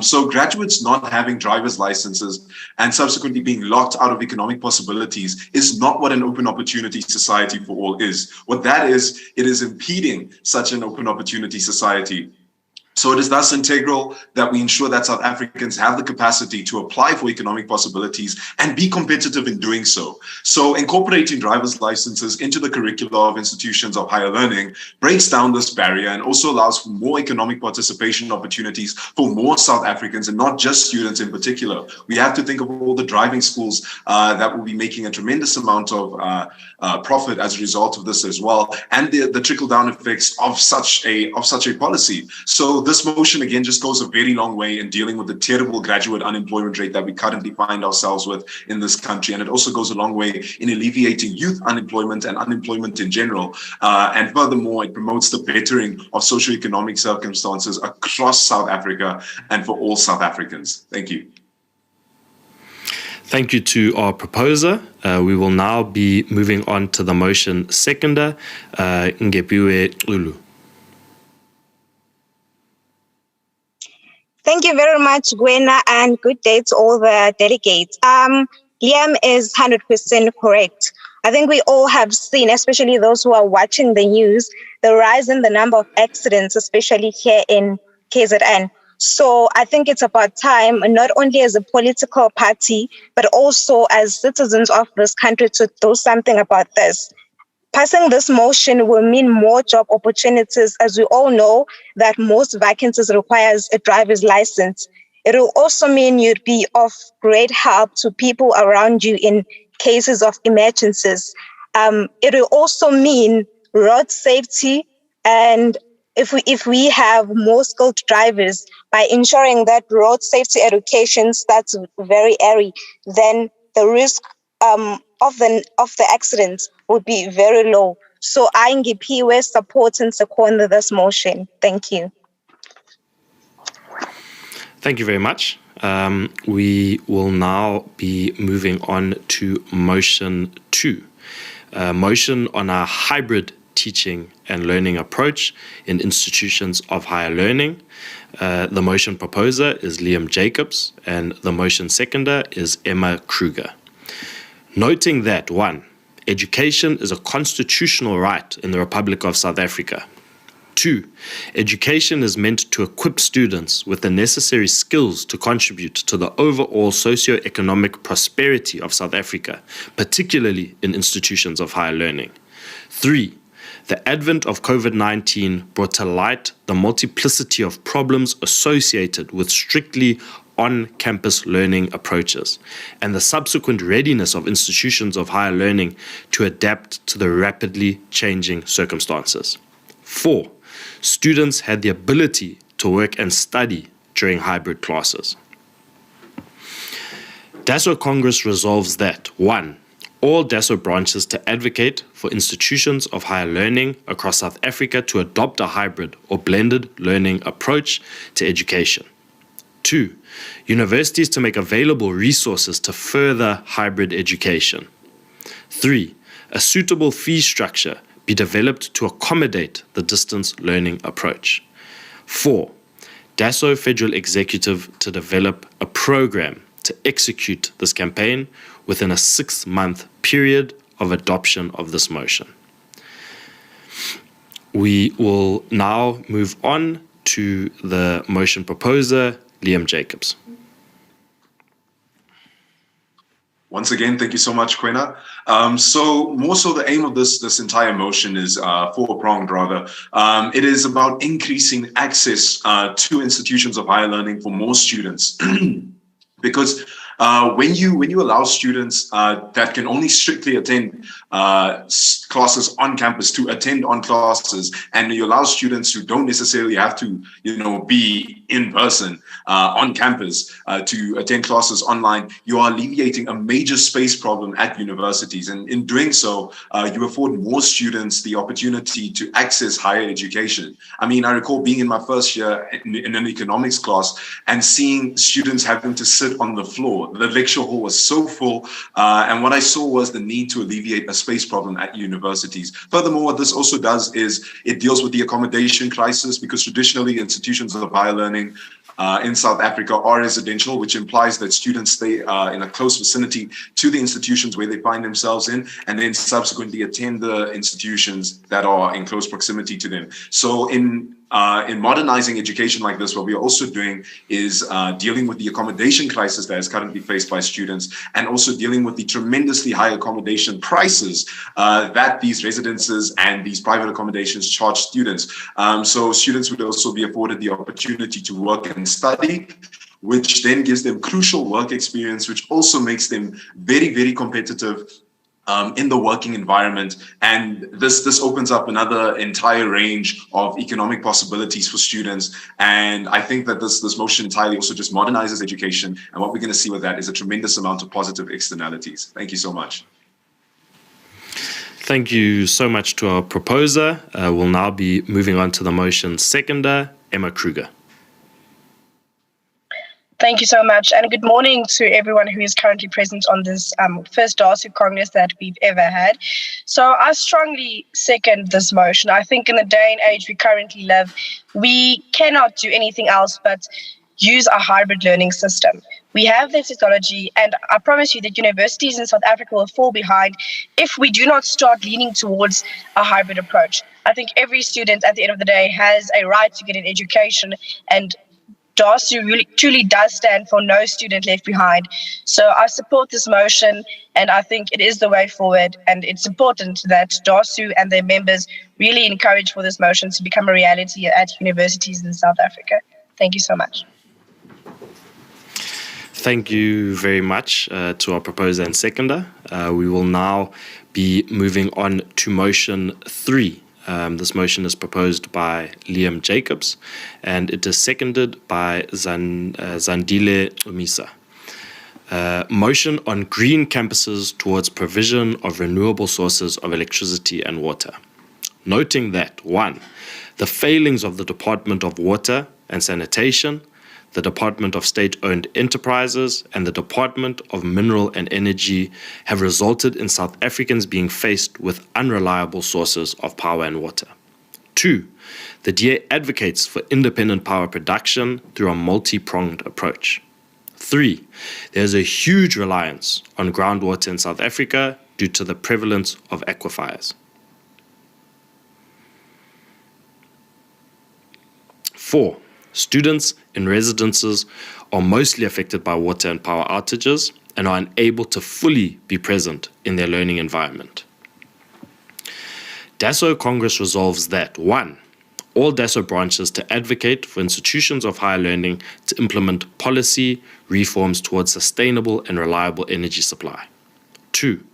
So graduates not having driver's licenses and subsequently being locked out of economic possibilities is not what an open opportunity society for all is. What that is, it is impeding such an open opportunity society. So it is thus integral that we ensure that South Africans have the capacity to apply for economic possibilities and be competitive in doing so. So incorporating driver's licenses into the curricula of institutions of higher learning breaks down this barrier and also allows for more economic participation opportunities for more South Africans and not just students in particular. We have to think of all the driving schools that will be making a tremendous amount of profit as a result of this as well, and the trickle-down effects of such a policy. So this motion, again, just goes a very long way in dealing with the terrible graduate unemployment rate that we currently find ourselves with in this country. And it also goes a long way in alleviating youth unemployment and unemployment in general. And furthermore, it promotes the bettering of socioeconomic circumstances across South Africa and for all South Africans. Thank you. Thank you to our proposer. We will now be moving on to the motion seconder, Ngepiwe Xulu. Thank you very much, Gwena, and good day to all the delegates. Liam is 100% correct. I think we all have seen, especially those who are watching the news, the rise in the number of accidents, especially here in KZN. So I think it's about time, not only as a political party, but also as citizens of this country, to do something about this. Passing this motion will mean more job opportunities, as we all know that most vacancies requires a driver's license. It will also mean you'd be of great help to people around you in cases of emergencies. It will also mean road safety, and if we have more skilled drivers, by ensuring that road safety education starts very early, then the risk of the accidents would be very low. So I ngiphiwe support and second this motion. Thank you. Thank you very much. We will now be moving on to motion 2. Motion on a hybrid teaching and learning approach in institutions of higher learning. The motion proposer is Liam Jacobs and the motion seconder is Emma Kruger. Noting that 1, education is a constitutional right in the Republic of South Africa. 2, education is meant to equip students with the necessary skills to contribute to the overall socio-economic prosperity of South Africa, particularly in institutions of higher learning. 3, the advent of COVID-19 brought to light the multiplicity of problems associated with strictly on-campus learning approaches and the subsequent readiness of institutions of higher learning to adapt to the rapidly changing circumstances. 4, students had the ability to work and study during hybrid classes. DASO Congress resolves that 1, all DASO branches to advocate for institutions of higher learning across South Africa to adopt a hybrid or blended learning approach to education. 2, universities to make available resources to further hybrid education. 3, a suitable fee structure be developed to accommodate the distance learning approach. 4, DASO Federal Executive to develop a program to execute this campaign within a 6-month period of adoption of this motion. We will now move on to the motion proposer, Liam Jacobs. Once again, thank you so much, Kwena. So the aim of this entire motion is four-pronged rather. It is about increasing access to institutions of higher learning for more students. Because when you allow students that can only strictly attend classes on campus to attend on classes, and you allow students who don't necessarily have to, be in person on campus to attend classes online, you are alleviating a major space problem at universities. And in doing so, you afford more students the opportunity to access higher education. I mean, I recall being in my first year in an economics class and seeing students having to sit on the floor. The lecture hall was so full, and what I saw was the need to alleviate a space problem at universities. Furthermore, what this also does is it deals with the accommodation crisis, because traditionally institutions of higher learning in South Africa are residential, which implies that students stay in a close vicinity to the institutions where they find themselves in, and then subsequently attend the institutions that are in close proximity to them. So in modernizing education like this, what we are also doing is dealing with the accommodation crisis that is currently faced by students, and also dealing with the tremendously high accommodation prices that these residences and these private accommodations charge students. So students would also be afforded the opportunity to work and study, which then gives them crucial work experience, which also makes them very, very competitive in the working environment. And this opens up another entire range of economic possibilities for students. And I think that this motion entirely also just modernizes education. And what we're going to see with that is a tremendous amount of positive externalities. Thank you so much. Thank you so much to our proposer. We'll now be moving on to the motion seconder, Emma Kruger. Thank you so much, and good morning to everyone who is currently present on this first DASO Congress that we've ever had. So I strongly second this motion. I think in the day and age we currently live, we cannot do anything else but use a hybrid learning system. We have the technology, and I promise you that universities in South Africa will fall behind if we do not start leaning towards a hybrid approach. I think every student at the end of the day has a right to get an education, and DASO really truly does stand for no student left behind. So I support this motion, and I think it is the way forward, and it's important that DASO and their members really encourage for this motion to become a reality at universities in South Africa. Thank you so much. Thank you very much to our proposer and seconder. We will now be moving on to motion 3. This motion is proposed by Liam Jacobs, and it is seconded by Zandile Umisa. Motion on green campuses towards provision of renewable sources of electricity and water. Noting that 1. The failings of the Department of Water and Sanitation, the Department of State-Owned Enterprises, and the Department of Mineral and Energy have resulted in South Africans being faced with unreliable sources of power and water. 2. The DA advocates for independent power production through a multi-pronged approach. 3. There's a huge reliance on groundwater in South Africa due to the prevalence of aquifers. 4. Students in residences are mostly affected by water and power outages and are unable to fully be present in their learning environment. DASO Congress resolves that 1. All DASO branches to advocate for institutions of higher learning to implement policy reforms towards sustainable and reliable energy supply. 2.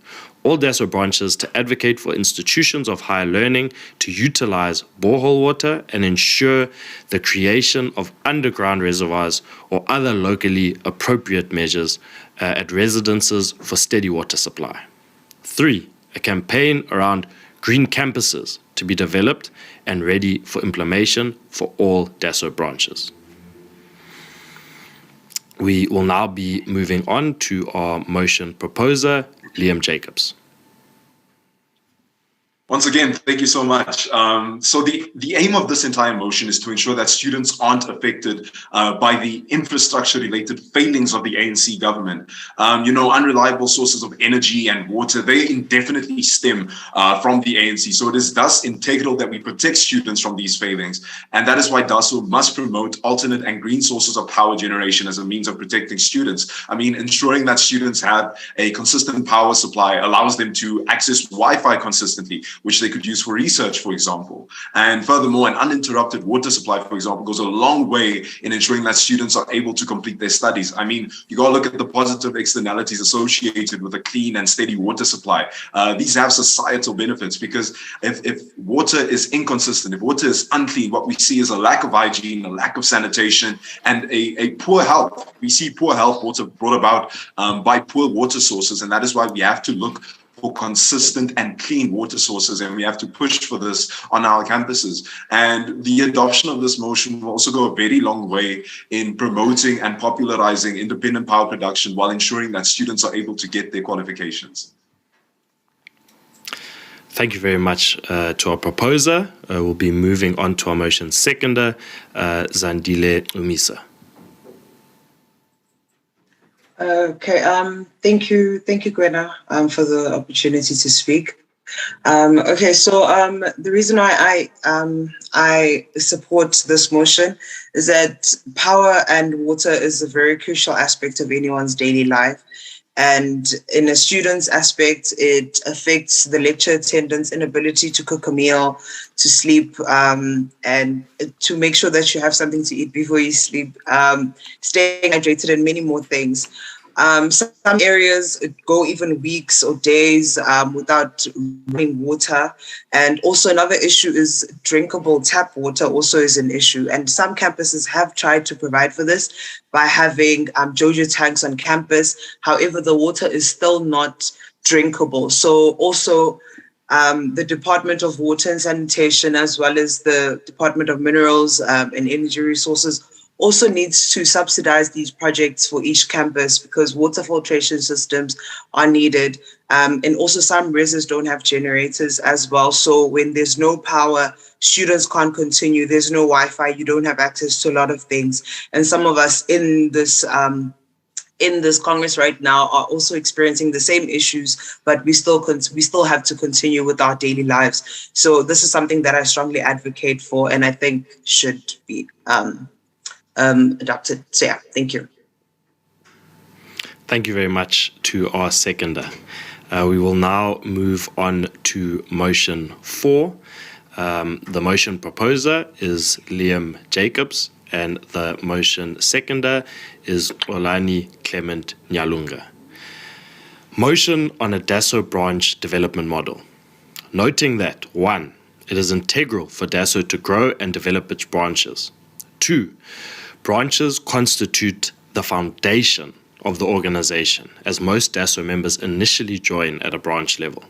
All DASO branches to advocate for institutions of higher learning to utilize borehole water and ensure the creation of underground reservoirs or other locally appropriate measures at residences for steady water supply. 3. A campaign around green campuses to be developed and ready for implementation for all DASO branches. We will now be moving on to our motion proposer, Liam Jacobs. Once again, thank you so much. So the aim of this entire motion is to ensure that students aren't affected by the infrastructure-related failings of the ANC government. Unreliable sources of energy and water, they indefinitely stem from the ANC. So it is thus integral that we protect students from these failings. And that is why DASO must promote alternate and green sources of power generation as a means of protecting students. Ensuring that students have a consistent power supply allows them to access Wi-Fi consistently, which they could use for research, for example. And furthermore, an uninterrupted water supply, for example, goes a long way in ensuring that students are able to complete their studies. You got to look at the positive externalities associated with a clean and steady water supply. These have societal benefits because if water is inconsistent, if water is unclean, what we see is a lack of hygiene, a lack of sanitation, and a poor health. We see poor health water brought about by poor water sources, and that is why we have to look for consistent and clean water sources, and we have to push for this on our campuses. And the adoption of this motion will also go a very long way in promoting and popularizing independent power production while ensuring that students are able to get their qualifications. Thank you very much to our proposer. We'll be moving on to our motion seconder, Zandile Umisa. Okay, thank you, Gwena, for the opportunity to speak. The reason why I support this motion is that power and water is a very crucial aspect of anyone's daily life. And in a student's aspect, it affects the lecture attendance, inability to cook a meal, to sleep, and to make sure that you have something to eat before you sleep, staying hydrated, and many more things. Some areas go even weeks or days without running water. And also another issue is drinkable tap water also is an issue. And some campuses have tried to provide for this by having Jojo tanks on campus. However, the water is still not drinkable. So also the Department of Water and Sanitation, as well as the Department of Minerals and Energy Resources, also needs to subsidize these projects for each campus because water filtration systems are needed. And also some reses don't have generators as well. So when there's no power, students can't continue. There's no Wi-Fi. You don't have access to a lot of things. And some of us in this Congress right now are also experiencing the same issues, but we still have to continue with our daily lives. So this is something that I strongly advocate for and I think should be adopted. So yeah, thank you. Thank you very much to our seconder. We will now move on to motion 4. The motion proposer is Liam Jacobs and the motion seconder is Olani Clement Nyalunga. Motion on a DASO branch development model. Noting that 1. It is integral for DASO to grow and develop its branches. 2. Branches constitute the foundation of the organization, as most DASO members initially join at a branch level.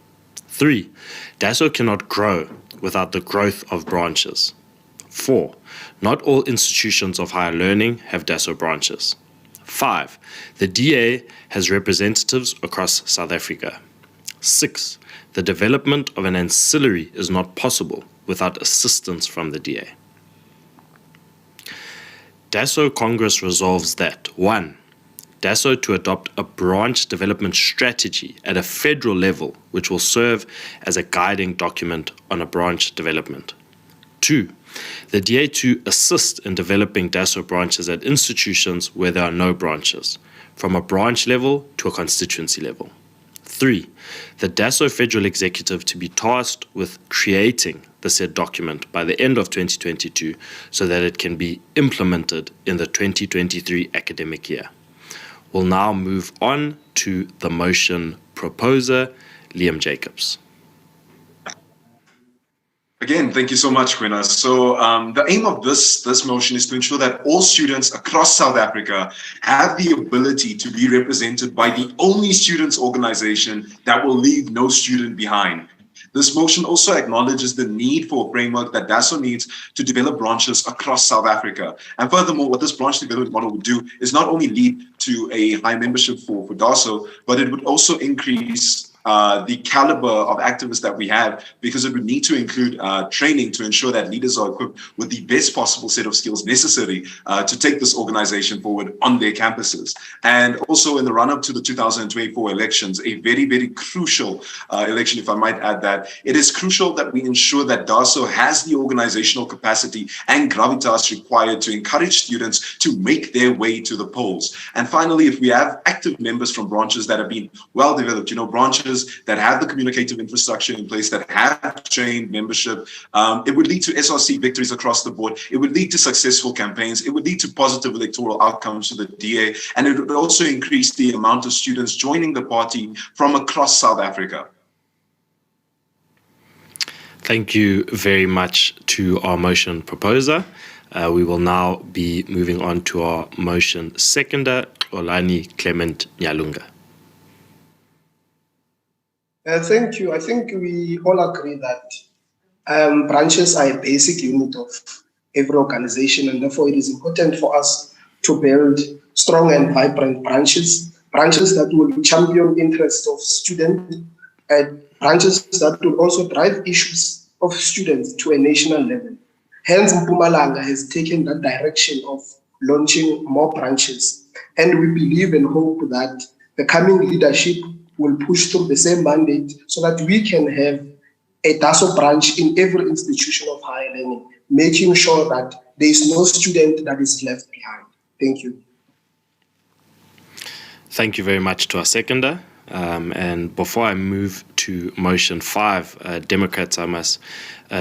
3. DASO cannot grow without the growth of branches. 4. Not all institutions of higher learning have DASO branches. 5. The DA has representatives across South Africa. 6. The development of an ancillary is not possible without assistance from the DA. DASO Congress resolves that 1. DASO to adopt a branch development strategy at a federal level which will serve as a guiding document on a branch development. 2. The DA to assist in developing DASO branches at institutions where there are no branches, from a branch level to a constituency level. 3. The DASO Federal Executive to be tasked with creating the said document by the end of 2022 so that it can be implemented in the 2023 academic year. We'll now move on to the motion proposer, Liam Jacobs. Again, thank you so much, Quina. So the aim of this motion is to ensure that all students across South Africa have the ability to be represented by the only students' organization that will leave no student behind. This motion also acknowledges the need for a framework that DASO needs to develop branches across South Africa. And furthermore, what this branch development model would do is not only lead to a high membership for DASO, but it would also increase the caliber of activists that we have, because it would need to include training to ensure that leaders are equipped with the best possible set of skills necessary to take this organization forward on their campuses. And also in the run-up to the 2024 elections, a very, very crucial election, if I might add that, it is crucial that we ensure that DASO has the organizational capacity and gravitas required to encourage students to make their way to the polls. And finally, if we have active members from branches that have been well developed, branches that have the communicative infrastructure in place, that have trained membership, it would lead to SRC victories across the board. It would lead to successful campaigns. It would lead to positive electoral outcomes for the DA. And it would also increase the amount of students joining the party from across South Africa. Thank you very much to our motion proposer. We will now be moving on to our motion seconder, Olani Clement Nyalunga. Thank you. I think we all agree that branches are a basic unit of every organization, and therefore it is important for us to build strong and vibrant branches that will champion interests of students, and branches that will also drive issues of students to a national level. Hence, Mpumalanga has taken that direction of launching more branches, and we believe and hope that the coming leadership will push through the same mandate so that we can have a DASO branch in every institution of higher learning, making sure that there is no student that is left behind. Thank you. Thank you very much to our seconder. And before I move to motion 5, Democrats, I must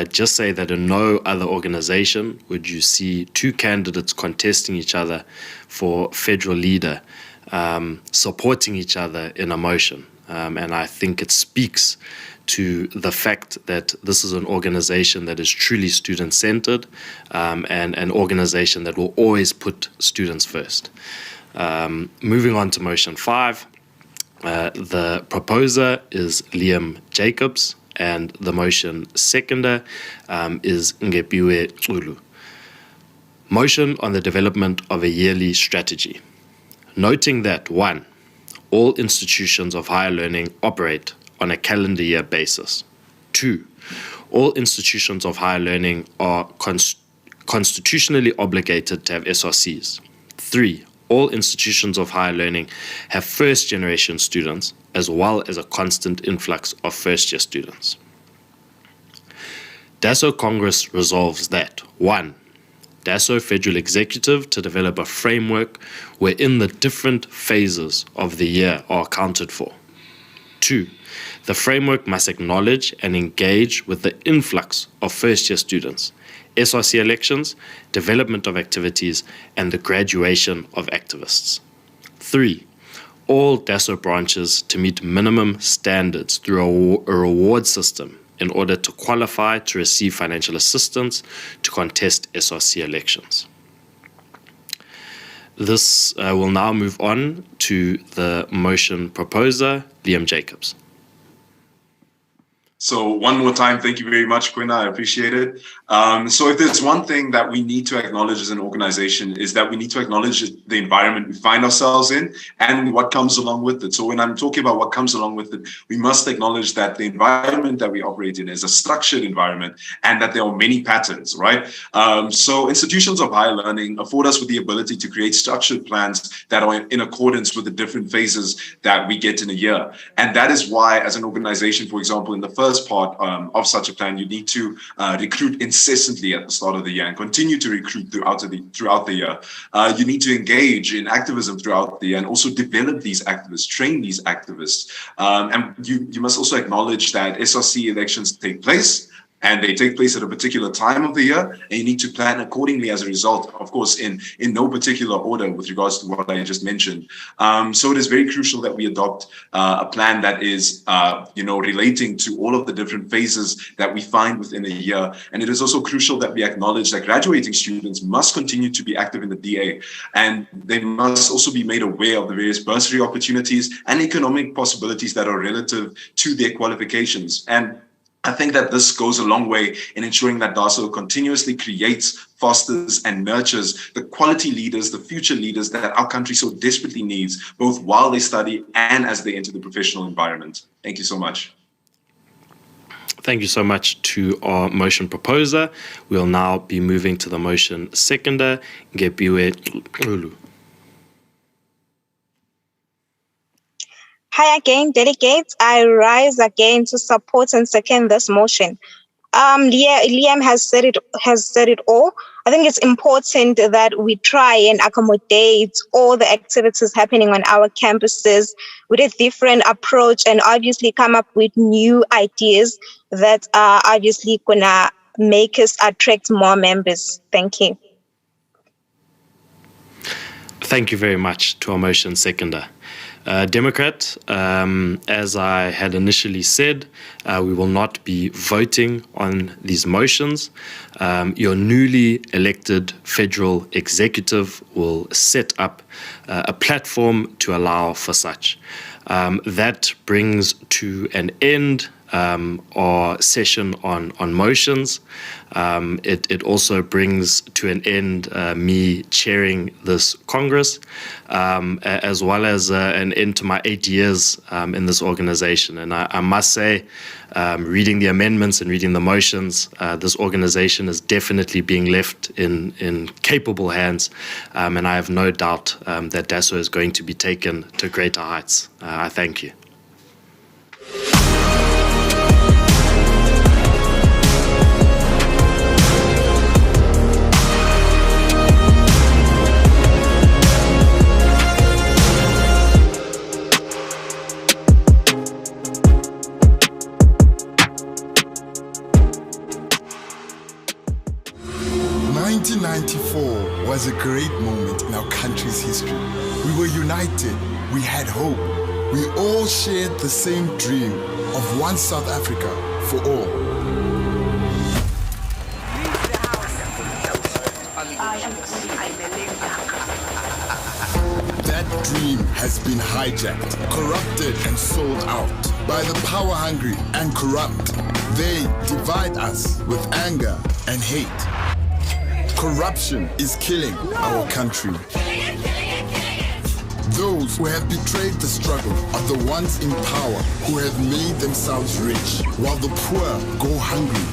just say that in no other organization would you see two candidates contesting each other for federal leader, supporting each other in a motion. And I think it speaks to the fact that this is an organization that is truly student-centered, and an organization that will always put students first. Moving on to motion 5, the proposer is Liam Jacobs, and the motion seconder is Ngepiwe Xulu. Motion on the development of a yearly strategy. Noting that 1, all institutions of higher learning operate on a calendar year basis. 2, all institutions of higher learning are constitutionally obligated to have SRCs. 3, all institutions of higher learning have first-generation students, as well as a constant influx of first-year students. DASO Congress resolves that 1, DASO Federal Executive to develop a framework wherein the different phases of the year are accounted for. 2, the framework must acknowledge and engage with the influx of first-year students, SRC elections, development of activities, and the graduation of activists. 3, all DASO branches to meet minimum standards through a reward system in order to qualify to receive financial assistance to contest SRC elections. This will now move on to the motion proposer, Liam Jacobs. So one more time, thank you very much, Quinn. I appreciate it. So if there's one thing that we need to acknowledge as an organization is that we need to acknowledge the environment we find ourselves in and what comes along with it. So when I'm talking about what comes along with it, we must acknowledge that the environment that we operate in is a structured environment and that there are many patterns, right? So institutions of higher learning afford us with the ability to create structured plans that are in accordance with the different phases that we get in a year. And that is why, as an organization, for example, in the first part of such a plan, you need to recruit incessantly at the start of the year and continue to recruit throughout the year. You need to engage in activism throughout the year and also develop these activists, train these activists. And you must also acknowledge that SRC elections take place, and they take place at a particular time of the year, and you need to plan accordingly as a result, of course, in no particular order with regards to what I just mentioned. So it is very crucial that we adopt a plan that is, relating to all of the different phases that we find within a year. And it is also crucial that we acknowledge that graduating students must continue to be active in the DA, and they must also be made aware of the various bursary opportunities and economic possibilities that are relative to their qualifications. And I think that this goes a long way in ensuring that DASO continuously creates, fosters, and nurtures the quality leaders, the future leaders that our country so desperately needs, both while they study and as they enter the professional environment. Thank you so much. Thank you so much to our motion proposer. We'll now be moving to the motion seconder, Ngebiwe Lulu. Hi again, delegates. I rise again to support and second this motion. Liam has said it all. I think it's important that we try and accommodate all the activities happening on our campuses with a different approach and obviously come up with new ideas that are obviously gonna make us attract more members. Thank you. Thank you very much to our motion seconder. Democrat, as I had initially said, we will not be voting on these motions. Your newly elected federal executive will set up a platform to allow for such. That brings to an end our session on motions. It also brings to an end me chairing this Congress, as well as an end to my 8 years in this organization. And I must say, reading the amendments and reading the motions, this organization is definitely being left in capable hands. And I have no doubt that DASO is going to be taken to greater heights. I thank you. Was a great moment in our country's history. We were united, we had hope. We all shared the same dream of one South Africa for all. That dream has been hijacked, corrupted, and sold out by the power-hungry and corrupt. They divide us with anger and hate. Corruption is killing our country. Those who have betrayed the struggle are the ones in power who have made themselves rich while the poor go hungry.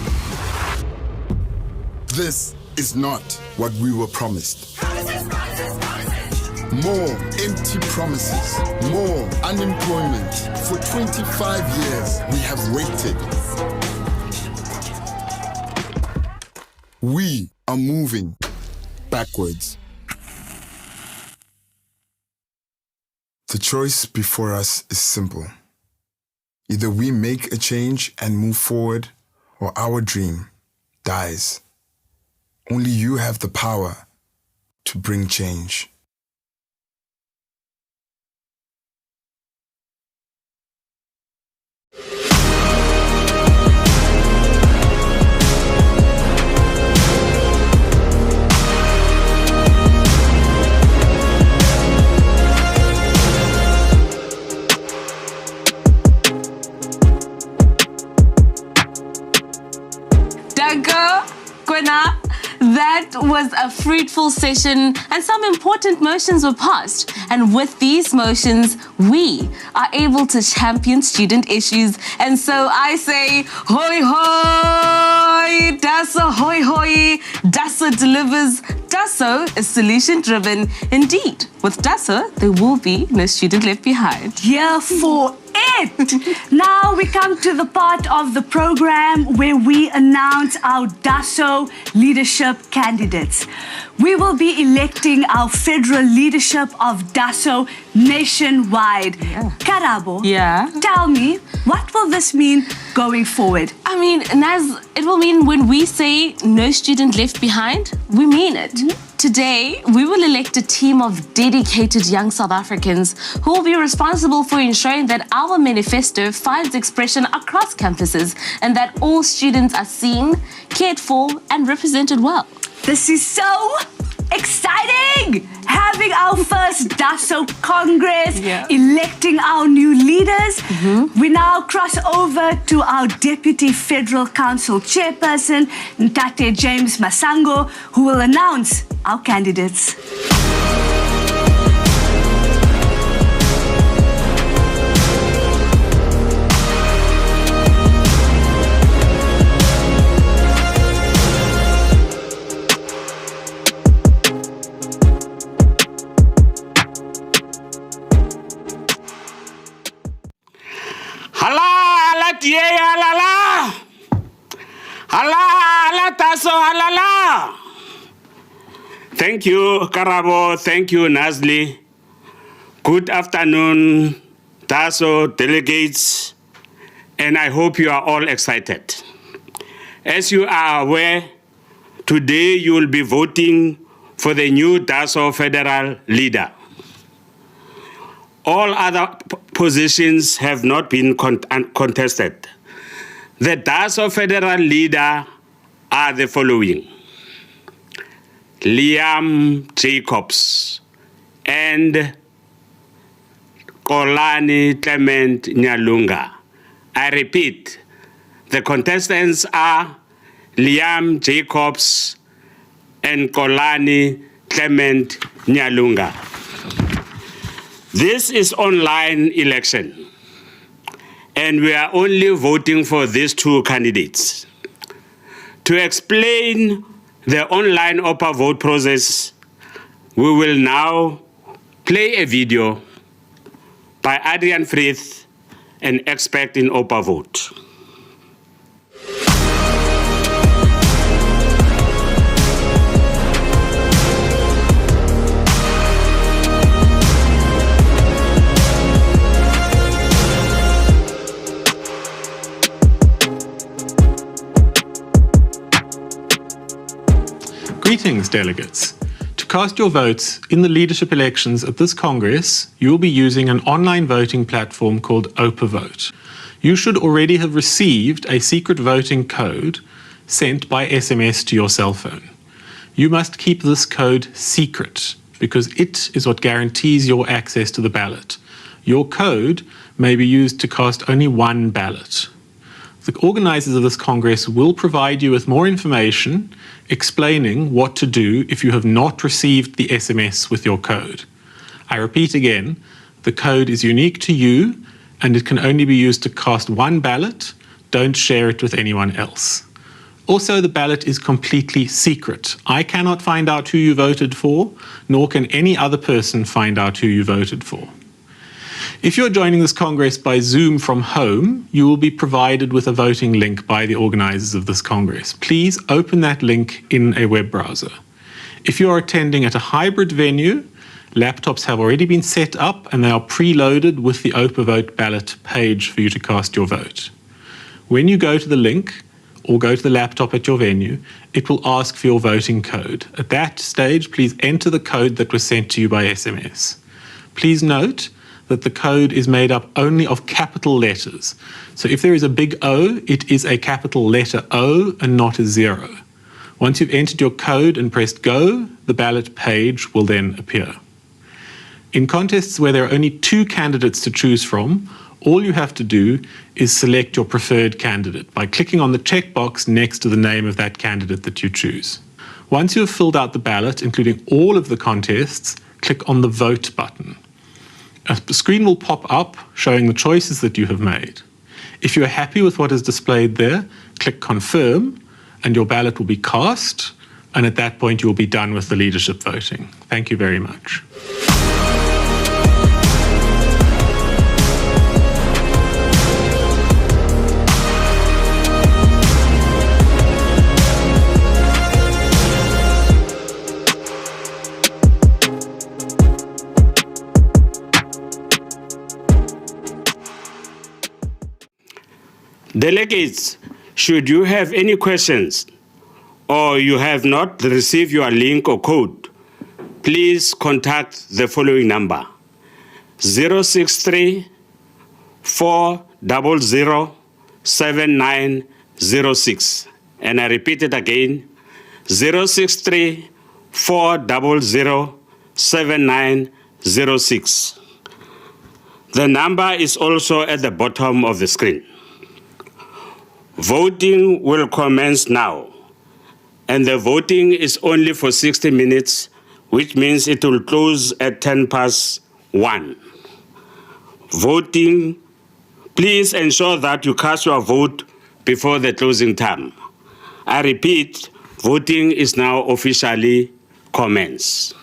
This is not what we were promised. More empty promises, more unemployment. For 25 years, we have waited. We are moving backwards. The choice before us is simple. Either we make a change and move forward, or our dream dies. Only you have the power to bring change. go, Kwena. That was a fruitful session and some important motions were passed. And with these motions, we are able to champion student issues. And so I say, hoi hoi, DASO, hoi hoi, DASO delivers. DASO is solution-driven. Indeed, with DASO, there will be no student left behind. Here for it. Now we come to the part of the program where we announce our DASO leadership candidates. We will be electing our federal leadership of DASO nationwide. Karabo, tell me, what will this mean going forward? I mean, Naz, it will mean when we say no student left behind, we mean it. Today, we will elect a team of dedicated young South Africans who will be responsible for ensuring that our manifesto finds expression across campuses and that all students are seen, cared for, and represented well. This is so exciting! Having our first DASO Congress, electing our new leaders. We now cross over to our Deputy Federal Council Chairperson, Ntate James Masango, who will announce our candidates. Thank you, Karabo. Thank you, Nazli. Good afternoon, DASO delegates, and I hope you are all excited. As you are aware, today you will be voting for the new DASO federal leader. All other positions have not been contested. The DASO federal leader are the following: Liam Jacobs and Kolani Clement Nyalunga. I repeat, the contestants are Liam Jacobs and Kolani Clement Nyalunga. This is online election, and we are only voting for these two candidates. To explain the online OPA vote process, we will now play a video by Adrian Frith, an expert in OPA vote. Greetings, delegates. To cast your votes in the leadership elections at this Congress, you will be using an online voting platform called OPA Vote. You should already have received a secret voting code sent by SMS to your cell phone. You must keep this code secret because it is what guarantees your access to the ballot. Your code may be used to cast only one ballot. The organizers of this Congress will provide you with more information explaining what to do if you have not received the SMS with your code. I repeat again, the code is unique to you and it can only be used to cast one ballot. Don't share it with anyone else. Also, the ballot is completely secret. I cannot find out who you voted for, nor can any other person find out who you voted for. If you're joining this Congress by Zoom from home, you will be provided with a voting link by the organizers of this Congress. Please open that link in a web browser. If you are attending at a hybrid venue, laptops have already been set up and they are preloaded with the OPA Vote ballot page for you to cast your vote. When you go to the link or go to the laptop at your venue, it will ask for your voting code. At that stage, please enter the code that was sent to you by SMS. Please note that the code is made up only of capital letters. So if there is a big O, it is a capital letter O and not a 0. Once you've entered your code and pressed go, the ballot page will then appear. In contests where there are only two candidates to choose from, all you have to do is select your preferred candidate by clicking on the checkbox next to the name of that candidate that you choose. Once you have filled out the ballot, including all of the contests, click on the Vote button. A screen will pop up showing the choices that you have made. If you are happy with what is displayed there, click Confirm, and your ballot will be cast, and at that point you will be done with the leadership voting. Thank you very much. Delegates, should you have any questions or you have not received your link or code, please contact the following number: 063 400 7906. And I repeat it again, 063 400 7906. The number is also at the bottom of the screen. Voting will commence now, and the voting is only for 60 minutes, which means it will close at 1:10. Voting, please ensure that you cast your vote before the closing time. I repeat, voting is now officially commenced.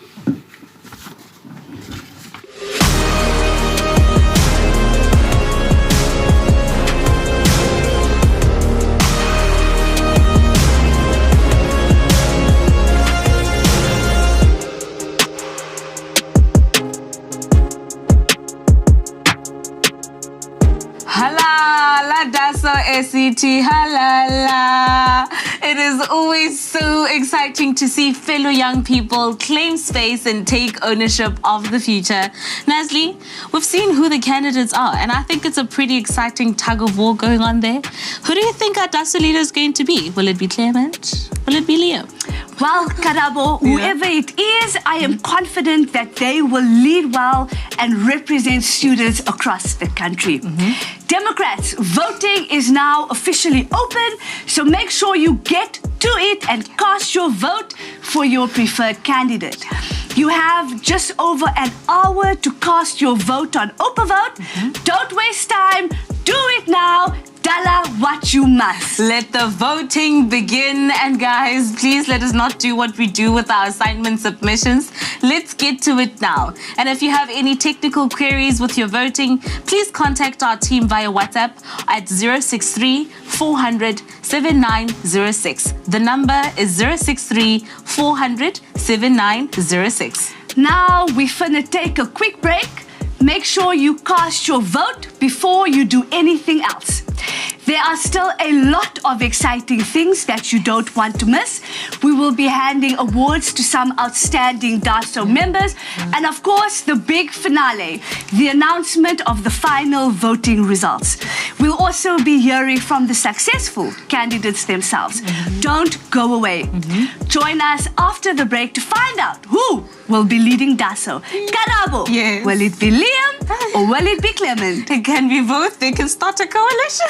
Halala, DASO SET, halala. It is always so exciting to see fellow young people claim space and take ownership of the future. Nasli, we've seen who the candidates are, and I think it's a pretty exciting tug of war going on there. Who do you think our DASO leader is going to be? Will it be Clement? Will it be Liam? Well, Karabo, whoever it is, I am confident that they will lead well and represent students across the country. Democrats, voting is now officially open, so make sure you get to it and cast your vote for your preferred candidate. You have just over an hour to cast your vote on OpaVote. Don't waste time. Do it now. Dala what you must. Let the voting begin. And guys, please let us not do what we do with our assignment submissions. Let's get to it now. And if you have any technical queries with your voting, please contact our team via WhatsApp at 063 400 7906. The number is 063 400 7906. Now we're finna take a quick break. Make sure you cast your vote before you do anything else. There are still a lot of exciting things that you don't want to miss. We will be handing awards to some outstanding DASO members. And of course, the big finale, the announcement of the final voting results. We'll also be hearing from the successful candidates themselves. Don't go away. Join us after the break to find out who will be leading DASO. Karabo, yes. Will it be Liam or will it be Clement? It can be both. They can start a coalition.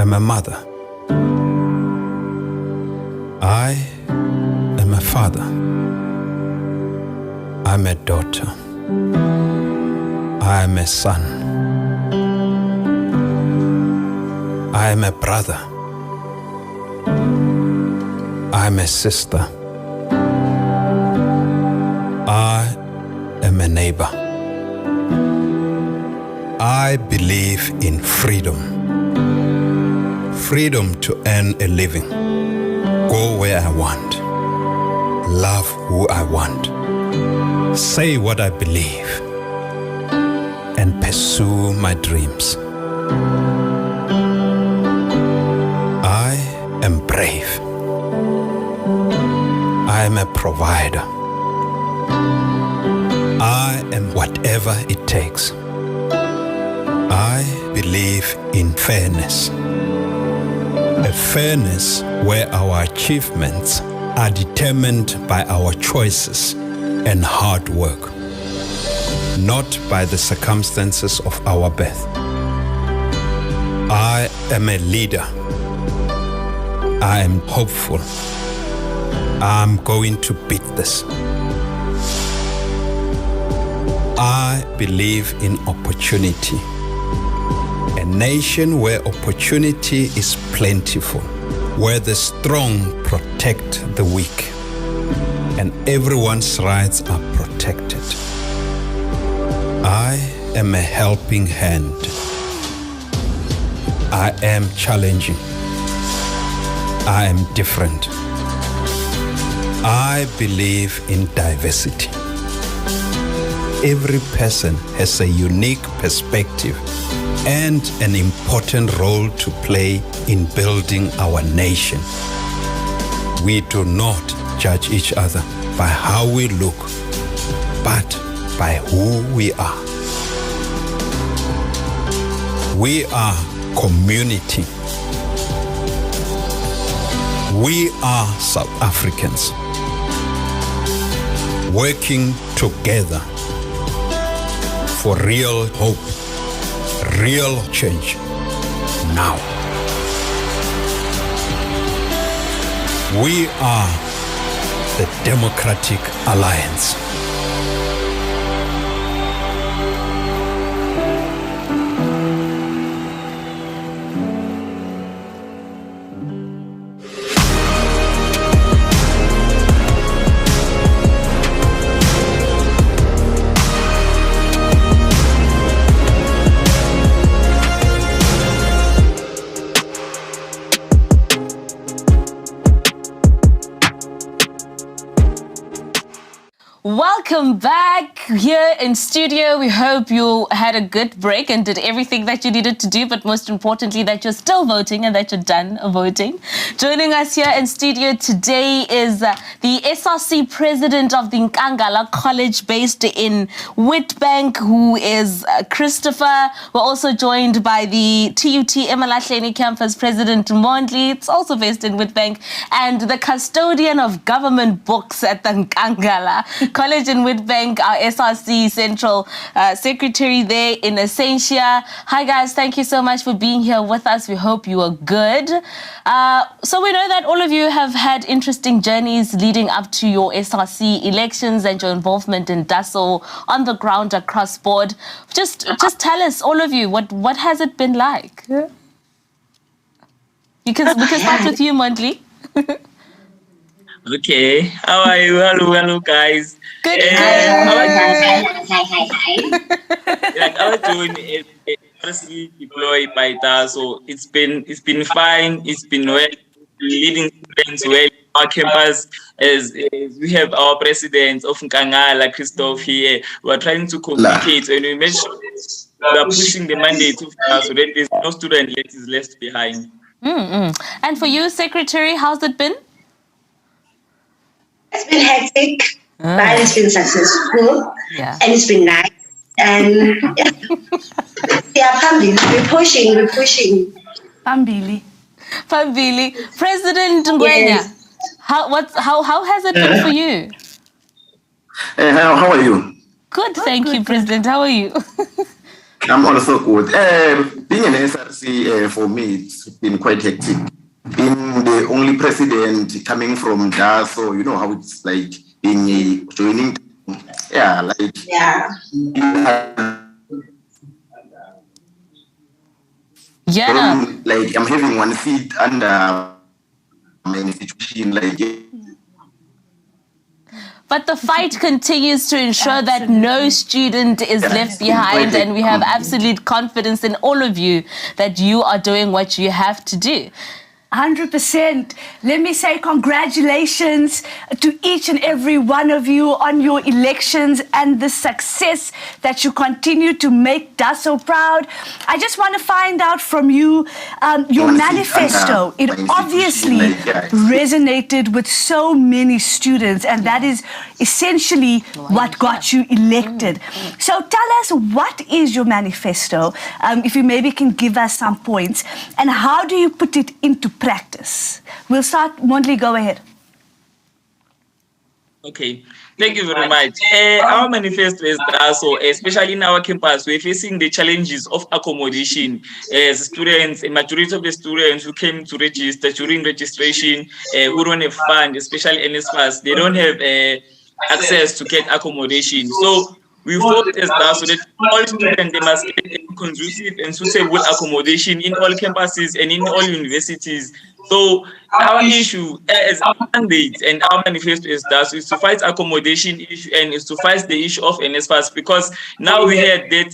am a mother. I am a father. I'm a daughter. I am a son. I am a brother. I am a sister. I am a neighbor. I believe in freedom. Freedom to earn a living. Go where I want. Love who I want. Say what I believe. And pursue my dreams. I am brave. I am a provider. I am whatever it takes. I believe in fairness. A fairness where our achievements are determined by our choices and hard work, not by the circumstances of our birth. I am a leader. I am hopeful. I'm going to beat this. I believe in opportunity. A nation where opportunity is plentiful, where the strong protect the weak, and everyone's rights are protected. I am a helping hand. I am challenging. I am different. I believe in diversity. Every person has a unique perspective and an important role to play in building our nation. We do not judge each other by how we look, but by who we are. We are community. We are South Africans working together for real hope, real change now. We are the Democratic Alliance. Welcome back here in studio. We hope you had a good break and did everything that you needed to do, but most importantly, that you're still voting and that you're done voting. Joining us here in studio today is the SRC president of the Nkangala College based in Witbank, who is Christopher. We're also joined by the TUT Emalahleni campus president Mondli. It's also based in Witbank, and the custodian of government books at the Nkangala College in Witbank, our SRC Central Secretary there in Essentia. Hi guys, thank you so much for being here with us. We hope you are good. So we know that all of you have had interesting journeys leading up to your SRC elections and your involvement in DASO on the ground across board. Just tell us, all of you, what has it been like? We can start with you, Mondli. Okay, how are you? Hello, guys. Good. Hi. Like I was doing firstly deployed by DASO. It's been fine. It's been well. Leading students well. Our campus is we have our president of Nkangala, Christoph here. We're trying to communicate, and we mentioned we are pushing the mandate of DASO that there's no student yet is left behind. And for you, Secretary, how's it been? It's been hectic, but it's been successful, and it's been nice. And we're pushing. Pambili. President Ngwenya, yes. How has it been for you? How are you? Good, thank you, President. How are you? I'm also good. Being an SRC for me, it's been quite hectic. Being the only president coming from DASO, you know how it's like being joining. Yeah, like like I'm having one seat under my institution, like. But the fight continues to ensure that no student is left behind, and we have absolute confidence in all of you that you are doing what you have to do. 100%. Let me say congratulations to each and every one of you on your elections and the success that you continue to make DASO proud. I just want to find out from you your manifesto. It obviously resonated with so many students, and that is essentially what got you elected. So tell us, what is your manifesto? If you maybe can give us some points, and how do you put it into practice? We'll start. Mondli, go ahead. Okay, thank you very much. Our manifesto is DASO, especially in our campus, we're facing the challenges of accommodation. As students, a majority of the students who came to register during registration, who don't have fund, especially NSFAS, they don't have access to get accommodation. So we fought as DASO that all students, they must get conducive and suitable accommodation in all campuses and in all universities. So our issue as our mandate and our manifesto is to fight accommodation issue and is to fight the issue of NSFAS, because now we had that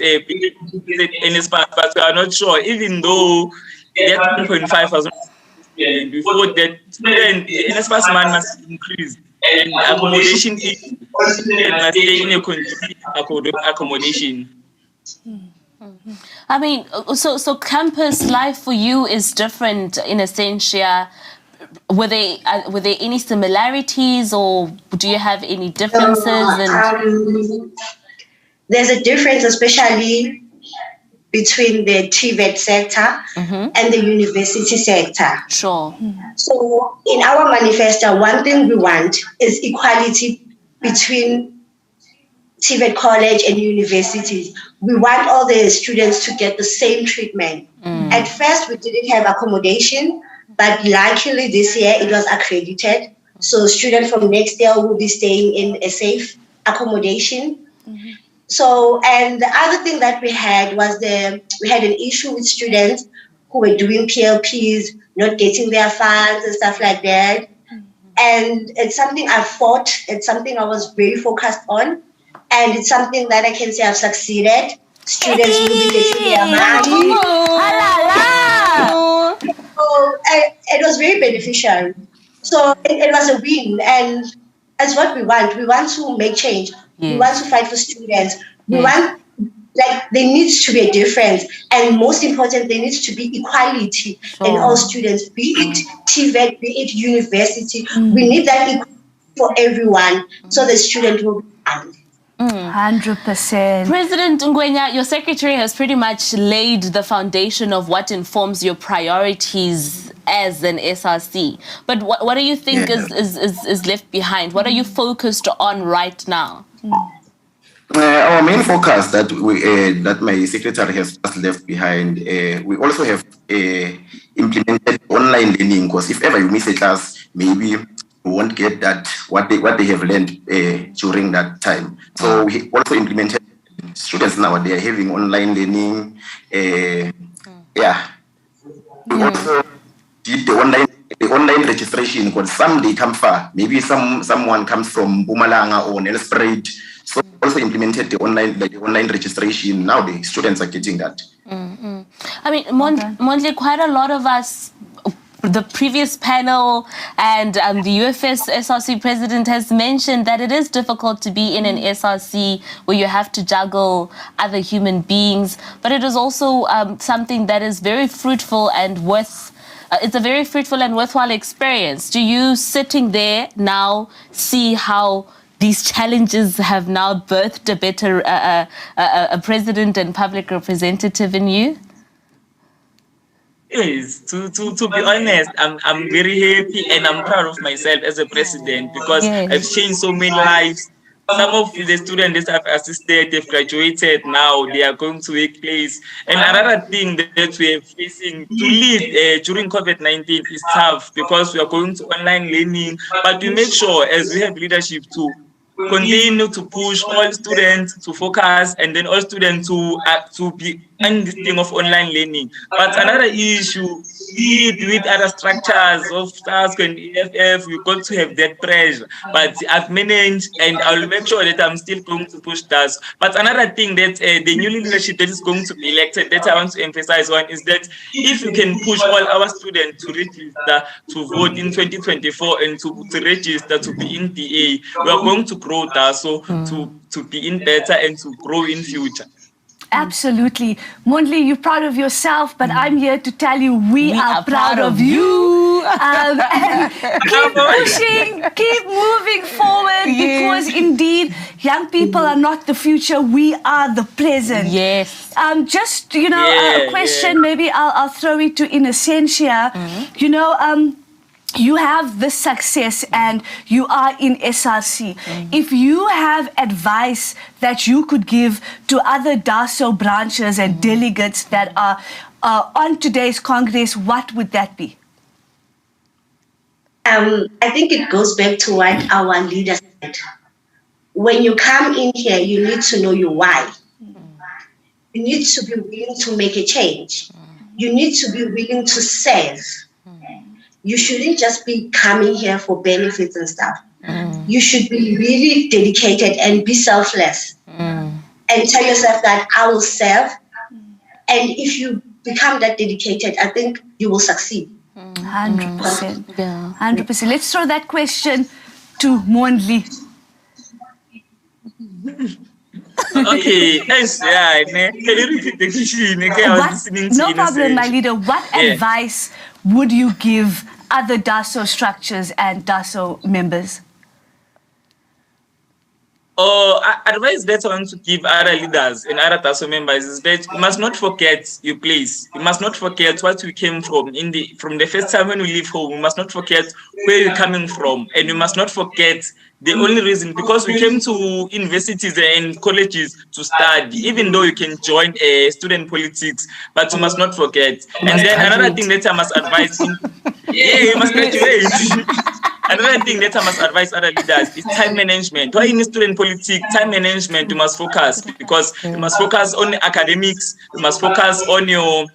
NSFAS, but we are not sure, even though that 1.5 before that the NSFAS man must increase and accommodation issue must stay in a conducive accommodation. I mean, so campus life for you is different in Essentia. Were there any similarities, or do you have any differences? There's a difference, especially between the TVET sector and the university sector. Sure. So in our manifesto, one thing we want is equality between TVET college and universities. We want all the students to get the same treatment. At first, we didn't have accommodation, but luckily this year it was accredited. So students from next year will be staying in a safe accommodation. So, and the other thing that we had was we had an issue with students who were doing PLPs, not getting their funds and stuff like that. And it's something I fought. It's something I was very focused on. And it's something that I can say I've succeeded. Students will be getting their money. So it was very beneficial. So it was a win. And that's what we want. We want to make change. We want to fight for students. We want, like, there needs to be a difference. And most important, there needs to be equality in all students, be it TVET, be it university. We need that equality for everyone so the student will be found. 100%. President Ngwenya, your secretary has pretty much laid the foundation of what informs your priorities as an SRC. But what do you think is left behind? What are you focused on right now? Our main focus that that my secretary has just left behind, we also have implemented online learning, because if ever you miss a class, maybe we won't get that what they have learned during that time. So we also implemented students now, they are having online learning. We also did the online registration, because some they come far. Maybe someone comes from Bumalanga or Nelspruit. So also implemented the online registration. Now the students are getting that. I mean, Mondli, quite a lot of us, the previous panel and the UFS SRC president has mentioned that it is difficult to be in an SRC where you have to juggle other human beings, but it is also something that is very fruitful and it's a very fruitful and worthwhile experience. Do you, sitting there now, see how these challenges have now birthed a better a president and public representative in you? Yes, to be honest, I'm very happy and I'm proud of myself as a president, because I've changed so many lives. Some of the students that have assisted, they've graduated now, they are going to workplace. And another thing that we are facing to lead during COVID-19 is tough because we are going to online learning, but we make sure as we have leadership to continue to push all students to focus and then all students to be in this thing of online learning. But another issue with other structures of task and EFF, we're going to have that pressure. But I've managed and I'll make sure that I'm still going to push that. But another thing that the new leadership that is going to be elected that I want to emphasize on is that if you can push all our students to register to vote in 2024 and to register to be in DA, we are going to grow DASO to be in better and to grow in future. Absolutely. Mondli, you're proud of yourself, but I'm here to tell you we are proud of you. And keep pushing, keep moving forward, because indeed, young people are not the future, we are the present. Yes. Just, a question, maybe I'll throw it to Innocentia. You have this success and you are in SRC. If you have advice that you could give to other DASO branches and delegates that are on today's Congress, what would that be? I think it goes back to what our leader said. When you come in here, you need to know your why. You need to be willing to make a change. You need to be willing to serve. You shouldn't just be coming here for benefits and stuff. You should be really dedicated and be selfless. And tell yourself that I will serve. And if you become that dedicated, I think you will succeed. 100%. 100%. Let's throw that question to Mondli. Okay, thanks. Can you repeat the question? Okay, I was listening to No problem, my leader. What advice would you give other DASO structures and DASO members? Advice that I want to give other leaders and other DASO members is that you must not forget your place. You must not forget what we came from from the first time when we leave home. We must not forget where you're coming from, and you must not forget the only reason, because we came to universities and colleges to study, even though you can join student politics, but you must not forget. And then another thing that I must advise, you must graduate. Another thing that I must advise other leaders is time management. Why in student politics, time management, you must focus, because you must focus on academics, you must focus on your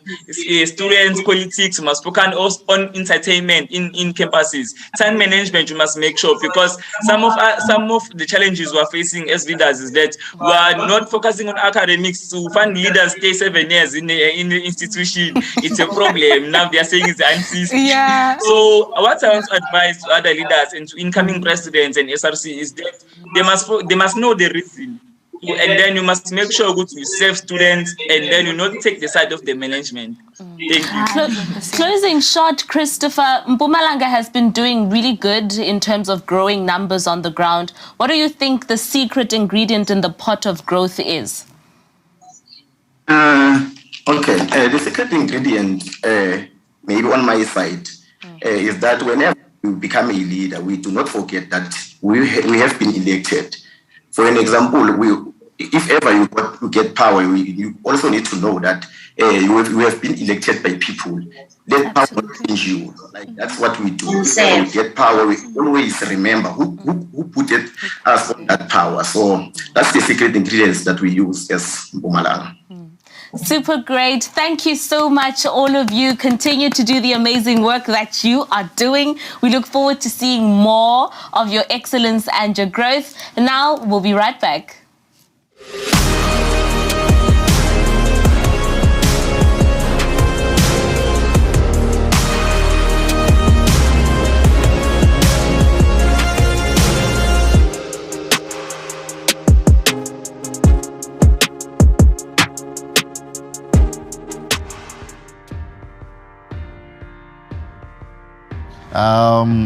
students' politics, you must focus on entertainment in campuses. Time management, you must make sure, because some of the challenges we are facing as leaders is that we are not focusing on academics. To find leaders stay 7 years in the institution, it's a problem. Now they are saying it's unceasing. So what I want to advise to other leaders and to incoming presidents and SRC is that they must know the reason, and then you must make sure you serve students, and then you not take the side of the management. Thank you. Closing shot, Christopher. Mpumalanga has been doing really good in terms of growing numbers on the ground. What do you think the secret ingredient in the pot of growth is? The secret ingredient, maybe on my side, is that whenever you become a leader, we do not forget that we have been elected. For an example, if ever you get power, you also need to know that you have been elected by people. Let power change you. Like, that's what we do. When we get power, we always remember who put us on that power. So that's the secret ingredients that we use as Mpumalanga. Super great. Thank you so much, all of you. Continue to do the amazing work that you are doing. We look forward to seeing more of your excellence and your growth. And now we'll be right back.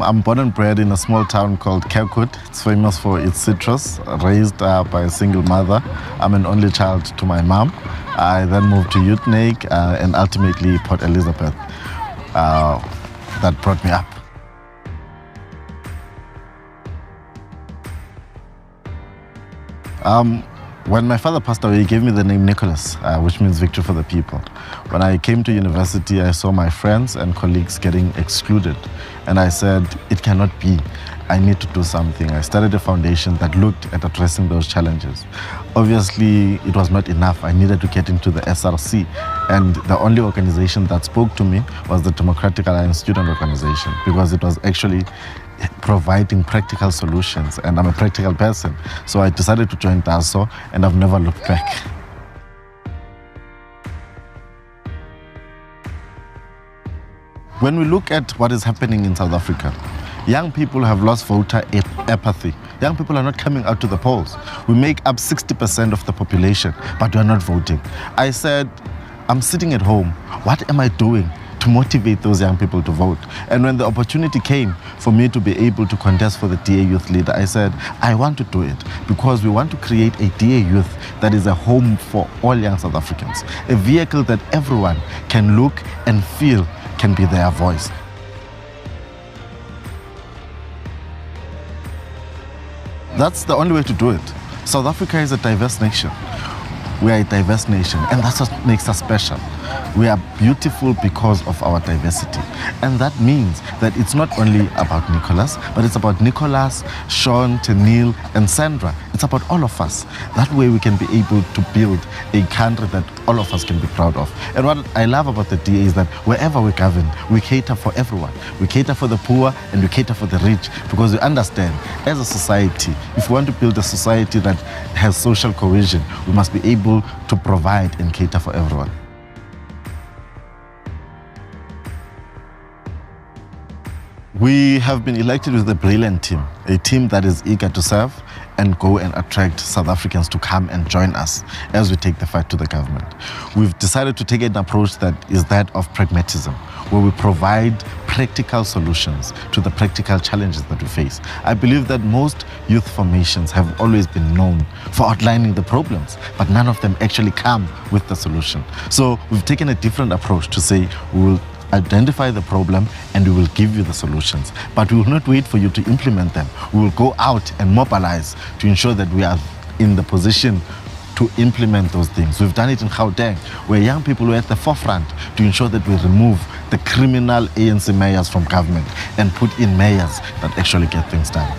I'm born and bred in a small town called Kirkwood. It's famous for its citrus, raised by a single mother. I'm an only child to my mom. I then moved to Utnake and ultimately Port Elizabeth. That brought me up. When my father passed away, he gave me the name Nicholas, which means victory for the people. When I came to university, I saw my friends and colleagues getting excluded. And I said, it cannot be. I need to do something. I started a foundation that looked at addressing those challenges. Obviously, it was not enough. I needed to get into the SRC. And the only organization that spoke to me was the Democratic Alliance Student Organization, because it was actually providing practical solutions, and I'm a practical person. So I decided to join DASO, and I've never looked back. When we look at what is happening in South Africa, young people have lost voter apathy. Young people are not coming out to the polls. We make up 60% of the population, but we are not voting. I said, I'm sitting at home. What am I doing to motivate those young people to vote? And when the opportunity came for me to be able to contest for the DA Youth Leader, I said, I want to do it because we want to create a DA Youth that is a home for all young South Africans, a vehicle that everyone can look and feel can be their voice. That's the only way to do it. South Africa is a diverse nation. We are a diverse nation, and that's what makes us special. We are beautiful because of our diversity. And that means that it's not only about Nicholas, but it's about Nicholas, Sean, Tenille, and Sandra. It's about all of us. That way we can be able to build a country that all of us can be proud of. And what I love about the DA is that wherever we govern, we cater for everyone. We cater for the poor and we cater for the rich, because we understand, as a society, if we want to build a society that has social cohesion, we must be able to provide and cater for everyone. We have been elected with a brilliant team, a team that is eager to serve and go and attract South Africans to come and join us as we take the fight to the government. We've decided to take an approach that is that of pragmatism, where we provide practical solutions to the practical challenges that we face. I believe that most youth formations have always been known for outlining the problems, but none of them actually come with the solution. So we've taken a different approach to say we will identify the problem and we will give you the solutions. But we will not wait for you to implement them. We will go out and mobilize to ensure that we are in the position to implement those things. We've done it in Gauteng, where young people were at the forefront to ensure that we remove the criminal ANC mayors from government and put in mayors that actually get things done.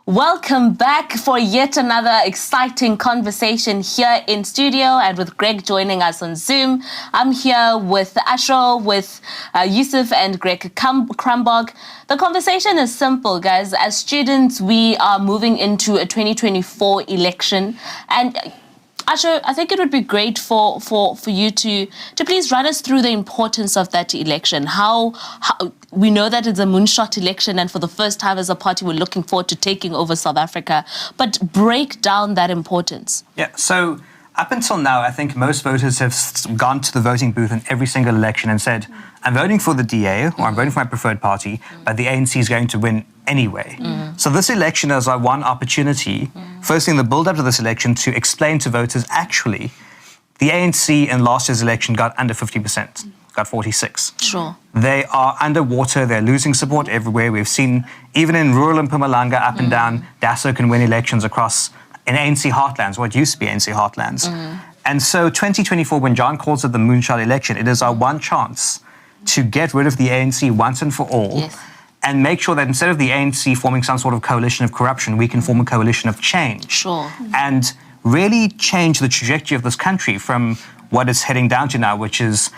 Welcome back for yet another exciting conversation here in studio, and with Greg joining us on Zoom. I'm here with Ashro, with Yusuf and Greg Krambog. The conversation is simple, guys. As students, we are moving into a 2024 election, and Asho, I think it would be great for you to please run us through the importance of that election. How we know that it's a moonshot election, and for the first time as a party, we're looking forward to taking over South Africa. But break down that importance. Yeah, so up until now, I think most voters have gone to the voting booth in every single election and said, I'm voting for the DA, or I'm voting for my preferred party, but the ANC is going to win anyway. So this election is our one opportunity, firstly in the build-up to this election, to explain to voters, actually, the ANC in last year's election got under 50%, got 46. Sure. They are underwater, they're losing support everywhere. We've seen, even in rural Mpumalanga, up and down, DASO can win elections across in ANC heartlands, what used to be ANC heartlands. And so 2024, when John calls it the moonshot election, it is our one chance to get rid of the ANC once and for all, and make sure that instead of the ANC forming some sort of coalition of corruption, we can form a coalition of change. Sure. And really change the trajectory of this country from what it's heading down to now, which is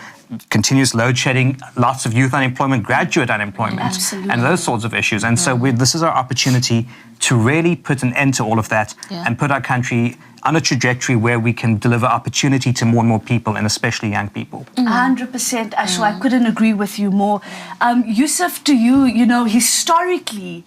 continuous load shedding, lots of youth unemployment, graduate unemployment, and those sorts of issues. And so this is our opportunity to really put an end to all of that and put our country on a trajectory where we can deliver opportunity to more and more people, and especially young people. 100%, Asho, I couldn't agree with you more. Yusuf, to you, you know, historically,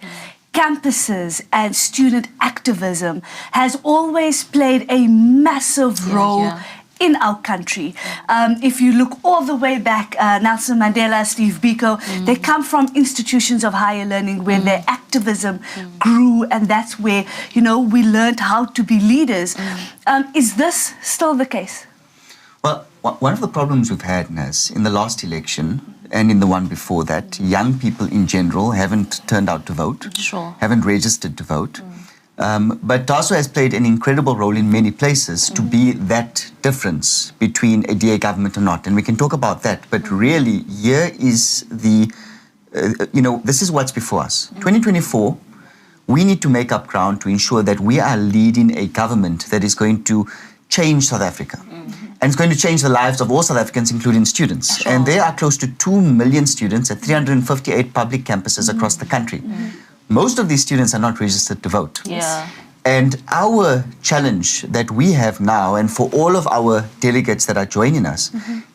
campuses and student activism has always played a massive role in our country. If you look all the way back, Nelson Mandela, Steve Biko, they come from institutions of higher learning where their activism grew, and that's where, you know, we learned how to be leaders. Is this still the case? Well, one of the problems we've had, Naz, in the last election and in the one before that, young people in general haven't turned out to vote, haven't registered to vote. But DASO has played an incredible role in many places to be that difference between a DA government or not. And we can talk about that. But really, here is the, this is what's before us. 2024, we need to make up ground to ensure that we are leading a government that is going to change South Africa. And it's going to change the lives of all South Africans, including students. And there are close to 2 million students at 358 public campuses across the country. Most of these students are not registered to vote. And our challenge that we have now, and for all of our delegates that are joining us,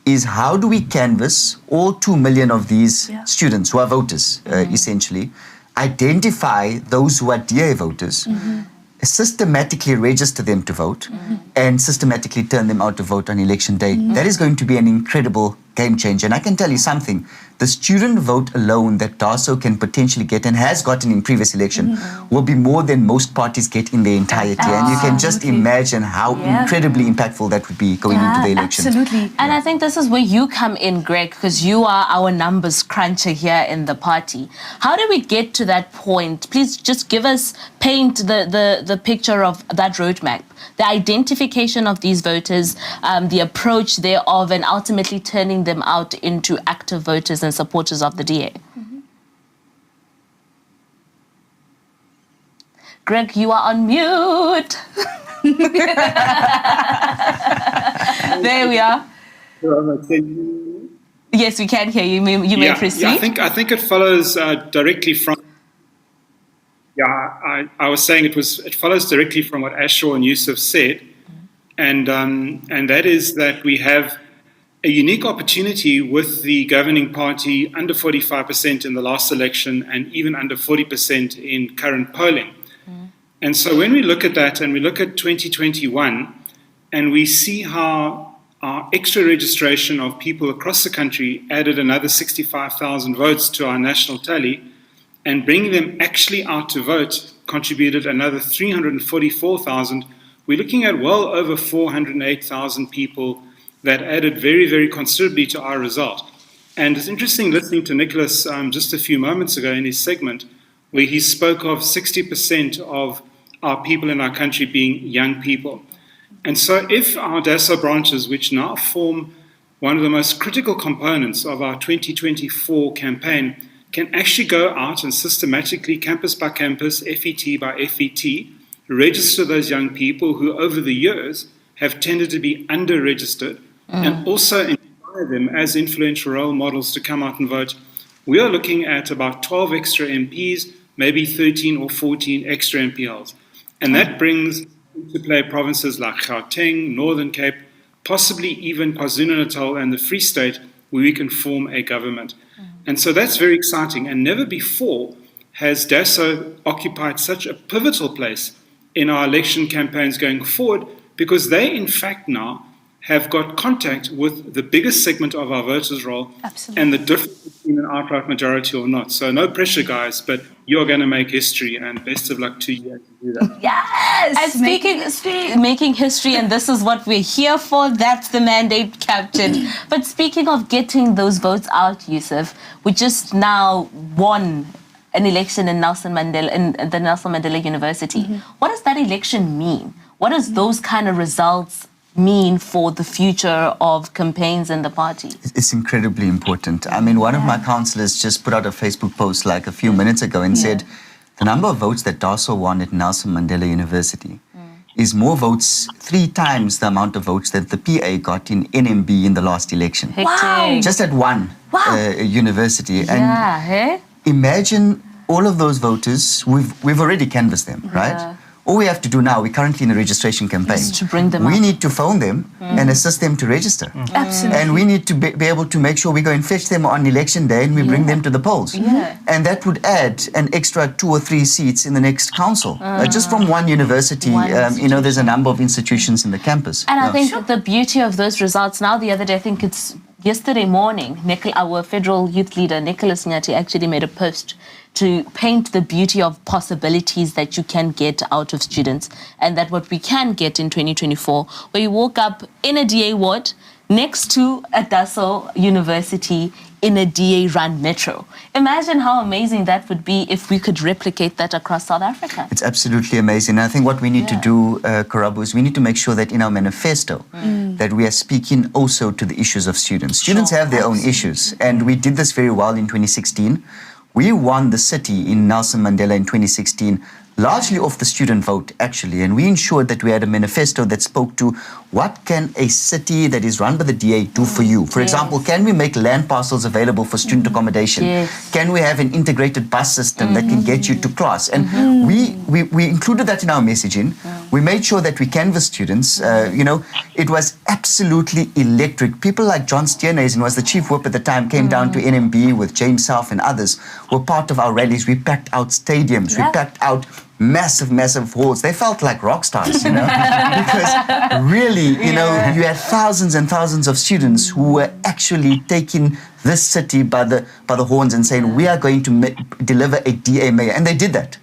is how do we canvass all 2 million of these students who are voters, essentially, identify those who are DA voters, systematically register them to vote, and systematically turn them out to vote on election day. That is going to be an incredible game changer. And I can tell you something, the student vote alone that DASO can potentially get and has gotten in previous election will be more than most parties get in their entirety. And you can just imagine how incredibly impactful that would be going into the election. Absolutely. And I think this is where you come in, Greg, because you are our numbers cruncher here in the party. How do we get to that point? Please just paint the picture of that roadmap, the identification of these voters, the approach thereof, and ultimately turning them out into active voters and supporters of the DA. Greg, you are on mute. There we are. Yes, we can hear you. You may proceed. I think it follows directly from. I was saying it follows directly from what Ashaw and Yusuf said, and that is that we have a unique opportunity with the governing party under 45% in the last election and even under 40% in current polling. And so when we look at that and we look at 2021 and we see how our extra registration of people across the country added another 65,000 votes to our national tally, and bringing them actually out to vote contributed another 344,000, we're looking at well over 408,000 people that added very, very considerably to our result. And it's interesting listening to Nicholas just a few moments ago in his segment, where he spoke of 60% of our people in our country being young people. And so if our DASO branches, which now form one of the most critical components of our 2024 campaign, can actually go out and systematically, campus by campus, FET by FET, register those young people who over the years have tended to be under-registered, and also inspire them as influential role models to come out and vote. We are looking at about 12 extra MPs, maybe 13 or 14 extra MPLs. And that brings into play provinces like Gauteng, Northern Cape, possibly even KwaZulu-Natal and the Free State, where we can form a government. And so that's very exciting. And never before has DASO occupied such a pivotal place in our election campaigns going forward, because they, in fact, now have got contact with the biggest segment of our voters' roll and the difference between an outright majority or not. So no pressure, guys, but you're going to make history, and best of luck to you to do that. Yes! And making history, and this is what we're here for. That's the mandate captured. But speaking of getting those votes out, Yusuf, we just now won an election in Nelson Mandela, in the Nelson Mandela University. What does that election mean? What does those kind of results mean for the future of campaigns in the party? It's incredibly important. I mean, one of my councillors just put out a Facebook post like a few minutes ago and said the number of votes that DASO won at Nelson Mandela University is more votes, 3 times the amount of votes that the PA got in NMB in the last election. Wow. Just at one university. And imagine all of those voters, we've already canvassed them, right? All we have to do now, we're currently in a registration campaign. Is to bring them we up. need to phone them and assist them to register. Absolutely. And we need to be able to make sure we go and fetch them on election day and we bring them to the polls. Yeah. And that would add an extra 2 or 3 seats in the next council. Just from one university, there's a number of institutions in the campus. And I think the beauty of those results now, the other day, I think it's yesterday morning, our federal youth leader, Nicholas Nyati, actually made a post to paint the beauty of possibilities that you can get out of students, and that what we can get in 2024, where you walk up in a DA ward next to a DASO university in a DA-run metro. Imagine how amazing that would be if we could replicate that across South Africa. It's absolutely amazing. I think what we need to do, Karabo, is we need to make sure that in our manifesto that we are speaking also to the issues of students. Students have their own issues, and we did this very well in 2016. We won the city in Nelson Mandela in 2016, largely off the student vote, actually, and we ensured that we had a manifesto that spoke to what can a city that is run by the DA do for you. For example, can we make land parcels available for student accommodation? Can we have an integrated bus system that can get you to class? And we included that in our messaging. We made sure that we canvassed students. It was absolutely electric. People like John Steenhuisen, who was the chief whip at the time, came down to NMB with James South and others, were part of our rallies. We packed out stadiums. We packed out massive halls. They felt like rock stars, because really, you had thousands and thousands of students who were actually taking this city by the horns and saying, we are going to deliver a DA mayor. And they did that.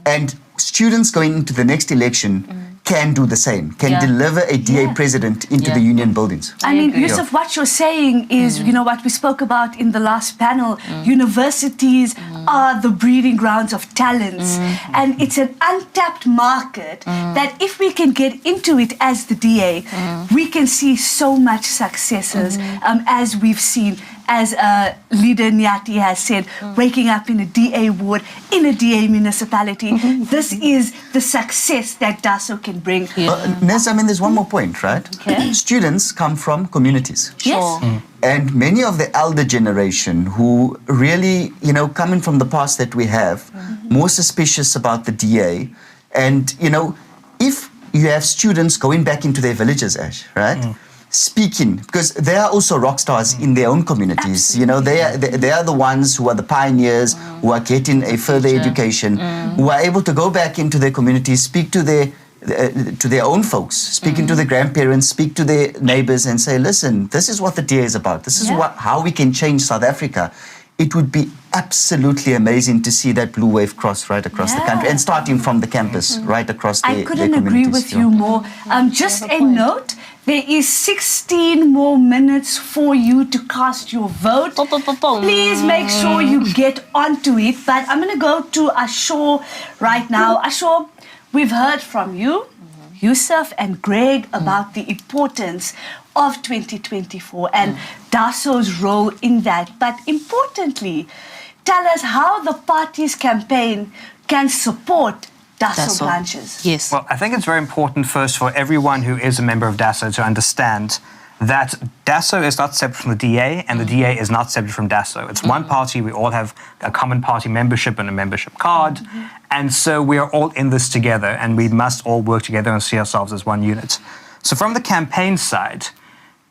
And students going into the next election can do the same, can deliver a DA president into the union buildings. I mean, Yusuf, what you're saying is, what we spoke about in the last panel, universities are the breeding grounds of talents. And it's an untapped market that if we can get into it as the DA, we can see so much successes, as we've seen. As leader Nyati has said, waking up in a DA ward, in a DA municipality, this is the success that DASO can bring. Ness, there's one more point, right? Students come from communities. Yes. And many of the elder generation who really, coming from the past that we have, more suspicious about the DA. And, if you have students going back into their villages, Ash, right? Speaking, because they are also rock stars in their own communities. They are the ones who are the pioneers, who are getting a further education, who are able to go back into their communities, speak to their own folks, speaking to their grandparents, speak to their neighbors and say, listen, this is what the DA is about. This is how we can change South Africa. It would be absolutely amazing to see that blue wave cross right across the country, and starting from the campus right across the communities. I couldn't agree with you more. Just a note, there is 16 more minutes for you to cast your vote. Please make sure you get onto it. But I'm going to go to Ashore right now. Ashore, we've heard from you, Yusuf and Greg, about the importance of 2024 and DASO's role in that. But importantly, tell us how the party's campaign can support DASO branches. Yes. Well, I think it's very important first for everyone who is a member of DASO to understand that DASO is not separate from the DA and the DA is not separate from DASO. It's one party. We all have a common party membership and a membership card. And so we are all in this together, and we must all work together and see ourselves as one unit. So from the campaign side,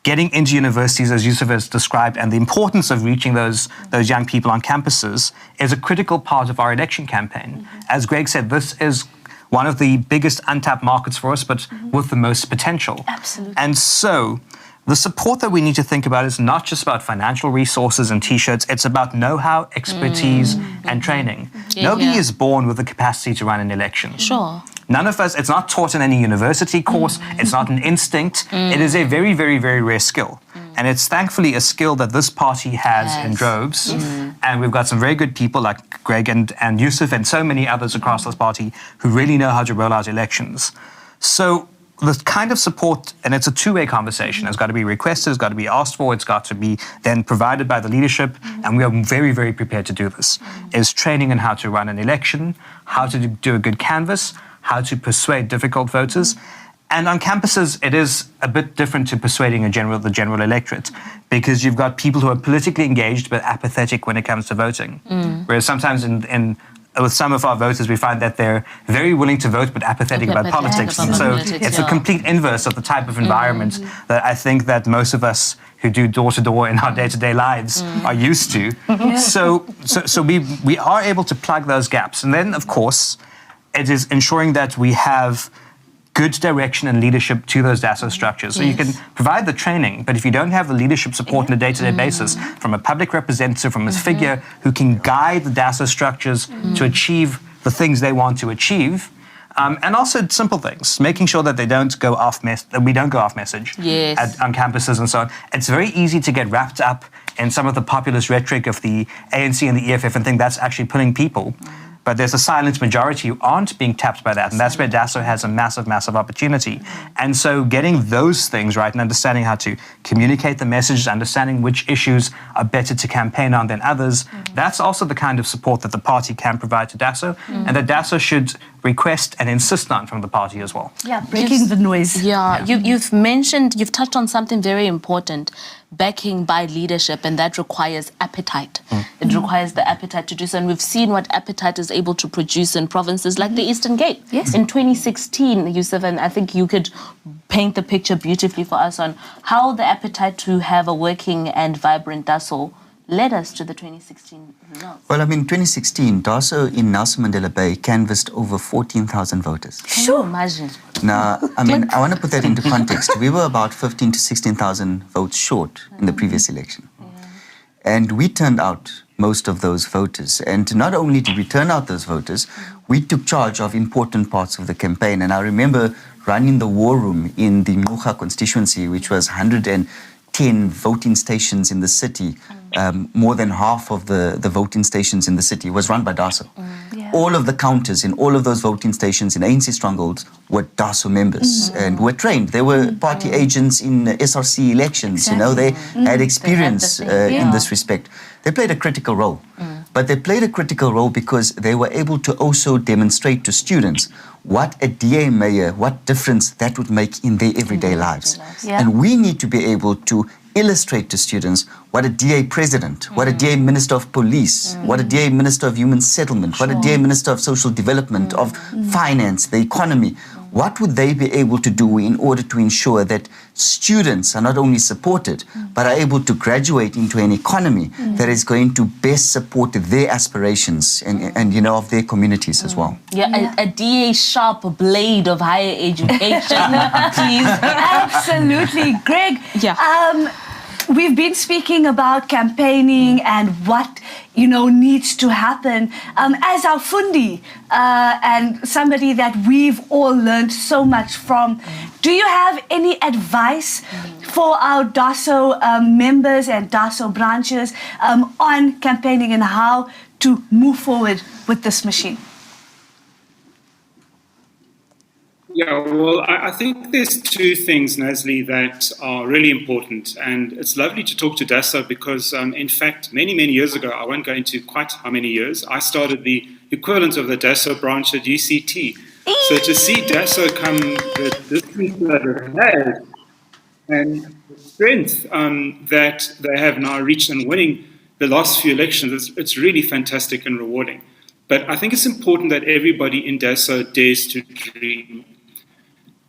getting into universities, as Yusuf has described, and the importance of reaching those young people on campuses is a critical part of our election campaign. As Greg said, this is one of the biggest untapped markets for us, but with the most potential. Absolutely. And so the support that we need to think about is not just about financial resources and T-shirts, it's about know-how, expertise, and training. Nobody is born with the capacity to run an election. Sure. None of us, it's not taught in any university course, it's not an instinct, it is a very, very, very rare skill. And it's thankfully a skill that this party has in droves. And we've got some very good people like Greg and Yusuf and so many others across this party who really know how to roll out elections. So the kind of support, and it's a two-way conversation, it's got to be requested, it's got to be asked for, it's got to be then provided by the leadership, and we are very, very prepared to do this, is training in how to run an election, how to do a good canvass, how to persuade difficult voters. And on campuses, it is a bit different to persuading the general electorate, because you've got people who are politically engaged but apathetic when it comes to voting. Whereas sometimes in with some of our voters, we find that they're very willing to vote but apathetic about politics. And so it's a complete inverse of the type of environment that I think that most of us who do door-to-door in our day-to-day lives are used to. So we are able to plug those gaps. And then, of course, it is ensuring that we have good direction and leadership to those DASO structures. So you can provide the training, but if you don't have the leadership support on a day-to-day basis from a public representative, from a figure who can guide the DASO structures to achieve the things they want to achieve, and also simple things, making sure that they don't go off that we don't go off message on campuses and so on. It's very easy to get wrapped up in some of the populist rhetoric of the ANC and the EFF and think that's actually pulling people. But there's a silent majority who aren't being tapped by that. And that's where DASO has a massive, massive opportunity. And so getting those things right and understanding how to communicate the messages, understanding which issues are better to campaign on than others, that's also the kind of support that the party can provide to DASO and that DASO should request and insist on from the party as well. Yeah, breaking the noise. You've touched on something very important, backing by leadership, and that requires appetite. It requires the appetite to do so, and we've seen what appetite is able to produce in provinces like the Eastern Cape. In 2016, Yusuf, and I think you could paint the picture beautifully for us on how the appetite to have a working and vibrant DASO led us to the 2016 results. Well, I mean, 2016, DASO in Nelson Mandela Bay canvassed over 14,000 voters. Can you imagine? Now, I mean, I want to put that into context. We were about 15 to 16,000 votes short in the previous election. And we turned out most of those voters. And not only did we turn out those voters, we took charge of important parts of the campaign. And I remember running the war room in the Mucha constituency, which was 110 voting stations in the city. More than half of the voting stations in the city was run by DASO. All of the counters in all of those voting stations in ANC strongholds were DASO members and were trained. They were party agents in SRC elections. You know, they had experience in this respect. They played a critical role. But they played a critical role because they were able to also demonstrate to students what a DA mayor, what difference that would make in their everyday lives. And we need to be able to illustrate to students what a DA president, what a DA minister of police, what a DA minister of human settlement, what a DA minister of social development, of finance, the economy, what would they be able to do in order to ensure that students are not only supported, but are able to graduate into an economy that is going to best support their aspirations and you know, of their communities as well. A DA sharp blade of higher education, please. Absolutely. Greg, we've been speaking about campaigning and what, you know, needs to happen. As our fundi and somebody that we've all learned so much from, do you have any advice for our DASO members and DASO branches on campaigning and how to move forward with this machine? Yeah, well, I think there's two things, Nazli, that are really important. And it's lovely to talk to DASO because, in fact, many, many years ago, I won't go into quite how many years, I started the equivalent of the DASO branch at UCT. So to see DASO come the distance that it has and the strength that they have now reached in winning the last few elections, it's really fantastic and rewarding. But I think it's important that everybody in DASO dares to dream.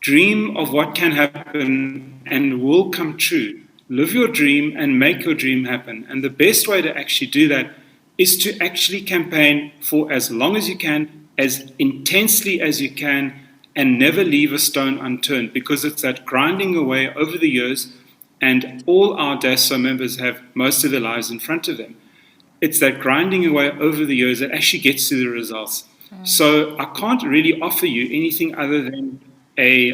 Dream of what can happen and will come true. Live your dream and make your dream happen. And the best way to actually do that is to actually campaign for as long as you can, as intensely as you can, and never leave a stone unturned, because it's that grinding away over the years, and all our DASO members have most of their lives in front of them. It's that grinding away over the years that actually gets to the results. So I can't really offer you anything other than a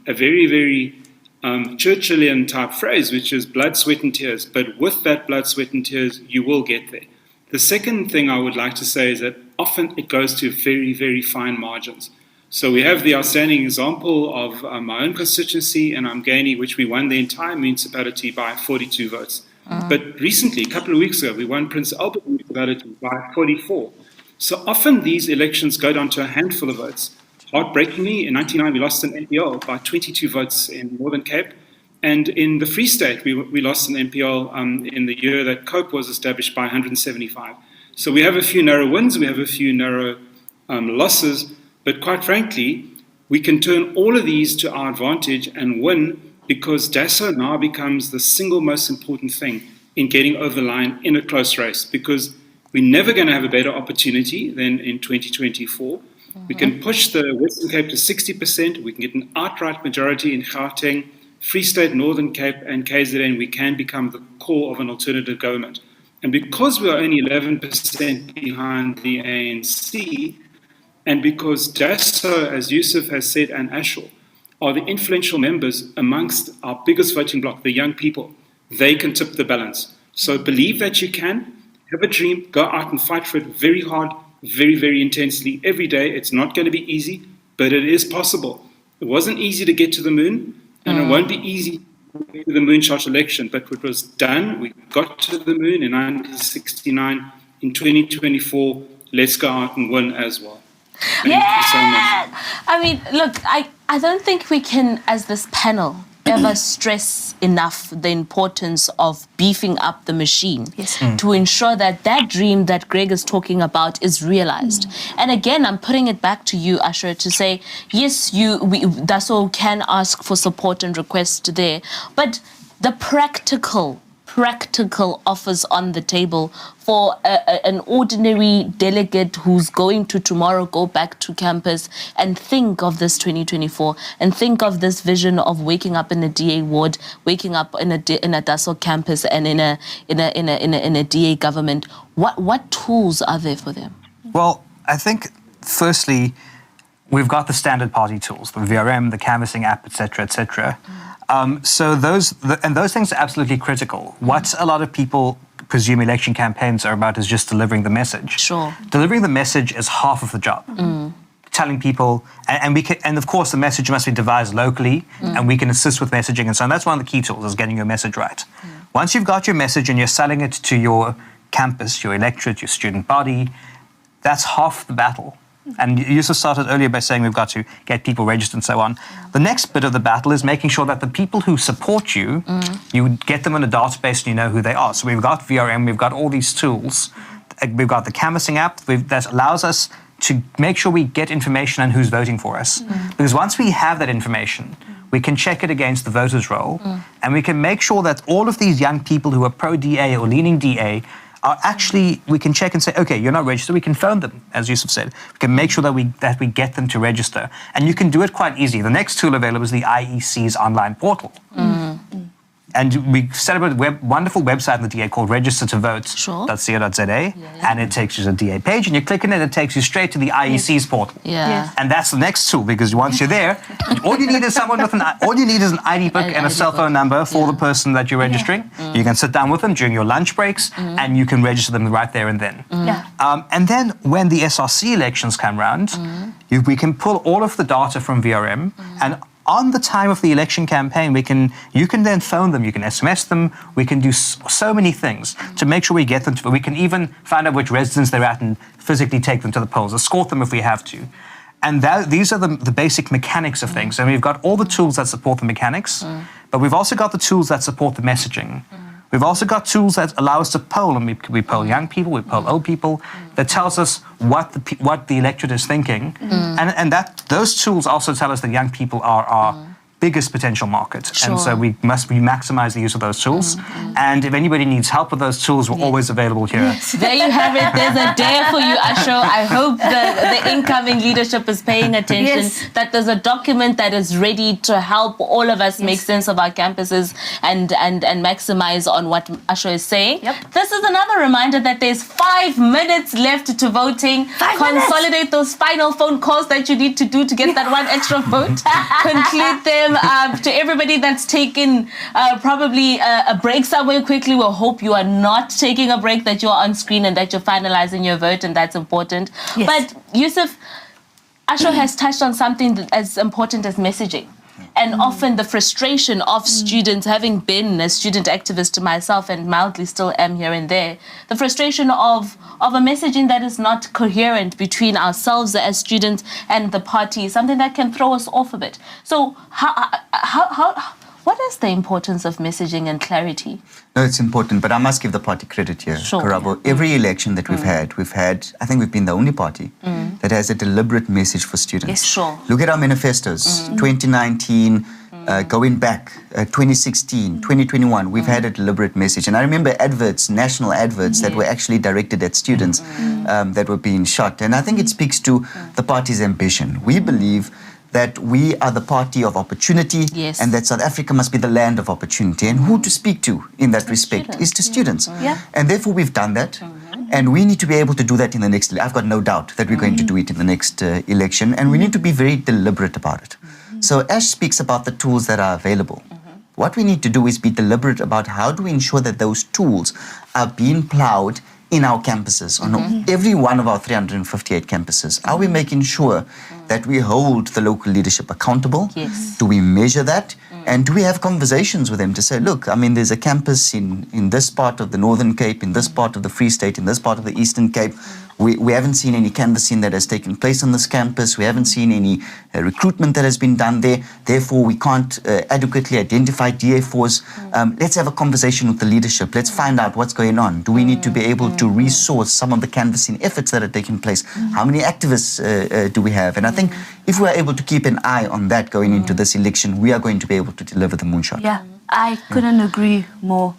very, very Churchillian type phrase, which is blood, sweat and tears. But with that blood, sweat and tears, you will get there. The second thing I would like to say is that often it goes to very, very fine margins. So we have the outstanding example of my own constituency in Umgeni, which we won the entire municipality by 42 votes. But recently, a couple of weeks ago, we won Prince Albert municipality by 44. So often these elections go down to a handful of votes. Heartbreakingly, in 1999, we lost an NPL by 22 votes in Northern Cape. And in the Free State, we lost an NPL in the year that COPE was established by 175. So we have a few narrow wins, we have a few narrow losses, but quite frankly, we can turn all of these to our advantage and win, because DASO now becomes the single most important thing in getting over the line in a close race, because we're never going to have a better opportunity than in 2024. We can push the Western Cape to 60%. We can get an outright majority in Gauteng, Free State, Northern Cape, and KZN. We can become the core of an alternative government. And because we are only 11% behind the ANC, and because DASO, as Yusuf has said, and Ashur, are the influential members amongst our biggest voting bloc, the young people, they can tip the balance. So believe that you can, have a dream, go out and fight for it very hard, very, very intensely every day. It's not going to be easy, but it is possible. It wasn't easy to get to the moon, and it won't be easy to get to the moonshot election, but it was done. We got to the moon in 1969. In 2024, let's go out and win as well. Thank you so much. I mean, look, I don't think we can, as this panel, ever stress enough the importance of beefing up the machine to ensure that that dream that Greg is talking about is realized. And again, I'm putting it back to you, Ashur, to say, yes, DASO can ask for support and request there, but the practical offers on the table for an ordinary delegate who's going to tomorrow go back to campus and think of this 2024 and think of this vision of waking up in a DA ward, waking up in a DASO campus and in a DA government. What tools are there for them? Well, I think firstly, we've got the standard party tools, the VRM, the canvassing app, etc., etc. So those things are absolutely critical. What a lot of people presume election campaigns are about is just delivering the message. Sure. Delivering the message is half of the job. Telling people, and of course the message must be devised locally, and we can assist with messaging and so on. That's one of the key tools, is getting your message right. Once you've got your message and you're selling it to your campus, your electorate, your student body, that's half the battle. And you just started earlier by saying we've got to get people registered and so on. The next bit of the battle is making sure that the people who support you, you get them in a database and you know who they are. So we've got VRM, we've got all these tools. We've got the canvassing app that allows us to make sure we get information on who's voting for us. Because once we have that information, we can check it against the voters' roll, and we can make sure that all of these young people who are pro-DA or leaning DA are actually, we can check and say, okay, you're not registered. We can phone them, as Yusuf said. We can make sure that we get them to register. And you can do it quite easy. The next tool available is the IEC's online portal. And we set up a wonderful website in the DA called registertovote.co.za, and it takes you to the DA page, and you click on it, it takes you straight to the IEC's portal. And that's the next tool, because once you're there, all you need is an ID book and a cell phone number for the person that you're registering. You can sit down with them during your lunch breaks, and you can register them right there and then. And then when the SRC elections come around, we can pull all of the data from VRM, and on the time of the election campaign, you can then phone them, you can SMS them, we can do so many things to make sure we get them to, we can even find out which residence they're at and physically take them to the polls, escort them if we have to. And these are the basic mechanics of things. And we've got all the tools that support the mechanics, but we've also got the tools that support the messaging. We've also got tools that allow us to poll, and we poll young people, we poll old people, that tells us what the electorate is thinking, and those tools also tell us that young people are our biggest potential market, and so we maximize the use of those tools. And if anybody needs help with those tools, we're always available here. There you have it. There's a dare for you, Ashur. I hope the incoming leadership is paying attention, that there's a document that is ready to help all of us make sense of our campuses and maximize on what Ashur is saying. This is another reminder that there's 5 minutes left to voting. Consolidate those final phone calls that you need to do to get that one extra vote. Conclude them. To everybody that's taken probably a break somewhere quickly, we'll hope you are not taking a break, that you're on screen and that you're finalizing your vote, and that's important. But Yusuf, Ashur has touched on something as important as messaging. And often the frustration of students, having been a student activist myself and mildly still am here and there, the frustration of a messaging that is not coherent between ourselves as students and the party, something that can throw us off a bit. So What is the importance of messaging and clarity? No, it's important, but I must give the party credit here, Karabo. Every election that we've had, I think we've been the only party that has a deliberate message for students. Yes, sure. Look at our manifestos, 2019, going back, 2016, 2021, we've had a deliberate message. And I remember adverts, national adverts that were actually directed at students that were being shot. And I think it speaks to the party's ambition. We believe that we are the party of opportunity and that South Africa must be the land of opportunity. And who to speak to in that respect is to students. And therefore we've done that. And we need to be able to do that in the next, I've got no doubt that we're going to do it in the next election. And we need to be very deliberate about it. So Ash speaks about the tools that are available. What we need to do is be deliberate about how do we ensure that those tools are being plowed in our campuses, on every one of our 358 campuses. Are we making sure that we hold the local leadership accountable? Yes. Do we measure that? And do we have conversations with them to say, look, I mean, there's a campus in this part of the Northern Cape, in this part of the Free State, in this part of the Eastern Cape. We haven't seen any canvassing that has taken place on this campus. We haven't seen any recruitment that has been done there. Therefore, we can't adequately identify DA4s. Let's have a conversation with the leadership. Let's find out what's going on. Do we need to be able to resource some of the canvassing efforts that are taking place? How many activists do we have? And I think if we're able to keep an eye on that going into this election, we are going to be able to deliver the moonshot. Yeah, I couldn't agree more.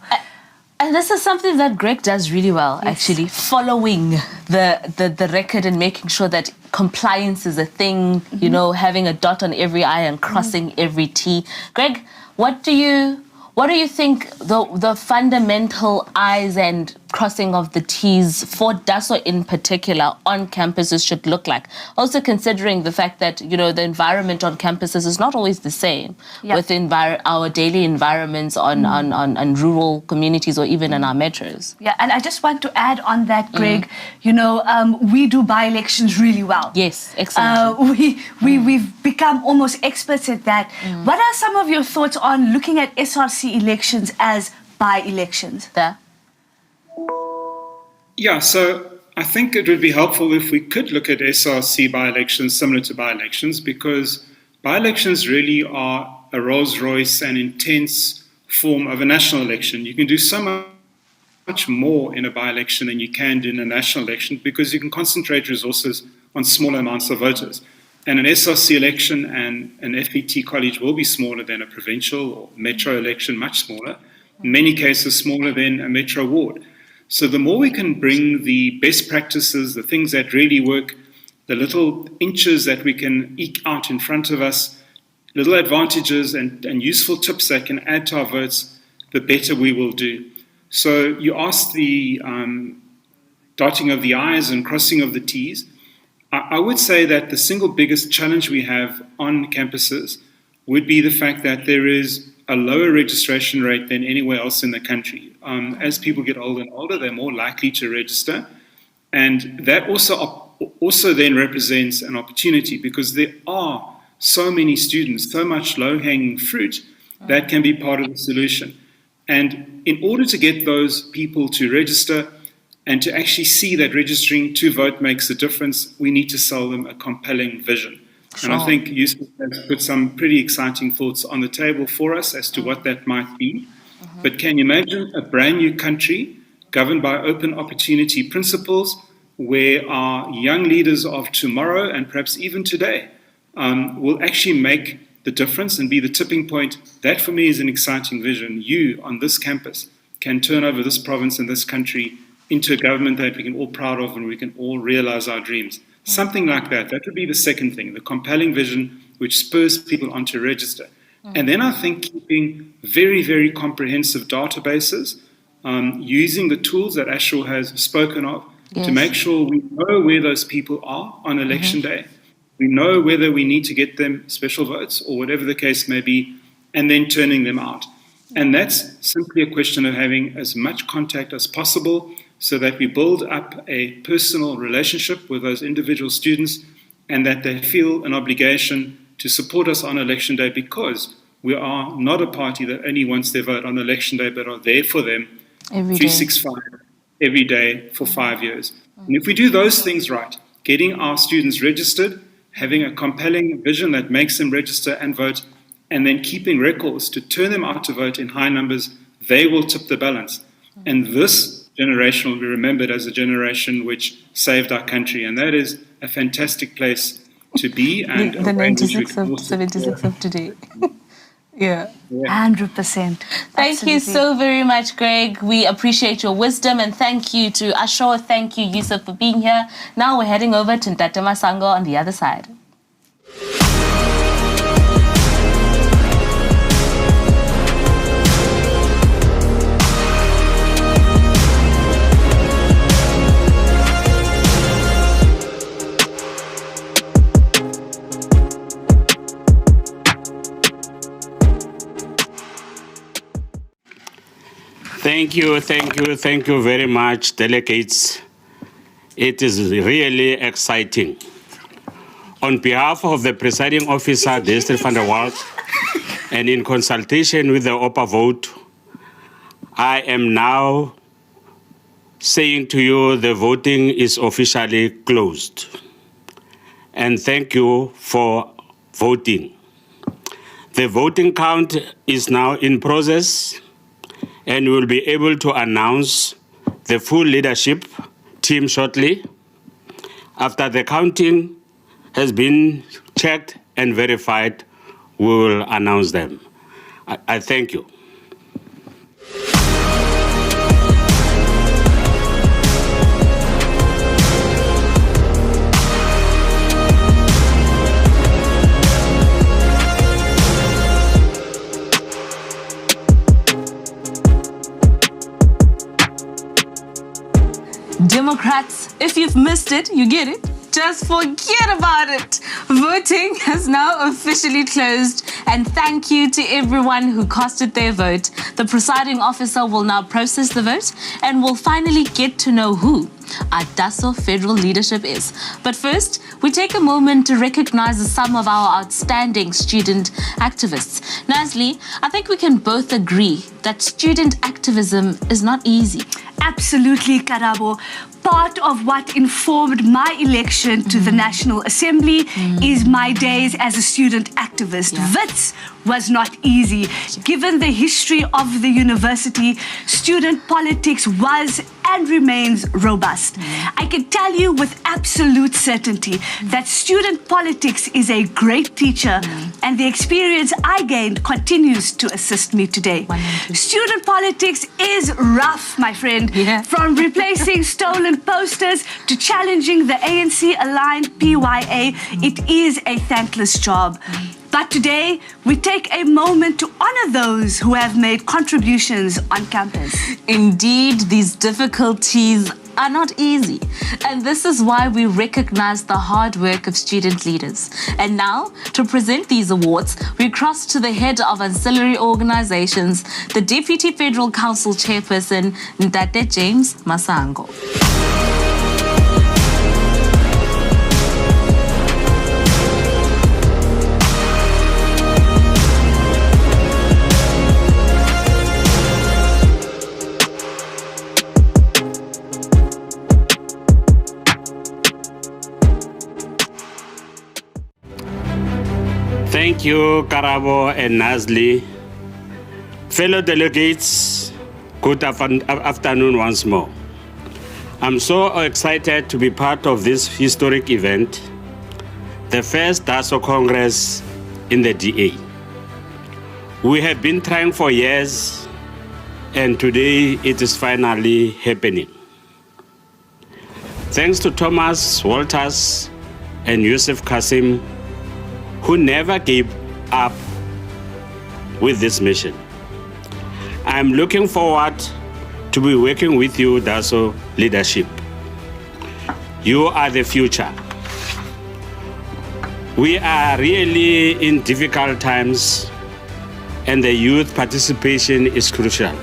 And this is something that Greg does really well, actually, following the record and making sure that compliance is a thing, you know, having a dot on every I and crossing every T. Greg, what do you think the fundamental I's and crossing of the T's for DASO in particular on campuses should look like? Also considering the fact that, you know, the environment on campuses is not always the same with our daily environments on rural communities or even in our metros. Yeah, and I just want to add on that, Greg, you know, we do by-elections really well. Yes, excellent. We've become almost experts at that. What are some of your thoughts on looking at SRC elections as by-elections? Yeah, so I think it would be helpful if we could look at SRC by-elections similar to by-elections, because by-elections really are a Rolls-Royce and intense form of a national election. You can do so much more in a by-election than you can do in a national election because you can concentrate resources on smaller amounts of voters. And an SRC election and an FET college will be smaller than a provincial or metro election, much smaller. In many cases, smaller than a metro ward. So the more we can bring the best practices, the things that really work, the little inches that we can eke out in front of us, little advantages and useful tips that can add to our votes, the better we will do. So you asked the dotting of the I's and crossing of the T's. I would say that the single biggest challenge we have on campuses would be the fact that there is a lower registration rate than anywhere else in the country. As people get older and older, they're more likely to register. And that also then represents an opportunity because there are so many students, so much low-hanging fruit that can be part of the solution. And in order to get those people to register and to actually see that registering to vote makes a difference, we need to sell them a compelling vision. Sure. And I think Yusuf has put some pretty exciting thoughts on the table for us as to what that might be. But can you imagine a brand new country governed by open opportunity principles where our young leaders of tomorrow and perhaps even today will actually make the difference and be the tipping point? That for me is an exciting vision. You on this campus can turn over this province and this country into a government that we can all proud of and we can all realize our dreams. Something like that. That would be the second thing, the compelling vision which spurs people on to register. And then I think keeping very, very comprehensive databases, using the tools that Ashur has spoken of to make sure we know where those people are on election day. We know whether we need to get them special votes or whatever the case may be, and then turning them out. And that's simply a question of having as much contact as possible so that we build up a personal relationship with those individual students and that they feel an obligation to support us on election day because we are not a party that only wants their vote on election day but are there for them 365 every day for 5 years. And if we do those things right, getting our students registered, having a compelling vision that makes them register and vote, and then keeping records to turn them out to vote in high numbers, they will tip the balance. And this generation will be remembered as a generation which saved our country. And that is a fantastic place to be. And the 96 of 76 of today. Yeah. 100%. Thank you so very much, Greg. We appreciate your wisdom, and thank you to Asho. Thank you, Yusuf, for being here. Now we're heading over to Ntate Masango on the other side. Thank you very much, delegates. It is really exciting. On behalf of the presiding officer, Destry van der Walt, and in consultation with the OPA vote, I am now saying to you the voting is officially closed. And thank you for voting. The voting count is now in process, and we'll be able to announce the full leadership team shortly. After the counting has been checked and verified, we will announce them. I thank you. Democrats, if you've missed it, you get it. Just forget about it. Voting has now officially closed, and thank you to everyone who casted their vote. The presiding officer will now process the vote, and we'll finally get to know who our DASO federal leadership is. But first, we take a moment to recognize some of our outstanding student activists. Nazli, I think we can both agree that student activism is not easy. Absolutely, Karabo. Part of what informed my election to the National Assembly is my days as a student activist. Wits was not easy. Given the history of the university, student politics was and remains robust. I can tell you with absolute certainty that student politics is a great teacher, and the experience I gained continues to assist me today. Student politics is rough, my friend. From replacing stolen posters to challenging the ANC-aligned PYA, it is a thankless job. But today, we take a moment to honor those who have made contributions on campus. Indeed, these difficulties are not easy. And this is why we recognize the hard work of student leaders. And now, to present these awards, we cross to the head of ancillary organizations, the Deputy Federal Council Chairperson, Ntate James Masango. Thank you, Karabo and Nazli. Fellow delegates, good afternoon once more. I'm so excited to be part of this historic event, the first DASO Congress in the DA. We have been trying for years, and today it is finally happening. Thanks to Thomas Walters and Yusuf Kasim, who never gave up with this mission. I'm looking forward to be working with you, DASO leadership. You are the future. We are really in difficult times, and the youth participation is crucial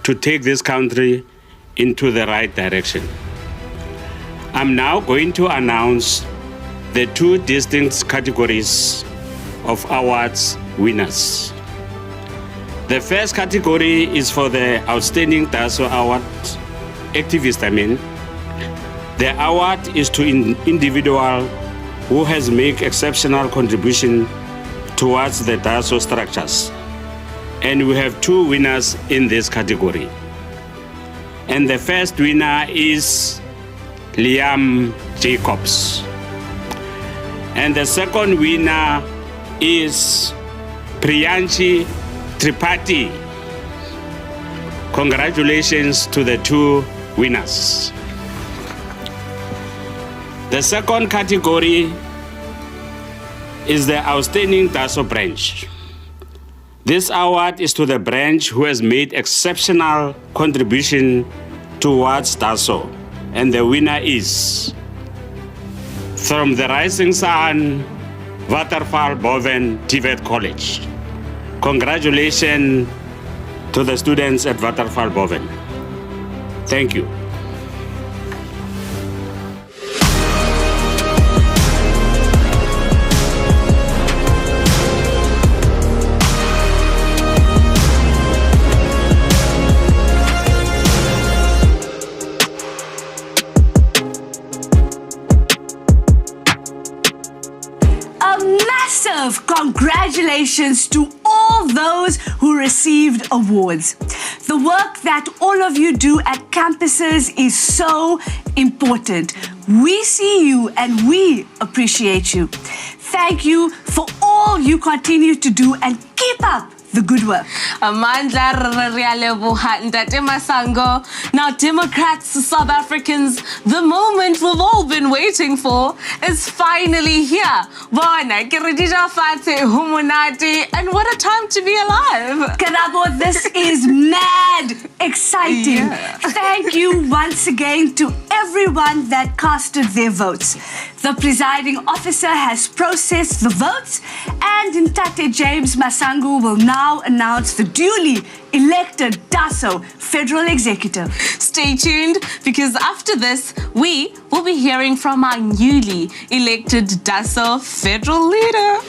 to take this country into the right direction. I'm now going to announce the two distinct categories of awards winners. The first category is for the Outstanding DASO Award Activist. The award is to an individual who has made exceptional contribution towards the DASO structures. And we have 2 winners in this category. And the first winner is Liam Jacobs. And the second winner is Priyanshi Tripathi. Congratulations to the 2 winners. The second category is the Outstanding DASO branch. This award is to the branch who has made exceptional contribution towards DASO, and the winner is from the Rising Sun, Waterfall Boven, TVET College. Congratulations to the students at Waterfall Boven. Thank you. Congratulations to all those who received awards. The work that all of you do at campuses is so important. We see you and we appreciate you. Thank you for all you continue to do and keep up the good work. Amandla Rialebuha Ndate Masango. Now, Democrats, South Africans, the moment we've all been waiting for is finally here. Bona, Kiridija Fate, Humunati, and what a time to be alive. Karabo, this is mad exciting. Yeah. Thank you once again to everyone that casted their votes. The presiding officer has processed the votes, and Ntate James Masango will now announce the duly elected DASO Federal Executive. Stay tuned, because after this, we will be hearing from our newly elected DASO Federal Leader.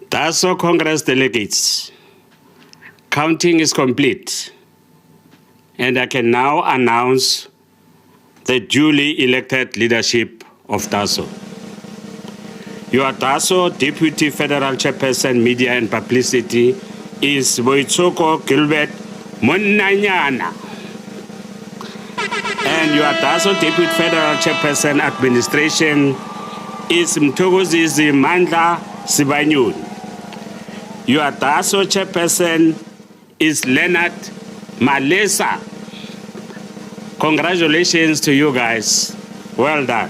DASO Congress delegates, counting is complete, and I can now announce the duly elected leadership of DASO. Your DASO Deputy Federal Chairperson, Media and Publicity is Boitsoko Gilbert Monanyana. And your DASO Deputy Federal Chairperson, Administration is Mthokozisi Mandla Sibanyoni. Your DASO chairperson is Leonard Malesa. Congratulations to you guys. Well done.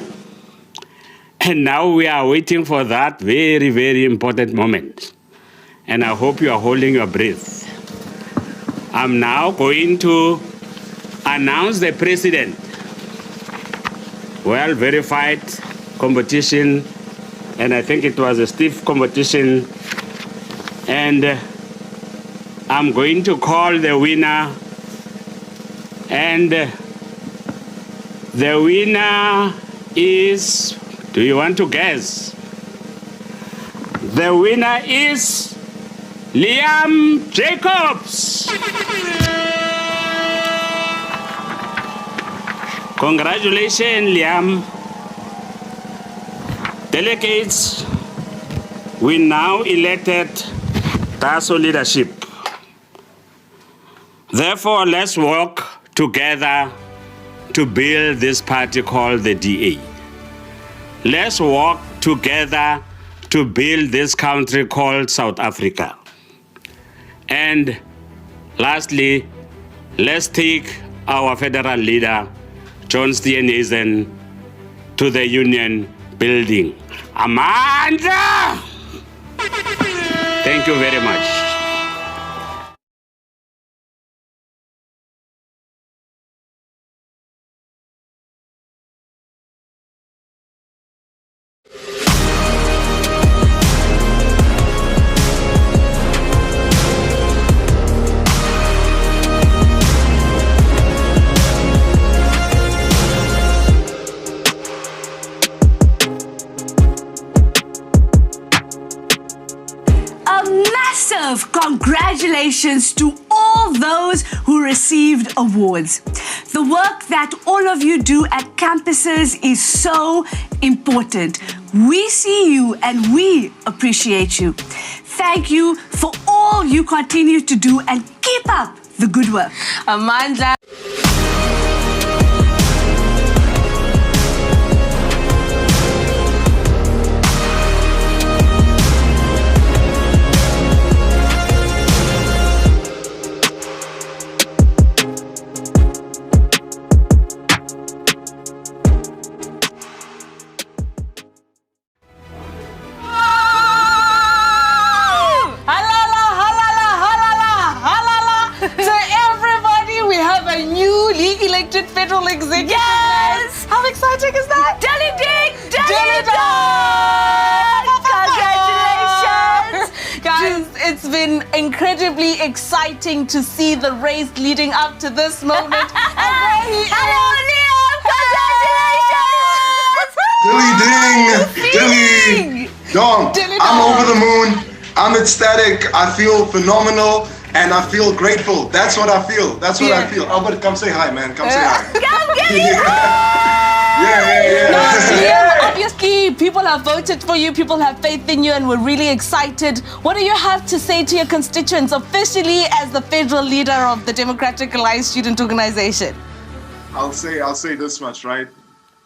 And now we are waiting for that very, very important moment. And I hope you are holding your breath. I'm now going to announce the president. Well, verified competition, and I think it was a stiff competition. And I'm going to call the winner, and the winner is, do you want to guess? The winner is Liam Jacobs. Congratulations, Liam. Delegates, we now elected DASO leadership. Therefore, let's work together to build this party called the DA. Let's work together to build this country called South Africa. And lastly, let's take our federal leader, John Steenhuisen, to the Union building. Amanda! Thank you very much. congratulations to all those who received awards. The work that all of you do at campuses is so important. We see you and we appreciate you. Thank you for all you continue to do and keep up the good work. Amanda. Elected federal executive. Yes! How exciting is that? Dilly ding! Dilly Congratulations! Guys, it's been incredibly exciting to see the race leading up to this moment. Hello, Dilly ding! Liam! Dilly! Dom, I'm over the moon. I'm ecstatic. I feel phenomenal. And I feel grateful. That's what I feel. That's what I feel. Albert, come say hi, man. Come say hi. Come get it! Yeah. No, Liam, obviously, people have voted for you. People have faith in you, and we're really excited. What do you have to say to your constituents officially as the federal leader of the Democratic Alliance Student Organization? I'll say this much, right?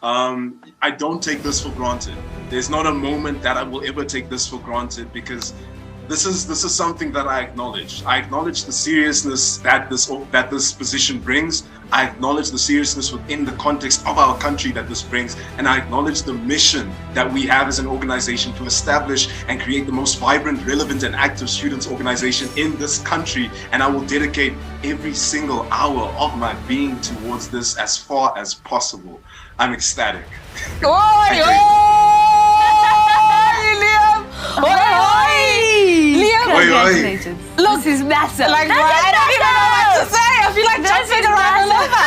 I don't take this for granted. There's not a moment that I will ever take this for granted, because this is something that I acknowledge. I acknowledge the seriousness that this position brings. I acknowledge the seriousness within the context of our country that this brings, and I acknowledge the mission that we have as an organization to establish and create the most vibrant, relevant, and active students organization in this country. And I will dedicate every single hour of my being towards this as far as possible. I'm ecstatic. Congratulations. Look, this is massive. Like, I don't even know what to say. I feel like jumping around all over.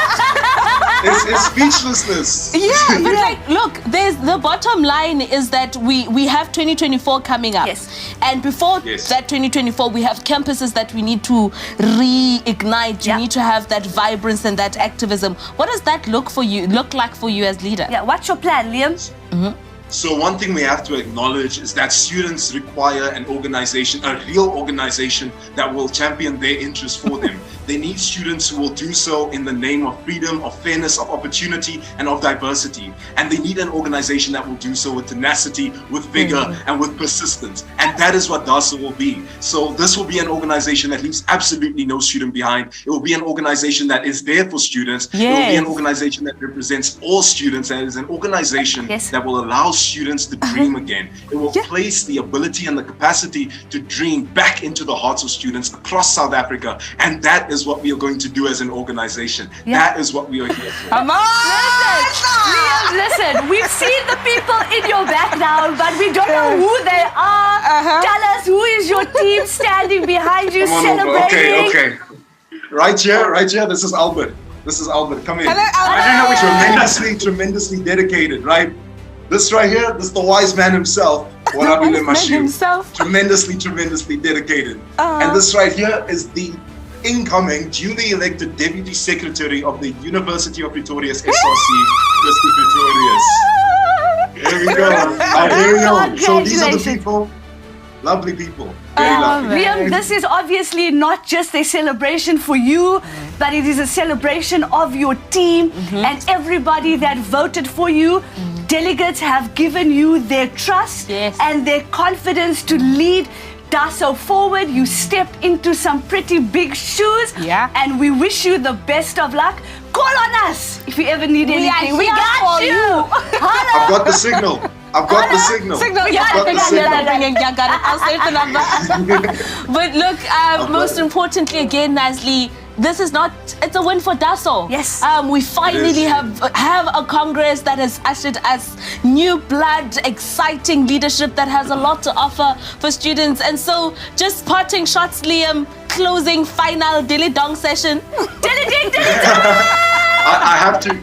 It's speechlessness. Yeah, but like, look, there's the bottom line is that we have 2024 coming up. Yes. And before that 2024, we have campuses that we need to reignite. You need to have that vibrance and that activism. What does that look like for you as leader? Yeah, what's your plan, Liam? So one thing we have to acknowledge is that students require an organization, a real organization that will champion their interests for them. They need students who will do so in the name of freedom, of fairness, of opportunity, and of diversity. And they need an organization that will do so with tenacity, with vigor, and with persistence. And that is what DASO will be. So this will be an organization that leaves absolutely no student behind. It will be an organization that is there for students. It will be an organization that represents all students, and is an organization that will allow students to dream again. It will place the ability and the capacity to dream back into the hearts of students across South Africa. And that is what we are going to do as an organization. That is what we are here for. Come on! Listen, we've seen the people in your background, but we don't know who they are. Tell us, who is your team standing behind you celebrating? Okay. Right here, this is Albert. Come in. Hello, Albert. Tremendously dedicated, right? This right here, this is the wise man himself. Tremendously dedicated. And this right here is the incoming, duly elected Deputy Secretary of the University of Pretoria's SRC, Mr. Pretorius. Here we go. So these are the people, lovely people. Very lovely. Liam, this is obviously not just a celebration for you, but it is a celebration of your team and everybody that voted for you. Delegates have given you their trust and their confidence to lead DASO forward. You stepped into some pretty big shoes, and we wish you the best of luck. Call on us if you ever need anything. We got you. I've got the signal. But look, most importantly, again, Nazli, this is not, it's a win for DASO. Yes. We finally have a Congress that has ushered us new blood, exciting leadership that has a lot to offer for students. And so just parting shots, Liam, closing final dilly dong session. I have to,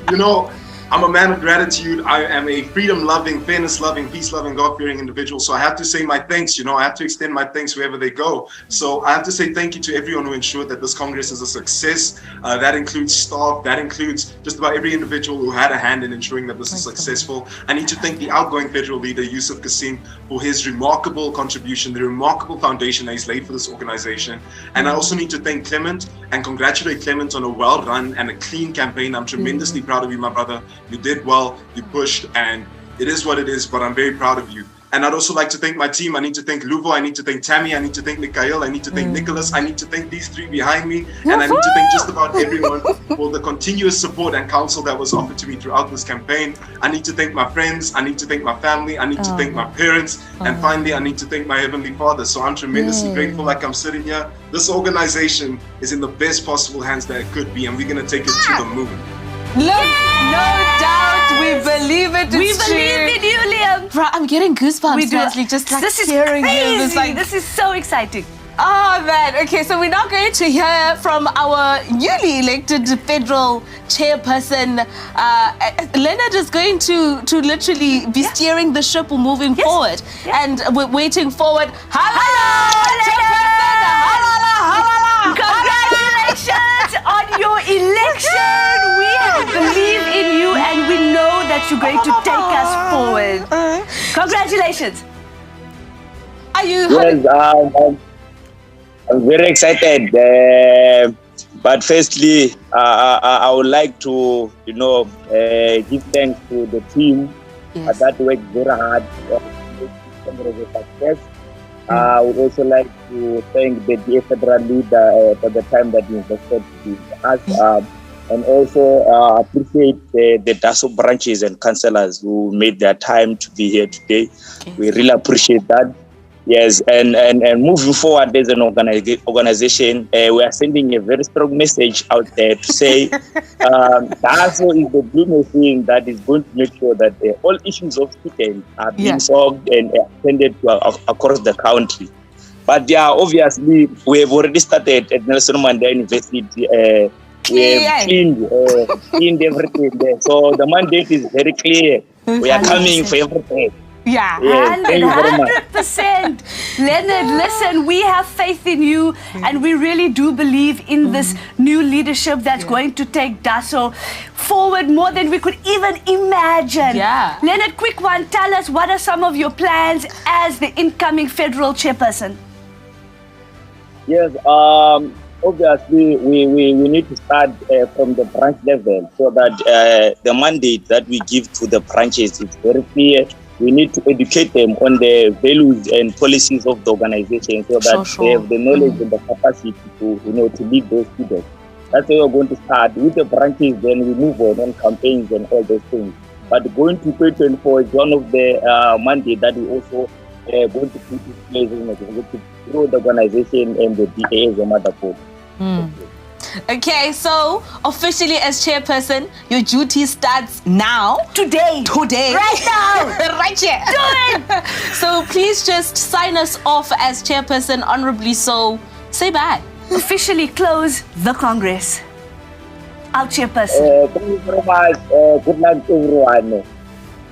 I'm a man of gratitude. I am a freedom-loving, fairness-loving, peace-loving, God-fearing individual. So I have to say my thanks, I have to extend my thanks wherever they go. So I have to say thank you to everyone who ensured that this Congress is a success. That includes staff, that includes just about every individual who had a hand in ensuring that this is successful. I need to thank the outgoing federal leader, Yusuf Kassim, for his remarkable contribution, the remarkable foundation that he's laid for this organization. And I also need to thank Clement and congratulate Clement on a well-run and a clean campaign. I'm tremendously proud of you, my brother. You did well, you pushed, and it is what it is, but I'm very proud of you. And I'd also like to thank my team. I need to thank Luvo, I need to thank Tammy, I need to thank Mikhail, I need to thank Nicholas, I need to thank these three behind me, and I need to thank just about everyone for the continuous support and counsel that was offered to me throughout this campaign. I need to thank my friends, I need to thank my family, I need to thank my parents, and finally I need to thank my Heavenly Father. So I'm tremendously grateful like I'm sitting here. This organization is in the best possible hands that it could be, and we're going to take it to the moon. Look, no doubt, we believe it. We believe in you, Liam. Bro, I'm getting goosebumps, Leslie, just like this is hearing crazy. you. Like, this is so exciting. Oh man, okay, so we're now going to hear from our newly elected federal chairperson. Leonard is going to literally be steering the ship moving forward. And we're waiting forward. Hello, chairperson! Congratulations on your election. We believe in you and we know that you're going to take us forward. Congratulations. Are you? Yes, I'm very excited. But firstly, I would like to, give thanks to the team that worked very hard to make this success. I would also like to thank the DA federal leader for the time that he invested with us. And also appreciate the DASO branches and councillors who made their time to be here today. We really appreciate that. Yes, and moving forward as an organization, we are sending a very strong message out there to say DASO is the blue machine that is going to make sure that all issues of students are being solved and attended to across the country. But obviously, we have already started at Nelson Mandela University. We have cleaned everything there. So the mandate is very clear. We are coming for everything. Yeah, 100%. Leonard, listen, we have faith in you and we really do believe in this new leadership that's going to take DASO forward more than we could even imagine. Leonard, quick one, tell us what are some of your plans as the incoming federal chairperson? Yes, obviously we need to start from the branch level so that the mandate that we give to the branches is very clear. We need to educate them on the values and policies of the organization so that they have the knowledge and the capacity to, to lead those students. That's why we're going to start with the branches, then we move on campaigns and all those things. But going to 2024 is one of the mandates that we also going to put in place to grow the organization and the DA as a motherboard. Okay, so officially as chairperson, your duty starts now. Today. Right now. Right here. Do it. So please just sign us off as chairperson, honorably so. Say bye. Officially close the Congress. Our chairperson. Thank you very much. Good luck to everyone.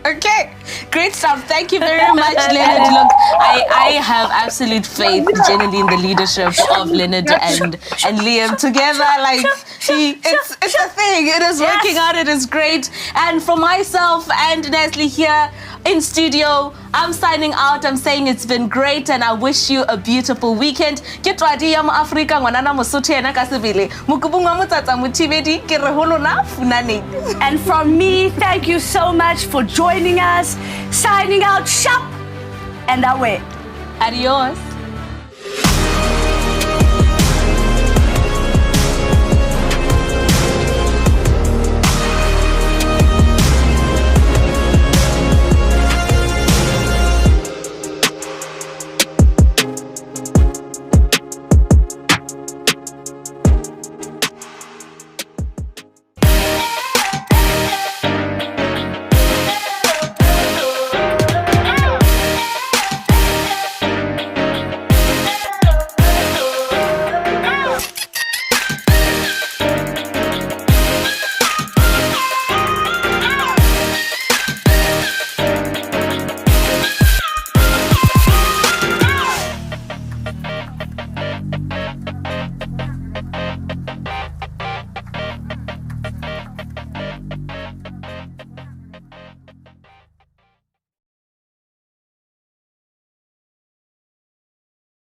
Okay, great stuff. Thank you very much, Leonard. Look, I have absolute faith genuinely in the leadership of Leonard and Liam together. Like, it's a thing. It is working out. It is great. And for myself and Nestle here in studio, I'm signing out. I'm saying it's been great and I wish you a beautiful weekend. And from me, thank you so much for joining us. Signing out, sharp and away. Adios.